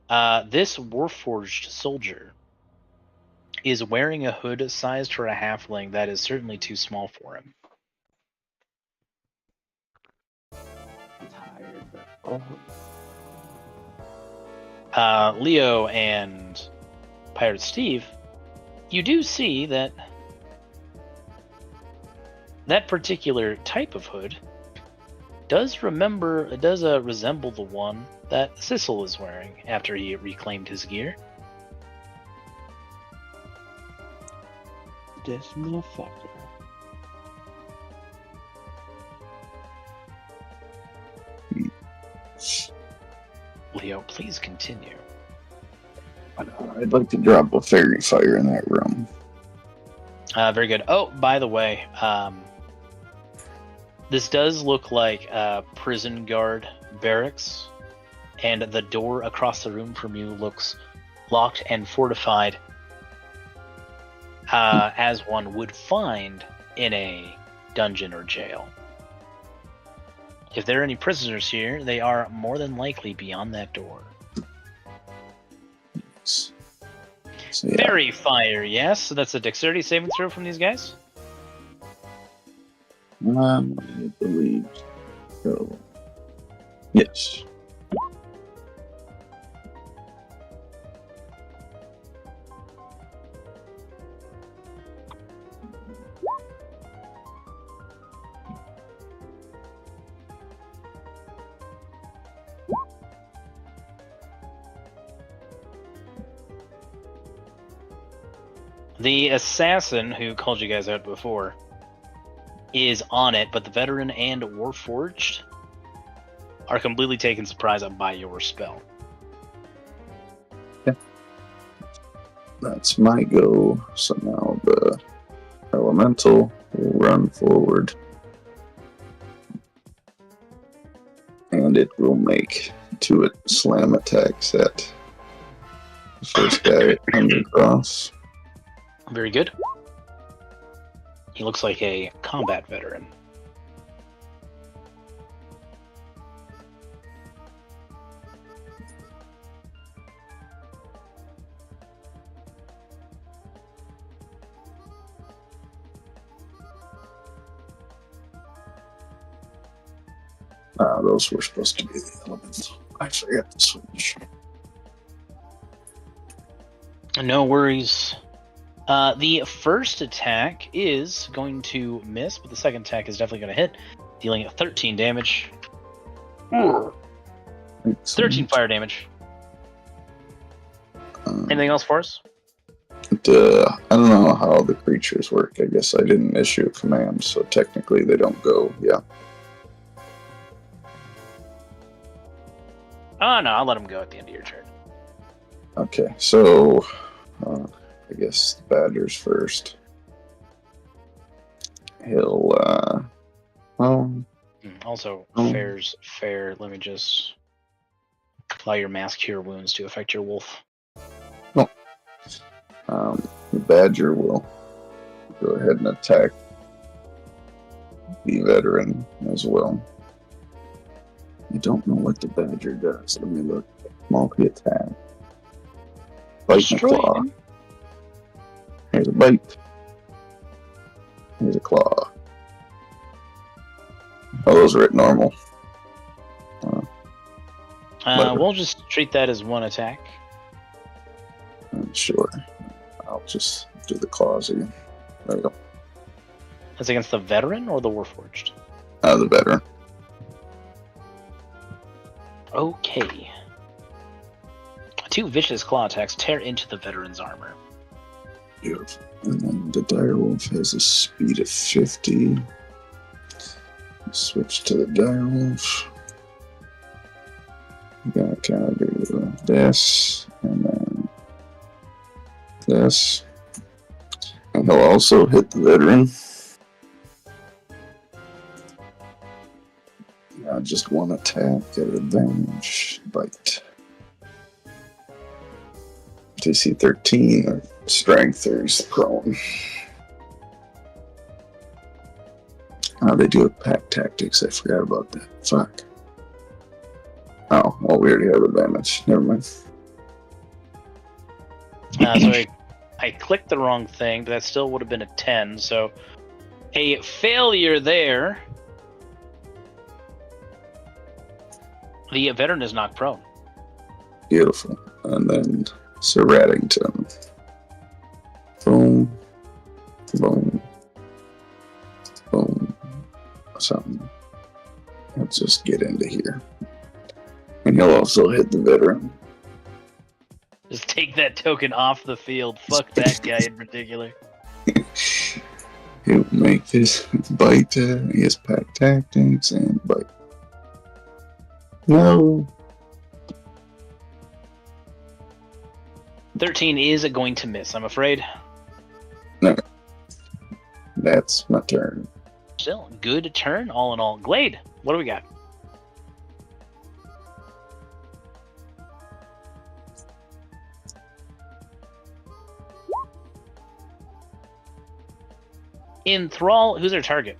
This Warforged soldier is wearing a hood sized for a halfling that is certainly too small for him.
Tired, but oh.
Leo and Pirate Steve, you do see that particular type of hood does resemble the one that Sissel is wearing after he reclaimed his gear.
This motherfucker.
Leo, please continue.
I'd like to drop a fairy fire in that room.
Very good. Oh, by the way, this does look like a prison guard barracks, and the door across the room from you looks locked and fortified, as one would find in a dungeon or jail. If there are any prisoners here, they are more than likely beyond that door.
So, yeah.
Fairy fire, yes. So that's a dexterity saving throw from these guys.
I believe so. Yes.
The assassin who called you guys out before is on it, but the veteran and Warforged are completely taken surprise by your spell.
Yeah. That's my go. So now the elemental will run forward. And it will make 2 slam attacks at the first guy it comes across.
Very good. He looks like a combat veteran.
Those were supposed to be the elements. I forgot to switch.
No worries. The first attack is going to miss, but the second attack is definitely going to hit, dealing 13 damage. 13 fire damage. Anything else for us?
I don't know how the creatures work. I guess I didn't issue a command, so technically they don't go. Yeah.
Oh, no, I'll let him go at the end of your turn.
Okay, so I guess the badger's first. He'll,
Also, fair's fair. Let me just allow your mass cure wounds to affect your wolf.
the badger will go ahead and attack the veteran as well. I don't know what the badger does. Let me look. Multi-attack. Bite and claw. Here's a bite. Here's a claw. Oh, those are at normal.
We'll just treat that as one attack.
Sure. I'll just do the claws again. There we go.
That's against the veteran or the Warforged?
The veteran.
Okay. 2 vicious claw attacks tear into the veteran's armor.
Beautiful. And then the direwolf has a speed of 50. Switch to the direwolf. Gotta kind of do this, and then this. And he'll also hit the veteran. Just one attack at advantage. Bite. DC 13 or strength, or he's prone. They do have pack tactics. I forgot about that. Fuck. Oh, well, we already have advantage. Never mind.
So I clicked the wrong thing, but that still would have been a 10. So a failure there. The veteran is knocked prone.
Beautiful. And then Sir Raddington. Boom. Boom. Boom. Something. Let's just get into here. And he'll also hit the veteran.
Just take that token off the field. Fuck that guy in particular.
He'll make this bite. He has pack tactics and bite. No.
13 is going to miss, I'm afraid.
No. That's my turn.
Still, good turn, all in all. Glade, what do we got? Enthrall, who's our target?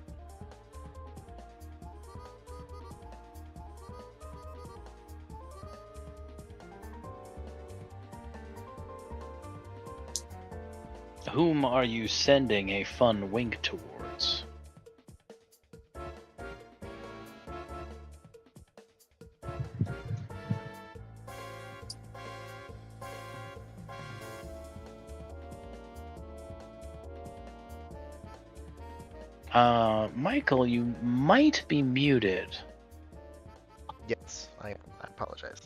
Whom are you sending a fun wink towards? Michael, you might be muted.
Yes, I apologize.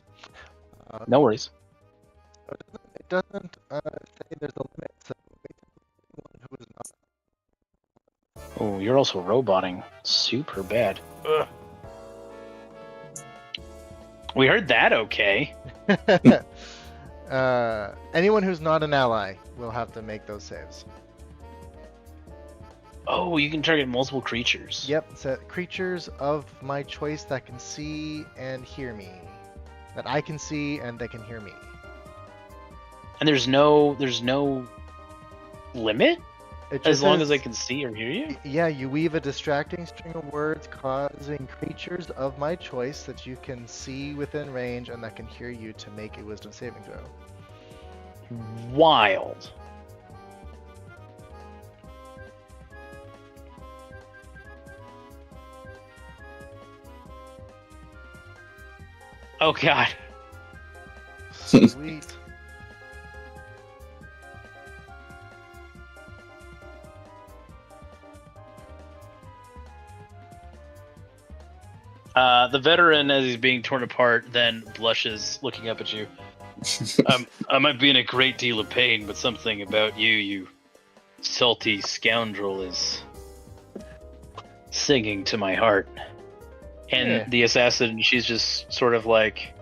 No worries.
It doesn't say there's a limit, so who is not.
Oh, you're also roboting super bad. Ugh. We heard that okay.
Anyone who's not an ally will have to make those saves.
Oh, you can target multiple creatures.
Yep, so creatures of my choice that can see and hear me. That I can see and they can hear me.
And there's no limit?
It
As
just
long
says-
as I can see or hear you?
Yeah, you weave a distracting string of words causing creatures of my choice that you can see within range and that can hear you to make a wisdom saving throw.
Wild. Oh god.
Sweet.
The veteran, as he's being torn apart, then blushes, looking up at you. I might be in a great deal of pain, but something about you, you salty scoundrel, is singing to my heart. And
Yeah.
the assassin, she sort of like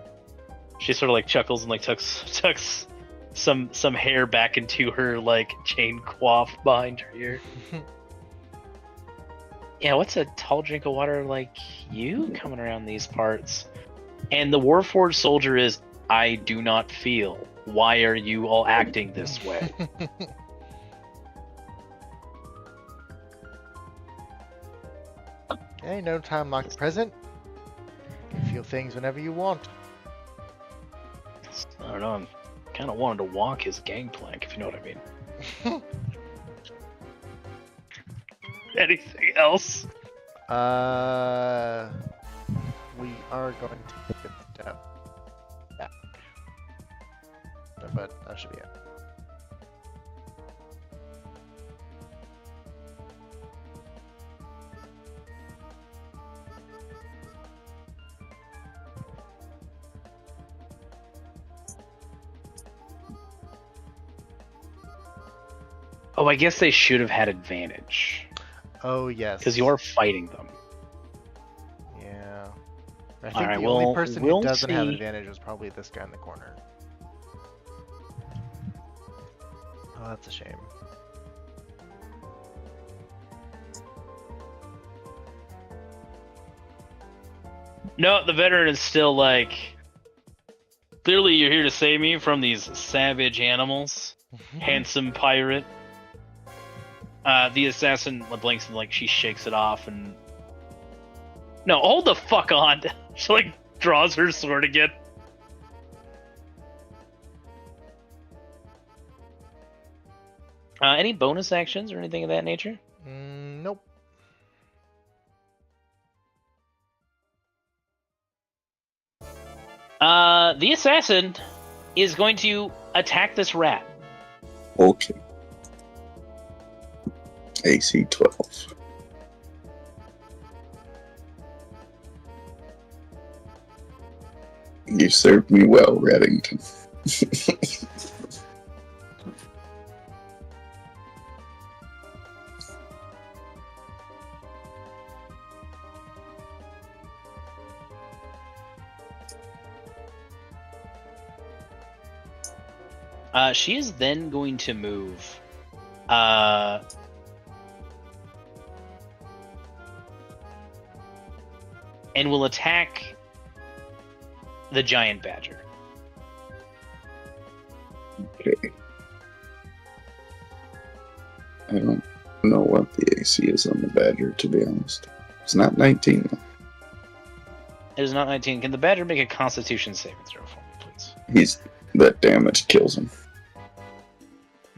chuckles and like tucks some hair back into her like chain coif behind her ear. Yeah, what's a tall drink of water like you coming around these parts? And the Warforged soldier is, I do not feel. Why are you all acting this way?
Okay, no time like the present. You can feel things whenever you want.
I don't know, I'm kind of wanting to walk his gangplank, if you know what I mean. Anything else?
We are going to take a step back. But that should be it.
Oh, I guess they should have had advantage.
Oh yes.
Because you're fighting them.
Yeah. I think
Alright,
the only
well,
person who
we'll
doesn't have
see.
advantage was probably this guy in the corner. Oh, that's a shame.
No, the veteran is still like, clearly you're here to save me from these savage animals. Handsome pirate. The assassin blinks and like she shakes it off and... No, hold the fuck on! She like draws her sword again. Any bonus actions or anything of that nature?
Nope.
The assassin is going to attack this rat.
Okay. AC 12. You served me well, Reddington.
She is then going to move. And will attack the giant badger.
Okay. I don't know what the AC is on the badger, to be honest. It's not 19, though.
It is not 19. Can the badger make a Constitution saving throw for me, please?
That damage kills him.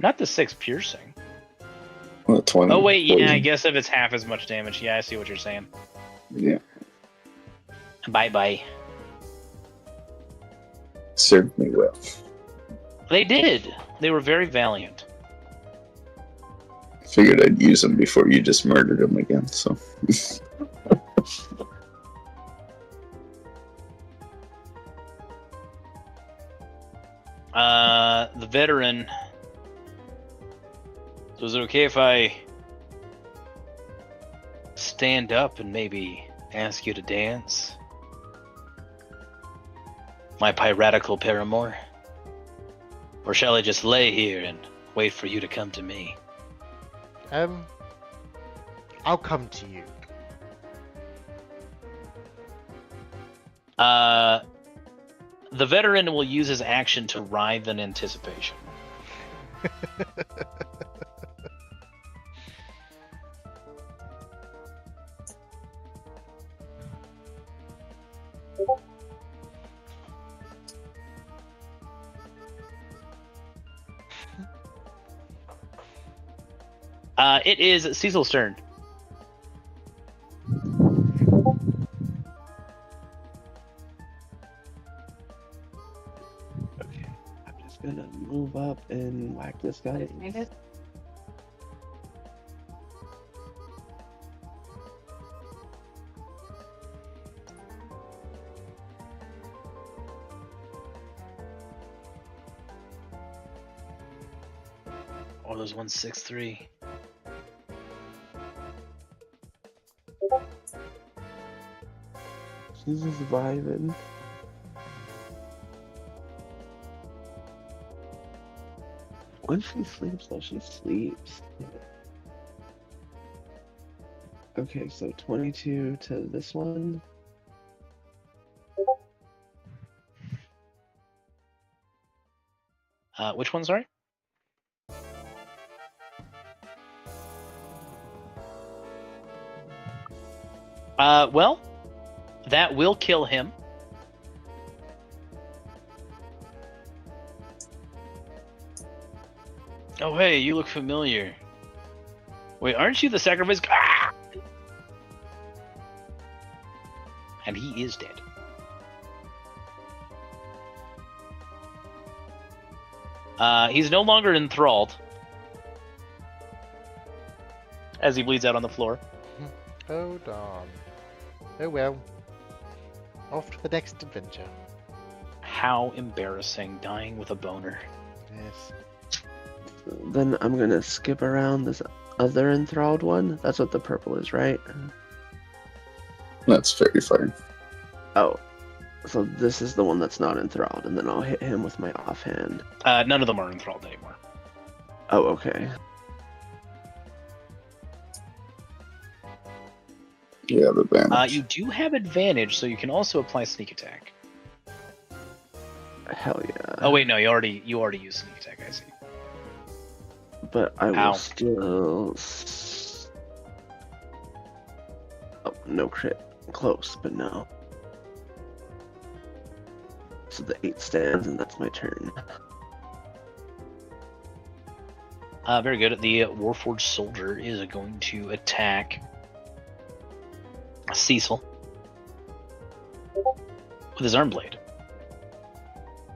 Not the 6 piercing.
Well, 20.
Oh wait, yeah, I
poison.
guess if it's half as much damage. Yeah, I see what you're saying.
Yeah.
Bye-bye.
Served me well.
They did. They were very valiant.
Figured I'd use them before you just murdered him again, so.
The veteran. So is it okay if I stand up and maybe ask you to dance? My piratical paramour? Or shall I just lay here and wait for you to come to me?
I'll come to you.
The veteran will use his action to writhe in anticipation. It is Cecil's turn.
Okay, I'm just gonna move up and whack this guy.
Oh, there's 163.
She's surviving. When she sleeps, though, she sleeps. Okay, so 22 to this one.
Which one, sorry? Well, that will kill him. Oh, hey, you look familiar. Wait, aren't you the sacrifice? Ah! And he is dead. He's no longer enthralled. As he bleeds out on the floor.
Hold on. Oh well. Off to the next adventure.
How embarrassing, dying with a boner.
Yes.
Then I'm gonna skip around this other enthralled one. That's what the purple is, right?
That's very fine.
Oh, so this is the one that's not enthralled, and then I'll hit him with my offhand.
None of them are enthralled anymore.
Oh, okay.
You have advantage.
You do have advantage, so you can also apply sneak attack.
Hell yeah.
Oh wait, no, you already used sneak attack. I see.
But I will
Ow.
still. Oh, no crit. Close, but no. So the 8 stands, and that's my turn.
Very good. The Warforged Soldier is going to attack Cecil with his arm blade.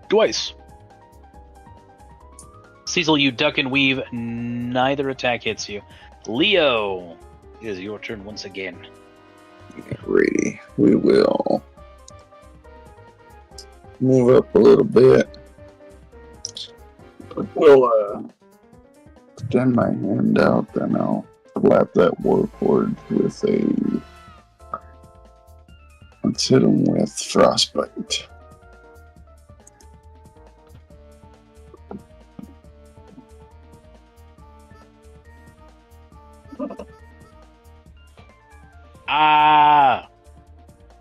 Twice. Cecil, you duck and weave. Neither attack hits you. Leo, it is your turn once again.
Alrighty. We will move up a little bit. We'll extend my hand out, then I'll slap that Warforged with a. Let's hit him with Frostbite.
Ah!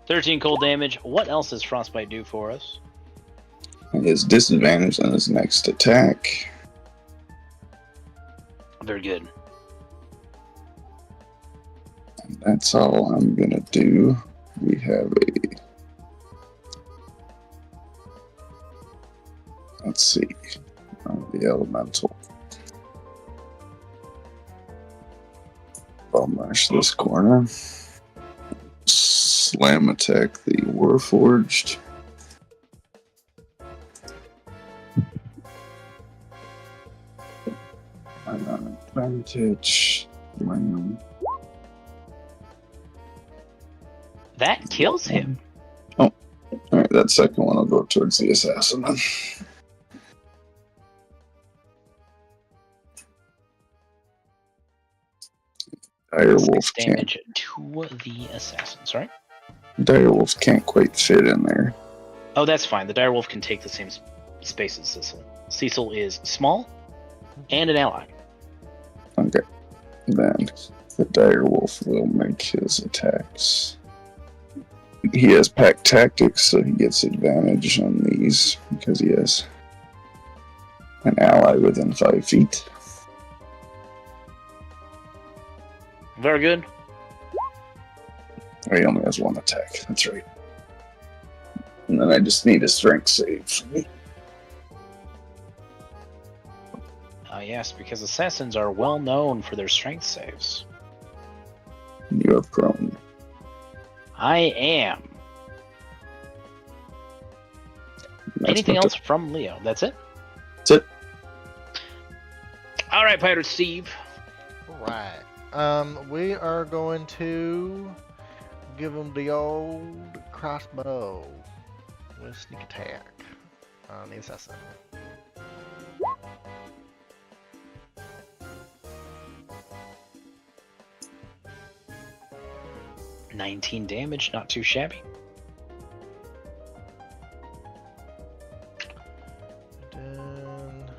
13 cold damage. What else does Frostbite do for us?
His disadvantage on his next attack.
Very good.
And that's all I'm gonna do. We have a. Let's see. The elemental. I'll mash this corner. Slam attack the Warforged. I got advantage. Slam.
That kills him.
Alright, that second one will go towards the assassin then. Direwolf can't.
Damage to the assassin. Sorry?
Direwolf can't quite fit in there.
Oh, that's fine. The direwolf can take the same space as Cecil. Cecil is small and an ally.
Okay. Then the direwolf will make his attacks. He has pack tactics, so he gets advantage on these because he has an ally within 5 feet.
Very good.
Or he only has one attack. That's right. And then I just need a strength save from me.
Yes, because assassins are well known for their strength saves.
You're prone.
I am.
That's
Anything
what
else from Leo? That's it?
That's it.
All right, Pirate Steve.
Alright. We are going to give him the old crossbow with sneak attack on the assassin.
$19 damage, not too shabby.
Then,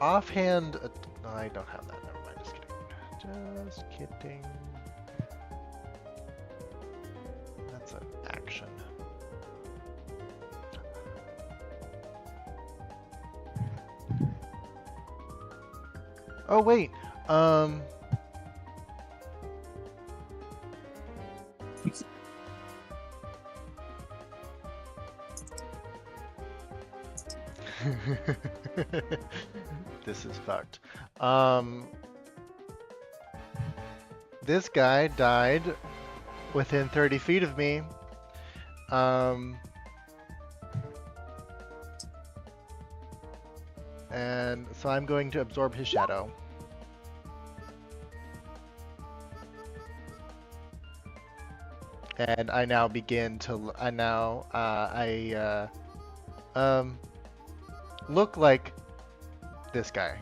offhand, no, I don't have that. Never mind. Just kidding. Just kidding. That's an action. Oh wait. This is fucked. This guy died within 30 feet of me. And so I'm going to absorb his shadow. And I now begin to. I look like this guy.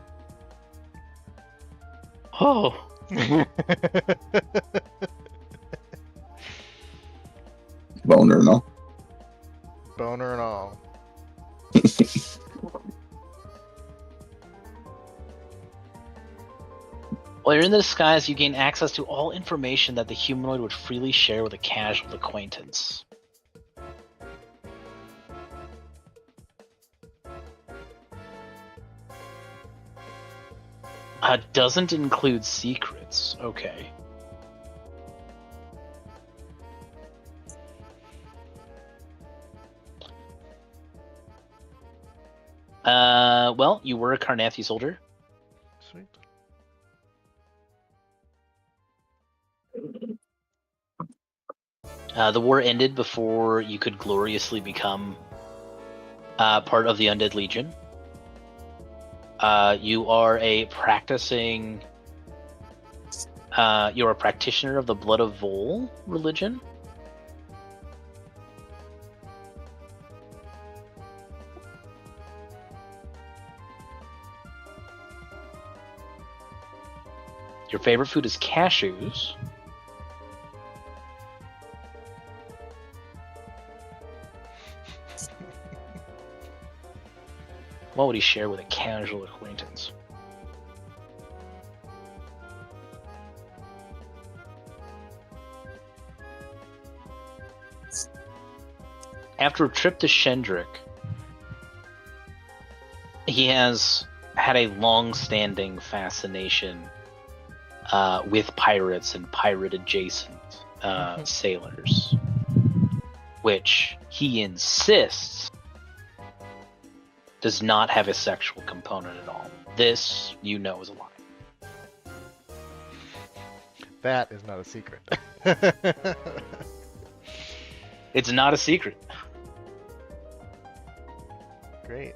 Oh,
Boner and all.
Boner and all.
while you're in the disguise, you gain access to all information that the humanoid would freely share with a casual acquaintance. Doesn't include secrets. Okay. Well, you were a Carnathi soldier.
Sweet.
The war ended before you could gloriously become part of the Undead Legion. You are a practicing. You're a practitioner of the Blood of Vol religion. Your favorite food is cashews. What would he share with a casual acquaintance? After a trip to Shendrik, he has had a long-standing fascination with pirates and pirate-adjacent sailors, which he insists does not have a sexual component at all. This, you know, is a lie.
That is not a secret.
It's not a secret.
Great.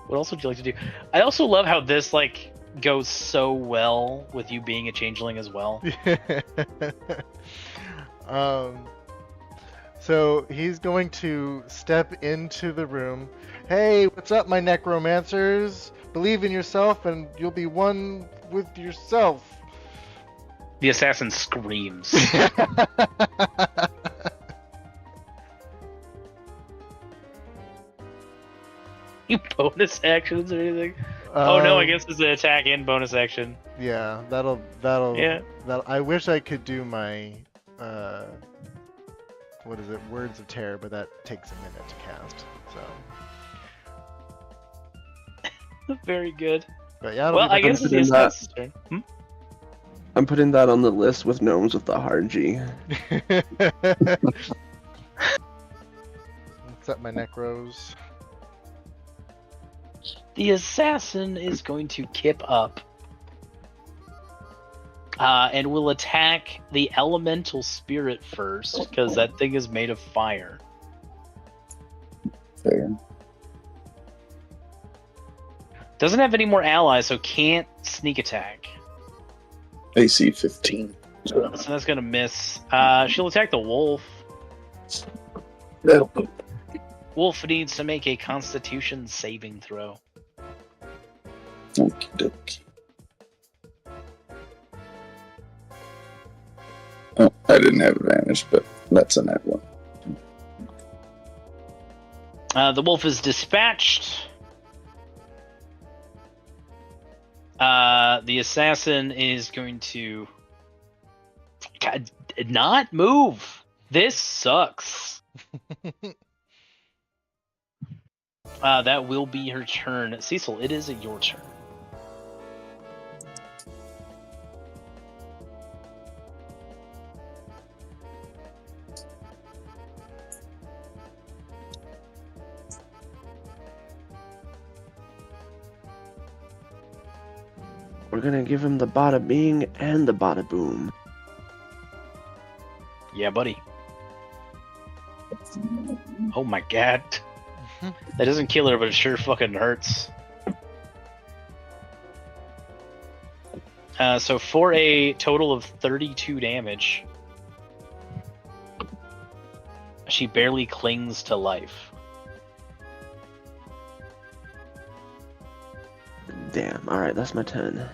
What else would you like to do? I also love how this, like, goes so well with you being a changeling as well.
So he's going to step into the room. Hey, what's up, my necromancers? Believe in yourself and you'll be one with yourself.
The assassin screams. You bonus actions or anything? Oh no, I guess it's an attack and bonus action.
Yeah, that'll
Yeah.
I wish I could do my what is it, Words of Terror, but that takes a minute to cast. So
Very good.
but yeah,
Well, I guess it's the assassin's turn.
I'm putting that on the list with gnomes with the hard G.
Set my necros.
The assassin is going to kip up and will attack the elemental spirit first, because that thing is made of fire.
Fair.
Doesn't have any more allies, so can't sneak attack.
AC 15.
So that's going to miss. She'll attack the wolf.
That'll poop.
Wolf needs to make a constitution saving throw.
Okie dokie. Oh, I didn't have advantage, but that's a net one.
The wolf is dispatched. The assassin is going to not move. This sucks. That will be her turn. Cecil, it is your turn.
We're gonna give him the bada bing and the bada boom.
Yeah, buddy. Oh my god. That doesn't kill her, but it sure fucking hurts. So for a total of 32 damage, she barely clings to life.
Damn. All right, that's my turn.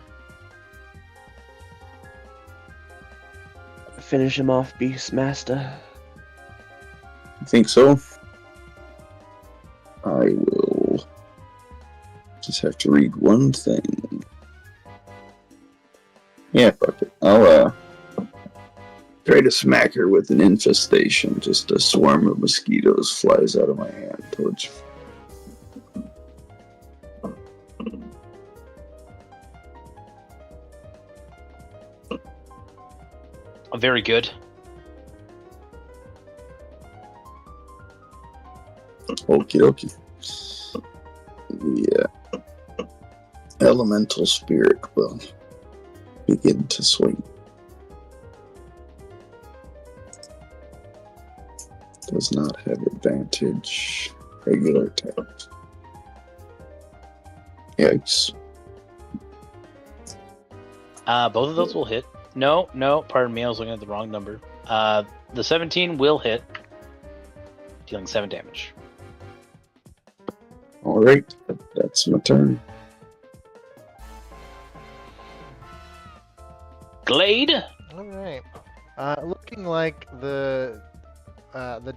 Finish him off, Beastmaster.
I think so. I will just have to read one thing. Yeah, fuck it. I'll try to smack her with an infestation. Just a swarm of mosquitoes flies out of my hand towards.
Very good.
Okie dokie. Yeah. Elemental spirit will begin to swing. Does not have advantage. Regular attack. Yikes.
Both of those will hit. No, pardon me, I was looking at the wrong number. The 17 will hit, dealing 7 damage.
Alright, that's my turn.
Glade?
Alright. Looking like the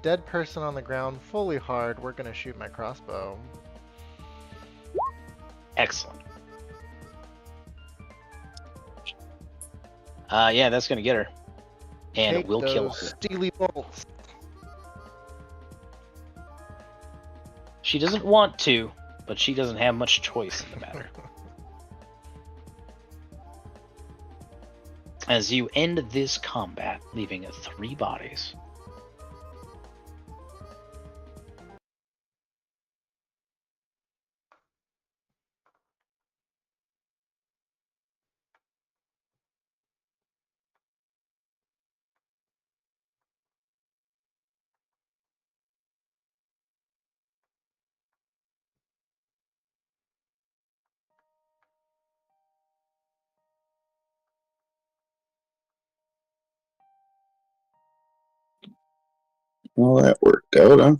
dead person on the ground fully hard, we're gonna shoot my crossbow.
Excellent. Yeah, that's gonna get her. And
Take
it will kill
those
her.
steely bolts.
She doesn't want to, but she doesn't have much choice in the matter. As you end this combat, leaving 3 bodies.
Well, that worked out, huh?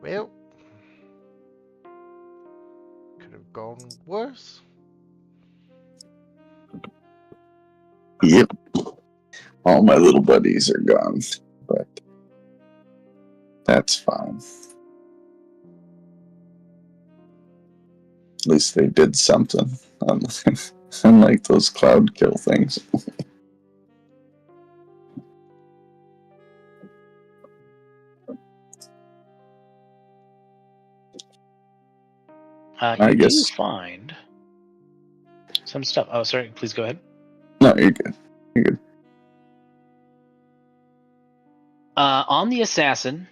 Well, could have gone worse.
Yep. All my little buddies are gone, but that's fine. At least they did something. Unlike those cloud kill things.
You do
guess.
find some stuff. Oh, sorry. Please go ahead.
No, you're good. You're good.
On the assassin,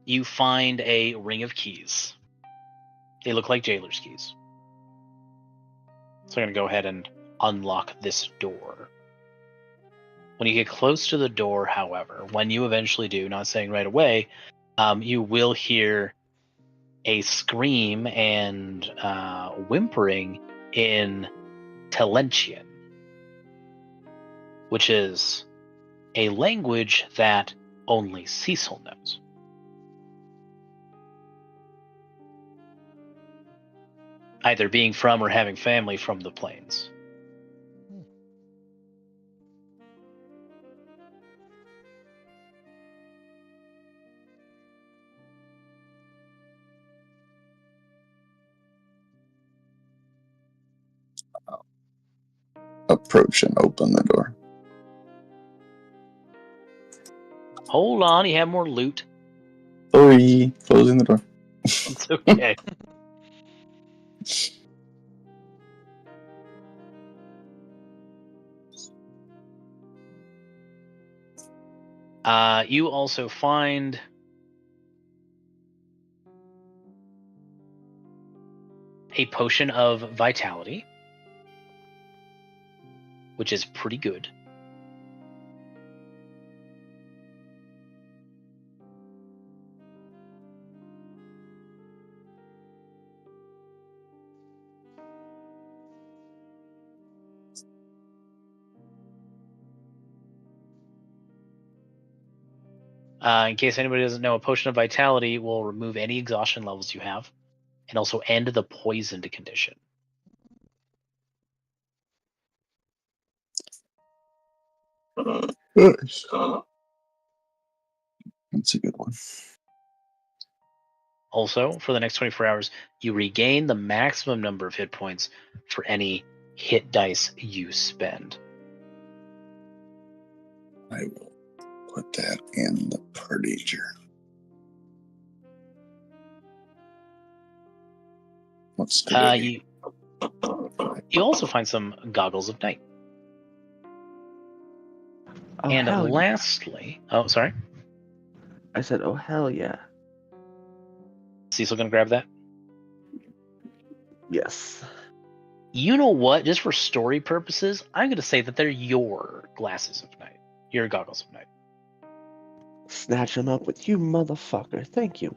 you find a ring of keys. They look like jailer's keys. So I'm going to go ahead and unlock this door. When you get close to the door, however, when you eventually do, not saying right away, you will hear a scream and whimpering in Telentian, which is a language that only Cecil knows. Either being from or having family from the plains.
Approach and open the door.
Hold on, you have more loot.
Sorry, closing the door.
It's okay. You also find a potion of vitality, which is pretty good. In case anybody doesn't know, a potion of vitality will remove any exhaustion levels you have, and also end the poisoned condition.
Nice. That's a good one.
Also, for the next 24 hours, you regain the maximum number of hit points for any hit dice you spend.
I will put that in the party journal. What's today?
You also find some goggles of night.
Oh,
And
hell
lastly, oh, sorry.
I said, oh, hell yeah.
Cecil gonna grab that?
Yes.
You know what? Just for story purposes, I'm gonna say that they're your glasses of night. Your goggles of night.
Snatch him up with you, motherfucker. Thank you.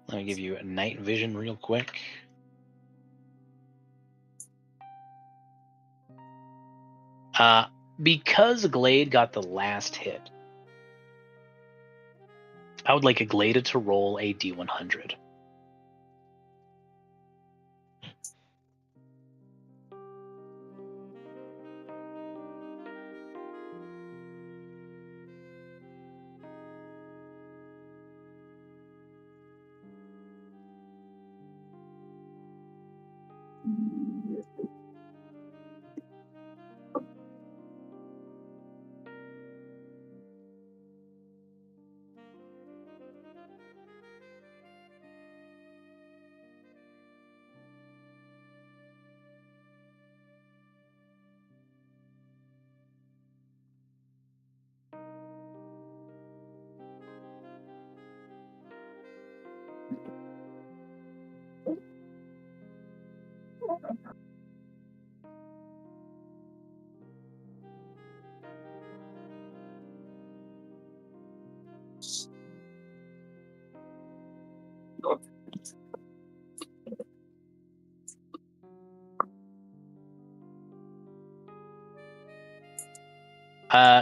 Let me give you a night vision real quick. Because Glade got the last hit, I would like a Glade to roll a D100.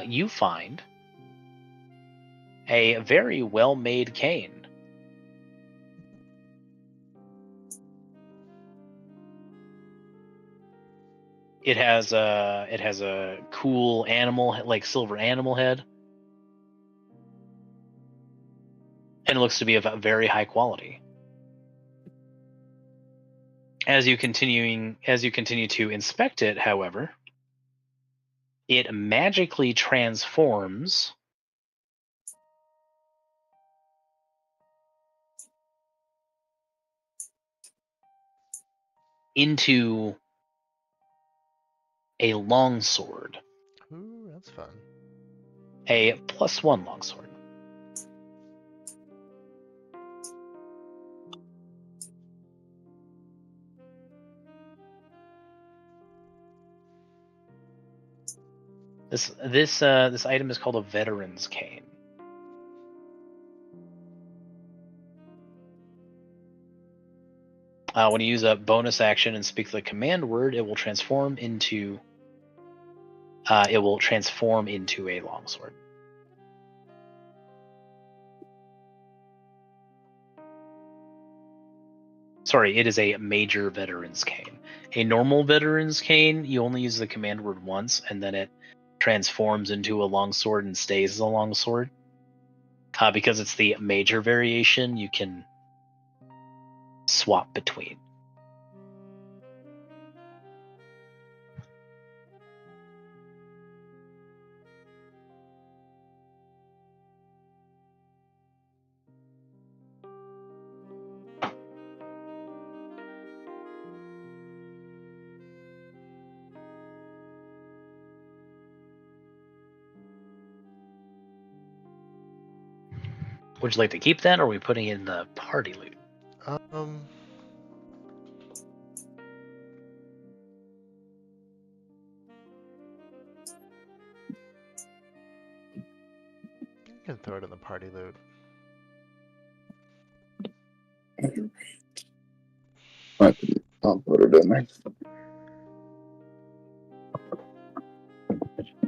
You find a very well-made cane. It has a cool animal, like silver animal head, and it looks to be of a very high quality. As you continue to inspect it, however, it magically transforms into a longsword,
Ooh, that's fun.
a +1 longsword. This item is called a veteran's cane. When you use a bonus action and speak the command word, it will transform into a longsword. Sorry, it is a major veteran's cane. A normal veteran's cane, you only use the command word once, and then it transforms into a longsword and stays as a longsword. Because it's the major variation, you can swap between. Would you like to keep that, or are we putting it in the party loot?
You can throw it in the party loot.
I'll put it in there.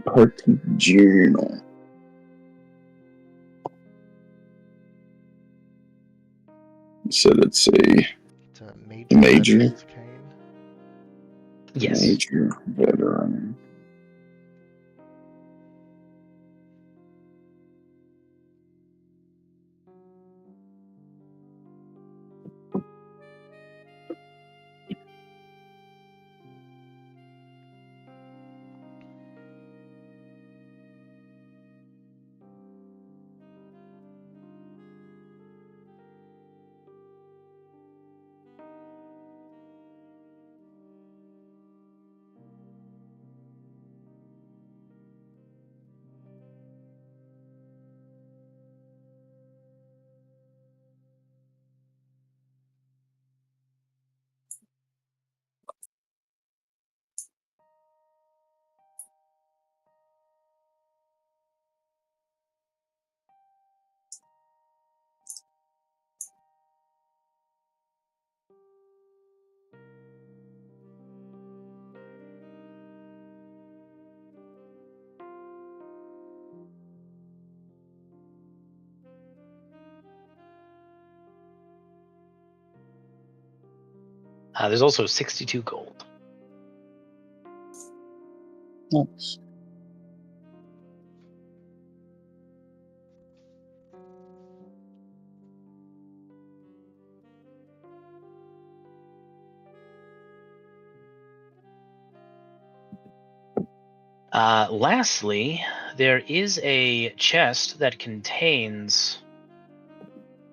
Party journal. You said it's a
It's a major.
Major?
veteran's cane.
Yes.
major veteran.
There's also 62 gold.
Nice.
Lastly, there is a chest that contains,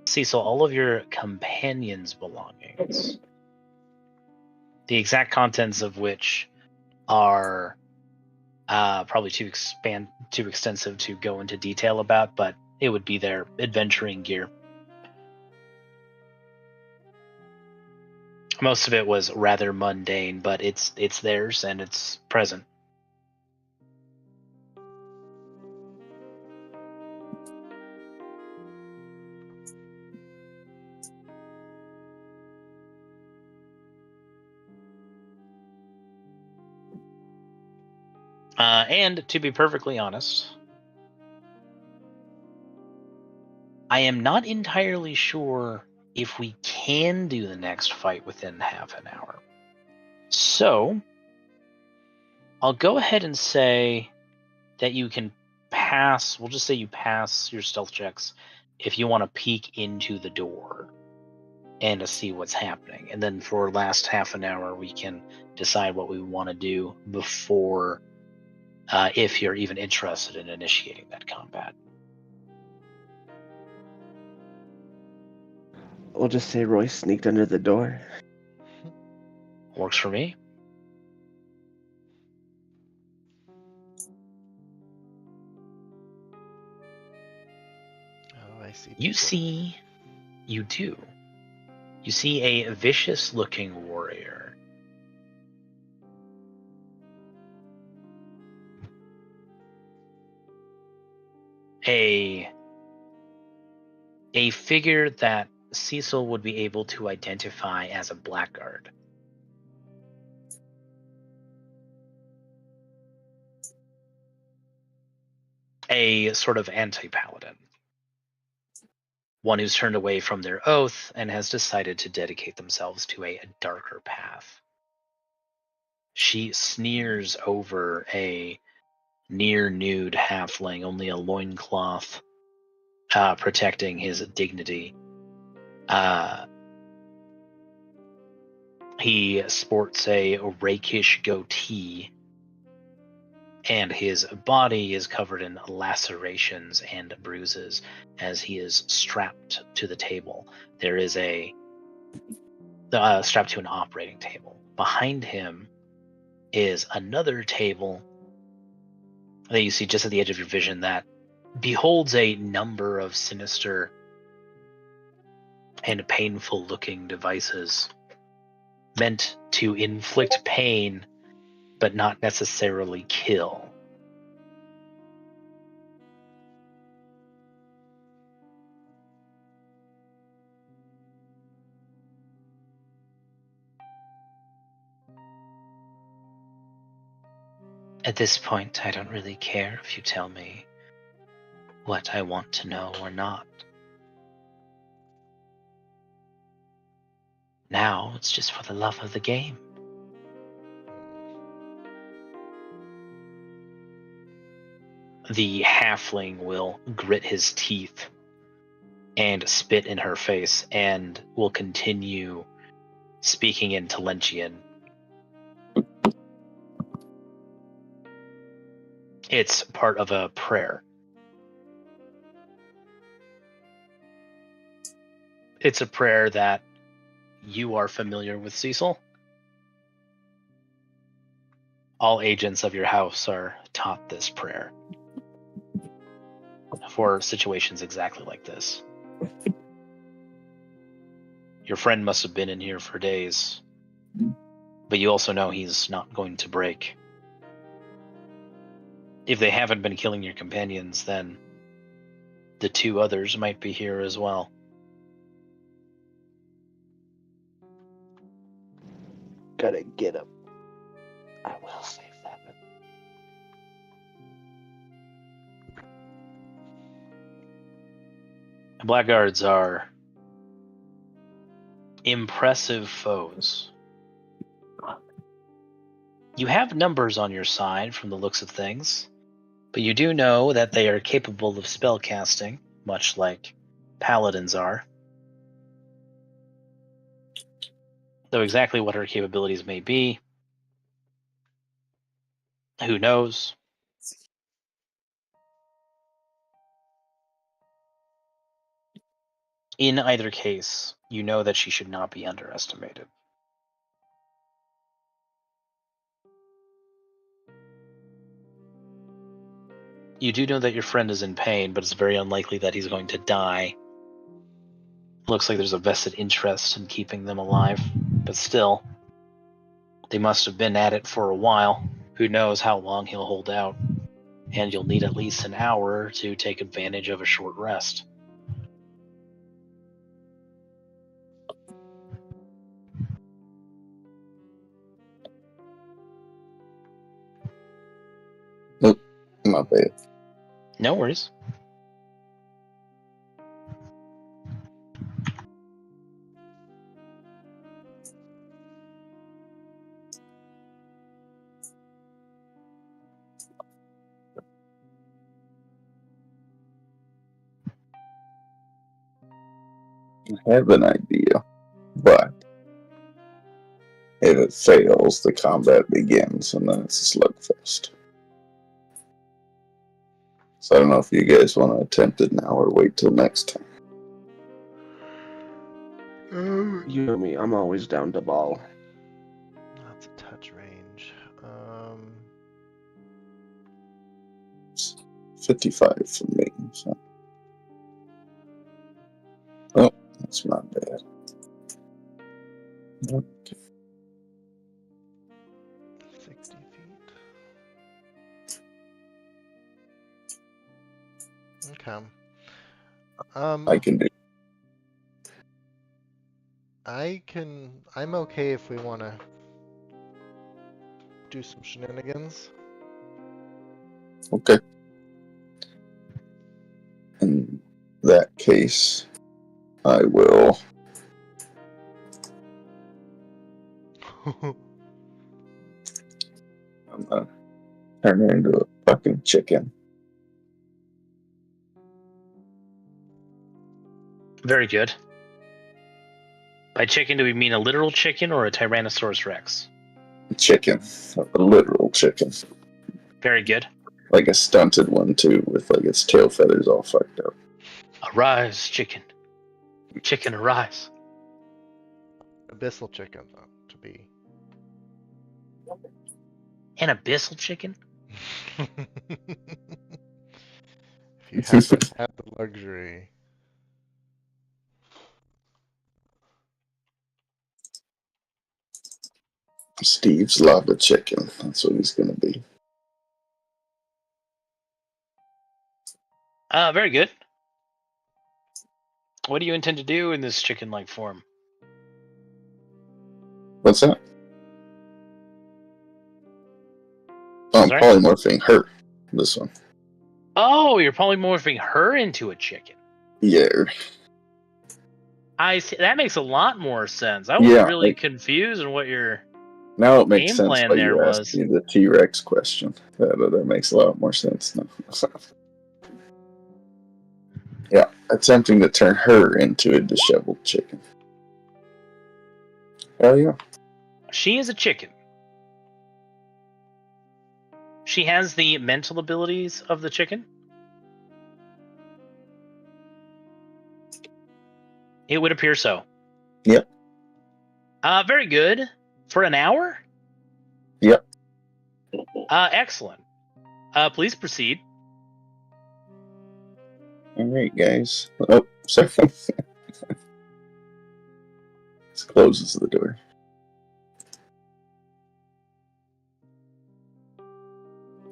Cecil, all of your companions' belongings. The exact contents of which are probably too extensive to go into detail about, but it would be their adventuring gear. Most of it was rather mundane, but it's theirs and it's present. And to be perfectly honest, I am not entirely sure if we can do the next fight within half an hour. So, I'll go ahead and say that you can pass, we'll just say you pass your stealth checks if you want to peek into the door and to see what's happening. And then for last half an hour, we can decide what we want to do before, if you're even interested in initiating that combat.
We'll just say Roy sneaked under the door.
Works for me.
Oh, I see.
You do. You see a vicious-looking warrior. A figure that Cecil would be able to identify as a blackguard. A sort of anti-paladin. One who's turned away from their oath and has decided to dedicate themselves to a darker path. She sneers over a near-nude halfling, only a loincloth protecting his dignity. He sports a rakish goatee, and his body is covered in lacerations and bruises as he is strapped to the table. There is strapped to an operating table. Behind him is another table that you see just at the edge of your vision that beholds a number of sinister and painful looking devices meant to inflict pain but not necessarily kill. At this point, I don't really care if you tell me what I want to know or not. Now, it's just for the love of the game. The halfling will grit his teeth and spit in her face and will continue speaking in Talentian. It's part of a prayer. It's a prayer that you are familiar with, Cecil. All agents of your house are taught this prayer for situations exactly like this. Your friend must have been in here for days, but you also know he's not going to break. If they haven't been killing your companions, then the two others might be here as well.
Gotta get him. I will save that.
The Blackguards are impressive foes. You have numbers on your side from the looks of things, but you do know that they are capable of spellcasting, much like paladins are. Though exactly what her capabilities may be, who knows? In either case, you know that she should not be underestimated. You do know that your friend is in pain, but it's very unlikely that he's going to die. Looks like there's a vested interest in keeping them alive, but still, they must have been at it for a while. Who knows how long he'll hold out, and you'll need at least an hour to take advantage of a short rest.
Nope, my bad.
No worries.
I have an idea, but if it fails, the combat begins, and then it's a slugfest. So I don't know if you guys want to attempt it now or wait till next time.
You know me, I'm always down to ball.
That's a touch range.
55 for me. So. Oh, that's not bad. Okay.
60 feet. Okay.
I can do.
I'm okay if we want to do some shenanigans.
Okay. In that case, I will. I'm gonna turn her into a fucking chicken.
Very good. By chicken, do we mean a literal chicken or a Tyrannosaurus Rex?
Chicken. A literal chicken.
Very good.
Like a stunted one, too, with like its tail feathers all fucked up.
Arise, chicken. Chicken, arise.
Abyssal chicken, though, to be.
An abyssal chicken?
If you happen to have the luxury.
Steve's lava chicken. That's what he's gonna be.
Very good. What do you intend to do in this chicken-like form?
What's that? Oh, I'm
Sorry?
polymorphing her. This one.
Oh, you're polymorphing her into a chicken.
Yeah.
I see. That makes a lot more sense. I was
Yeah.
really confused on what your
Now it makes
game
sense
plan
why
there
you asked
was.
me the T-Rex question. That makes a lot more sense now. Yeah, attempting to turn her into a disheveled chicken. Hell yeah.
She is a chicken. She has the mental abilities of the chicken. It would appear so.
Yep.
Very good. For an hour?
Yep.
Excellent. Please proceed.
Alright, guys. Oh, sorry. This closes the door.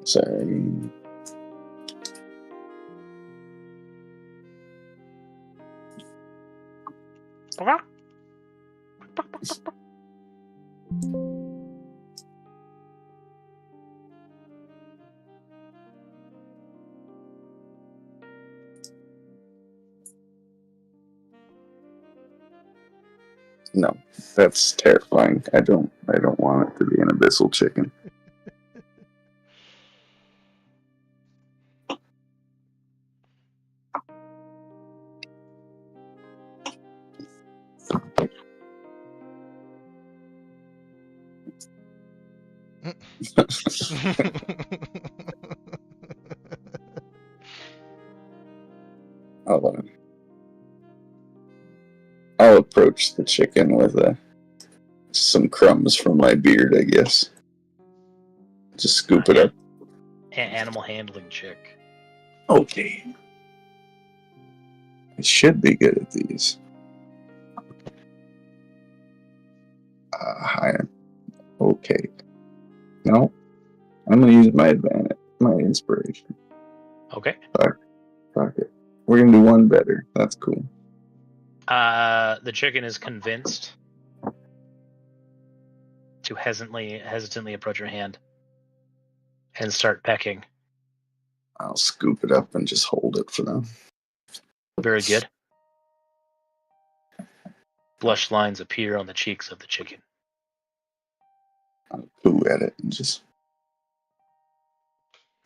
Sorry. No, that's terrifying. I don't want it to be an abyssal chicken. I'll approach the chicken with some crumbs from my beard, I guess. Just scoop it up.
Animal handling chick.
Okay. I should be good at these. Okay. No, I'm gonna use my advantage, my inspiration.
Okay.
Fuck it. We're gonna do one better. That's cool.
The chicken is convinced to hesitantly approach your hand and start pecking.
I'll scoop it up and just hold it for them.
Very good. Blush lines appear on the cheeks of the chicken.
I'll coo at it and just.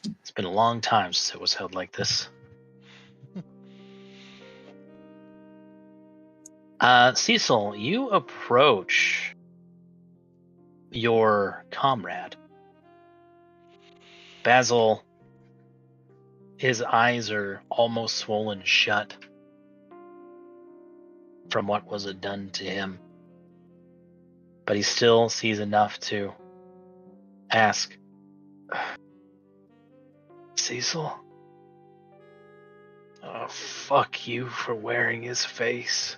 It's been a long time since it was held like this. Cecil, you approach your comrade. Basil, his eyes are almost swollen shut from what was done to him. But he still sees enough to ask, Cecil? Oh, fuck you for wearing his face.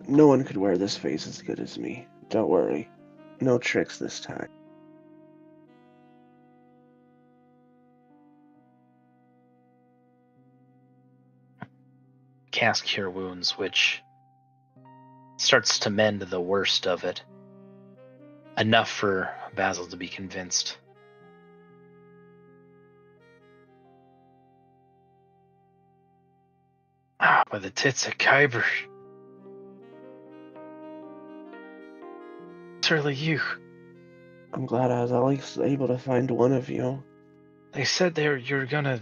No one could wear this face as good as me. Don't worry. No tricks this time.
Cast Cure Wounds, which starts to mend the worst of it. Enough for Basil to be convinced. By the tits of Kyber. It's really you.
I'm glad I was at least able to find one of you.
They said you're gonna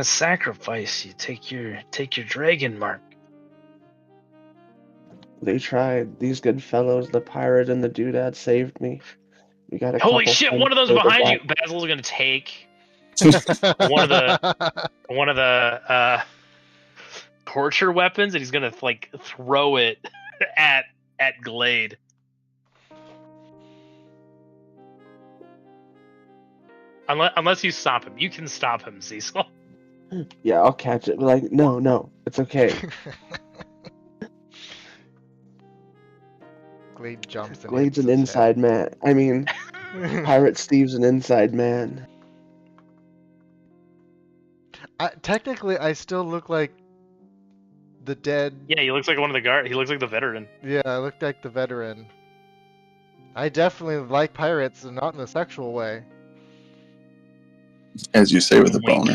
sacrifice you, take your dragon mark.
They tried. These good fellows, the pirate and the doodad, saved me. We got a
Holy
couple
shit!
things
One of those
further
behind you.
back.
Basil's gonna take one of the torture weapons, and he's gonna like throw it at Glade. Unless you stop him, you can stop him, Cecil.
Yeah, I'll catch it. But like, no, it's okay.
Glade jumps and
Glade's
hits
an
his
inside man. I mean, Pirate Steve's an inside man.
Technically, I still look like the dead.
Yeah, he looks like one of the guard. He looks like the veteran.
Yeah, I look like the veteran. I definitely like pirates, and not in a sexual way.
As you say with a
Wink.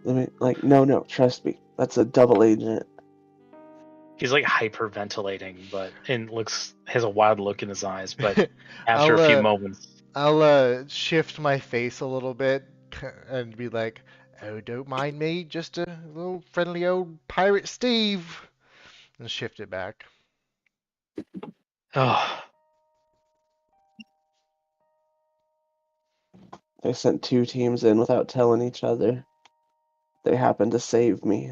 boner.
No, trust me. That's a double agent.
He's like hyperventilating, but has a wild look in his eyes. But after a few moments,
I'll shift my face a little bit and be like, "Oh, don't mind me, just a little friendly old pirate Steve," and shift it back.
oh,
They sent 2 teams in without telling each other. They happened to save me.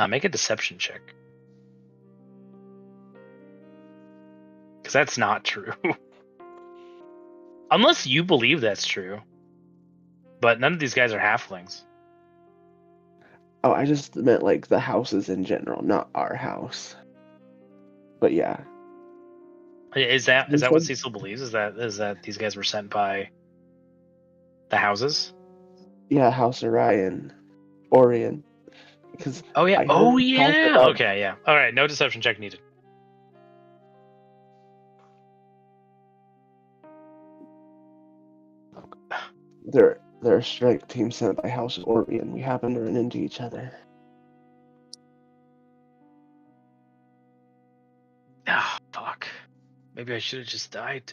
make a deception check. Because that's not true. Unless you believe that's true. But none of these guys are halflings.
Oh, I just meant like the houses in general, not our house. But yeah.
Is that
You
what
said-
Cecil believes? Is that these guys were sent by the houses?
Yeah, House Orion. Because
Oh yeah.
I heard
Oh
talk
yeah.
about
Okay, yeah. All right, no deception check needed.
they're a strike team sent by House Orion. We happened to run into each other.
Ah, fuck. Maybe I should have just died.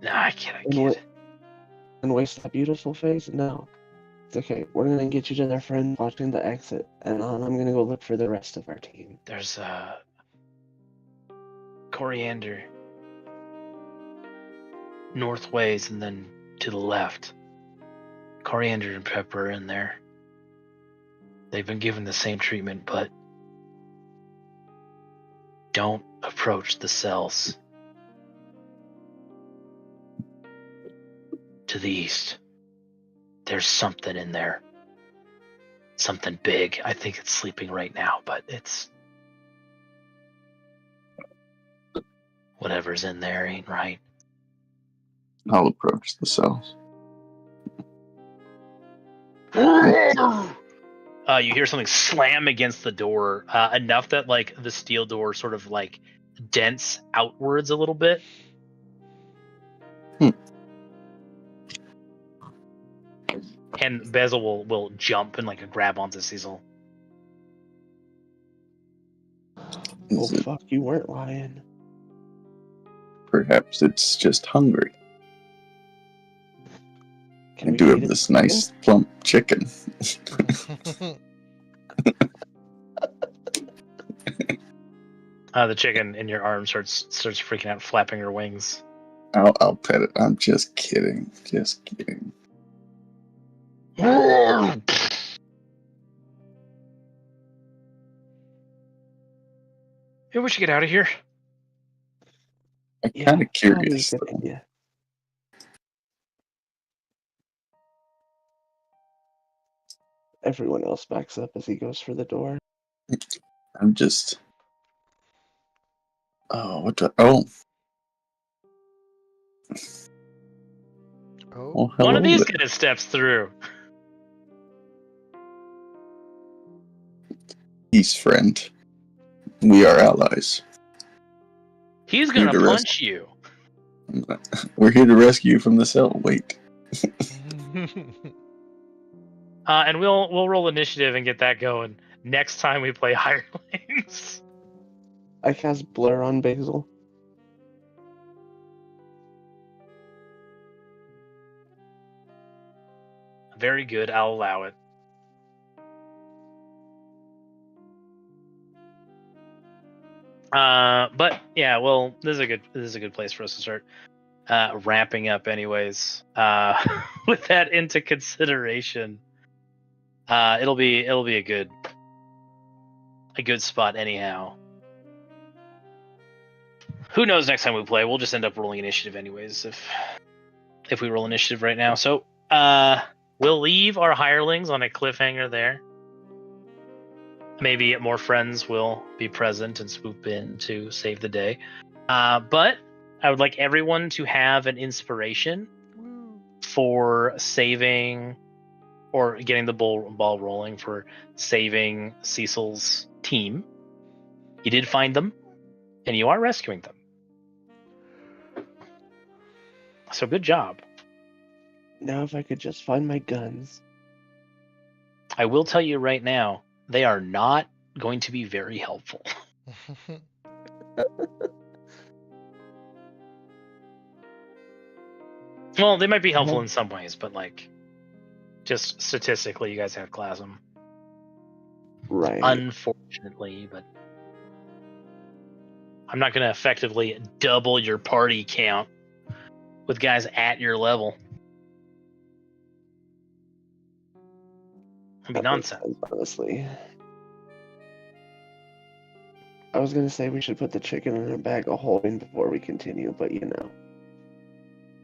Nah, I can't.
And waste that beautiful face? No. It's okay. We're gonna get you to their friend watching the exit, and I'm gonna go look for the rest of our team.
There's coriander northways and then to the left. Coriander and pepper in there. They've been given the same treatment, but don't approach the cells. To the east. There's something in there. Something big. I think it's sleeping right now, but it's... whatever's in there ain't right.
I'll approach the cells.
You hear something slam against the door, enough that like the steel door sort of like dents outwards a little bit. And Basil will jump and like grab onto Cecil.
Oh fuck, you weren't lying.
Perhaps it's just hungry.
Can
I
we
do
feed
have
it
this
chicken?
nice plump chicken.
The chicken in your arm starts freaking out, flapping her wings.
I'll pet it. I'm just kidding. Just kidding.
Yeah, we should get out of here.
I'm
Yeah,
kind of
probably
curious.
a good
Though.
idea. Everyone else backs up as he goes for the door.
I'm just. Oh, what the? Oh,
Oh,
well,
One of
hello
these
there.
guys steps through.
Peace, friend. We are allies.
He's gonna
Here to
punch you.
We're here to rescue you from the cell. Wait.
And we'll roll initiative and get that going next time we play Hirelings.
I cast Blur on Basil.
Very good. I'll allow it. But yeah, well, this is a good place for us to start wrapping up, anyways. With that into consideration, it'll be a good spot anyhow. Who knows? Next time we play, we'll just end up rolling initiative, anyways. If we roll initiative right now, so we'll leave our hirelings on a cliffhanger there. Maybe more friends will be present and swoop in to save the day. But I would like everyone to have an inspiration for saving or getting the ball rolling for saving Cecil's team. You did find them, and you are rescuing them. So good job.
Now if I could just find my guns.
I will tell you right now, they are not going to be very helpful. Well, they might be helpful in some ways, but like, just statistically, you guys have to class them.
Right.
Unfortunately, but I'm not going to effectively double your party count with guys at your level. It'd be
That makes
nonsense.
sense, honestly. I was gonna say we should put the chicken in a bag of holding before we continue, but you know.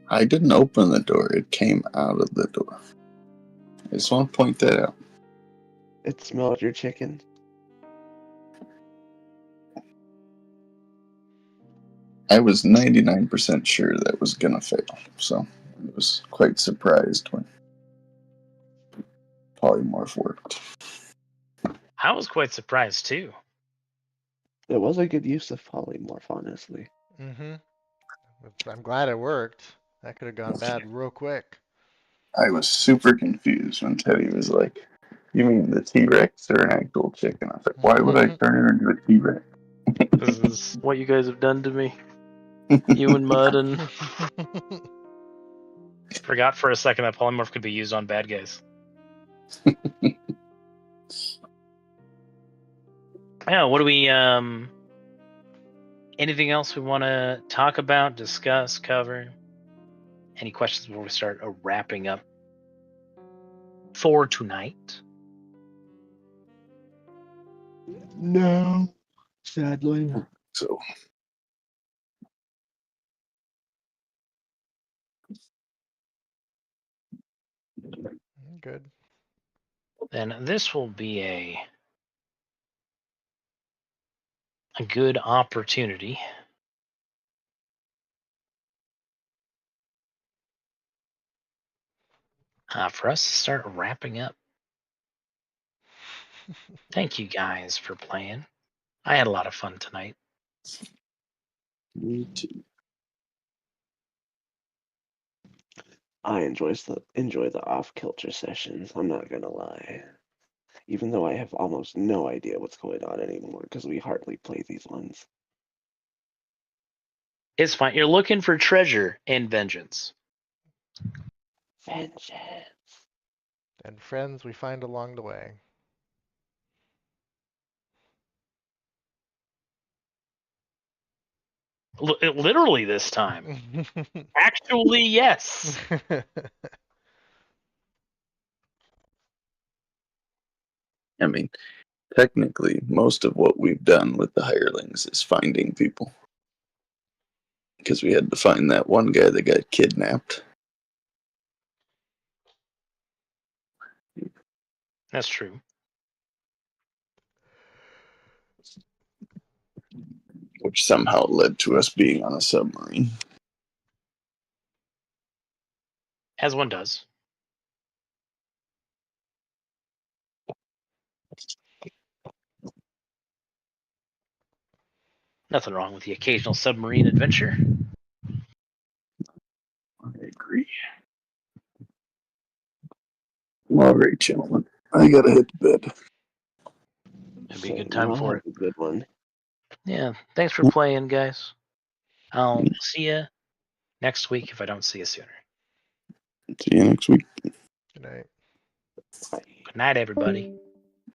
I didn't open the door. It came out of the door. I just want to point that out.
It smelled your chicken.
I was 99% sure that was going to fail, so I was quite surprised when polymorph worked.
I was quite surprised too.
It was a good use of polymorph, honestly.
Mm-hmm. I'm glad it worked. That could have gone bad real quick.
I was super confused when Teddy was like, "You mean the T-Rex or an actual chicken?" I was like, "Why would I turn her into a T-Rex?"
This is what you guys have done to me. You and Mud and... Forgot for a second that polymorph could be used on bad guys. Yeah, what do we, anything else we want to talk about, discuss, cover? Any questions before we start wrapping up for tonight?
No, sadly.
So
Good.
Then this will be a good opportunity for us to start wrapping up. Thank you guys for playing. I had a lot of fun tonight.
me too.
I enjoy the off-kilter sessions, I'm not gonna lie. Even though I have almost no idea what's going on anymore, because we hardly play these ones.
It's fine. You're looking for treasure and vengeance.
Vengeance.
And friends we find along the way.
Literally this time. Actually, yes.
I mean, technically, most of what we've done with the hirelings is finding people. Because we had to find that one guy that got kidnapped.
That's true.
Which somehow led to us being on a submarine.
As one does. Nothing wrong with the occasional submarine adventure.
I agree. All right, gentlemen. I gotta hit the bed.
It'd be a good
Same,
time
I'll
for
have
it.
a good one.
Yeah. Thanks for playing, guys. I'll see you next week if I don't see you sooner.
See you next week.
Good night.
Bye.
Good night, everybody.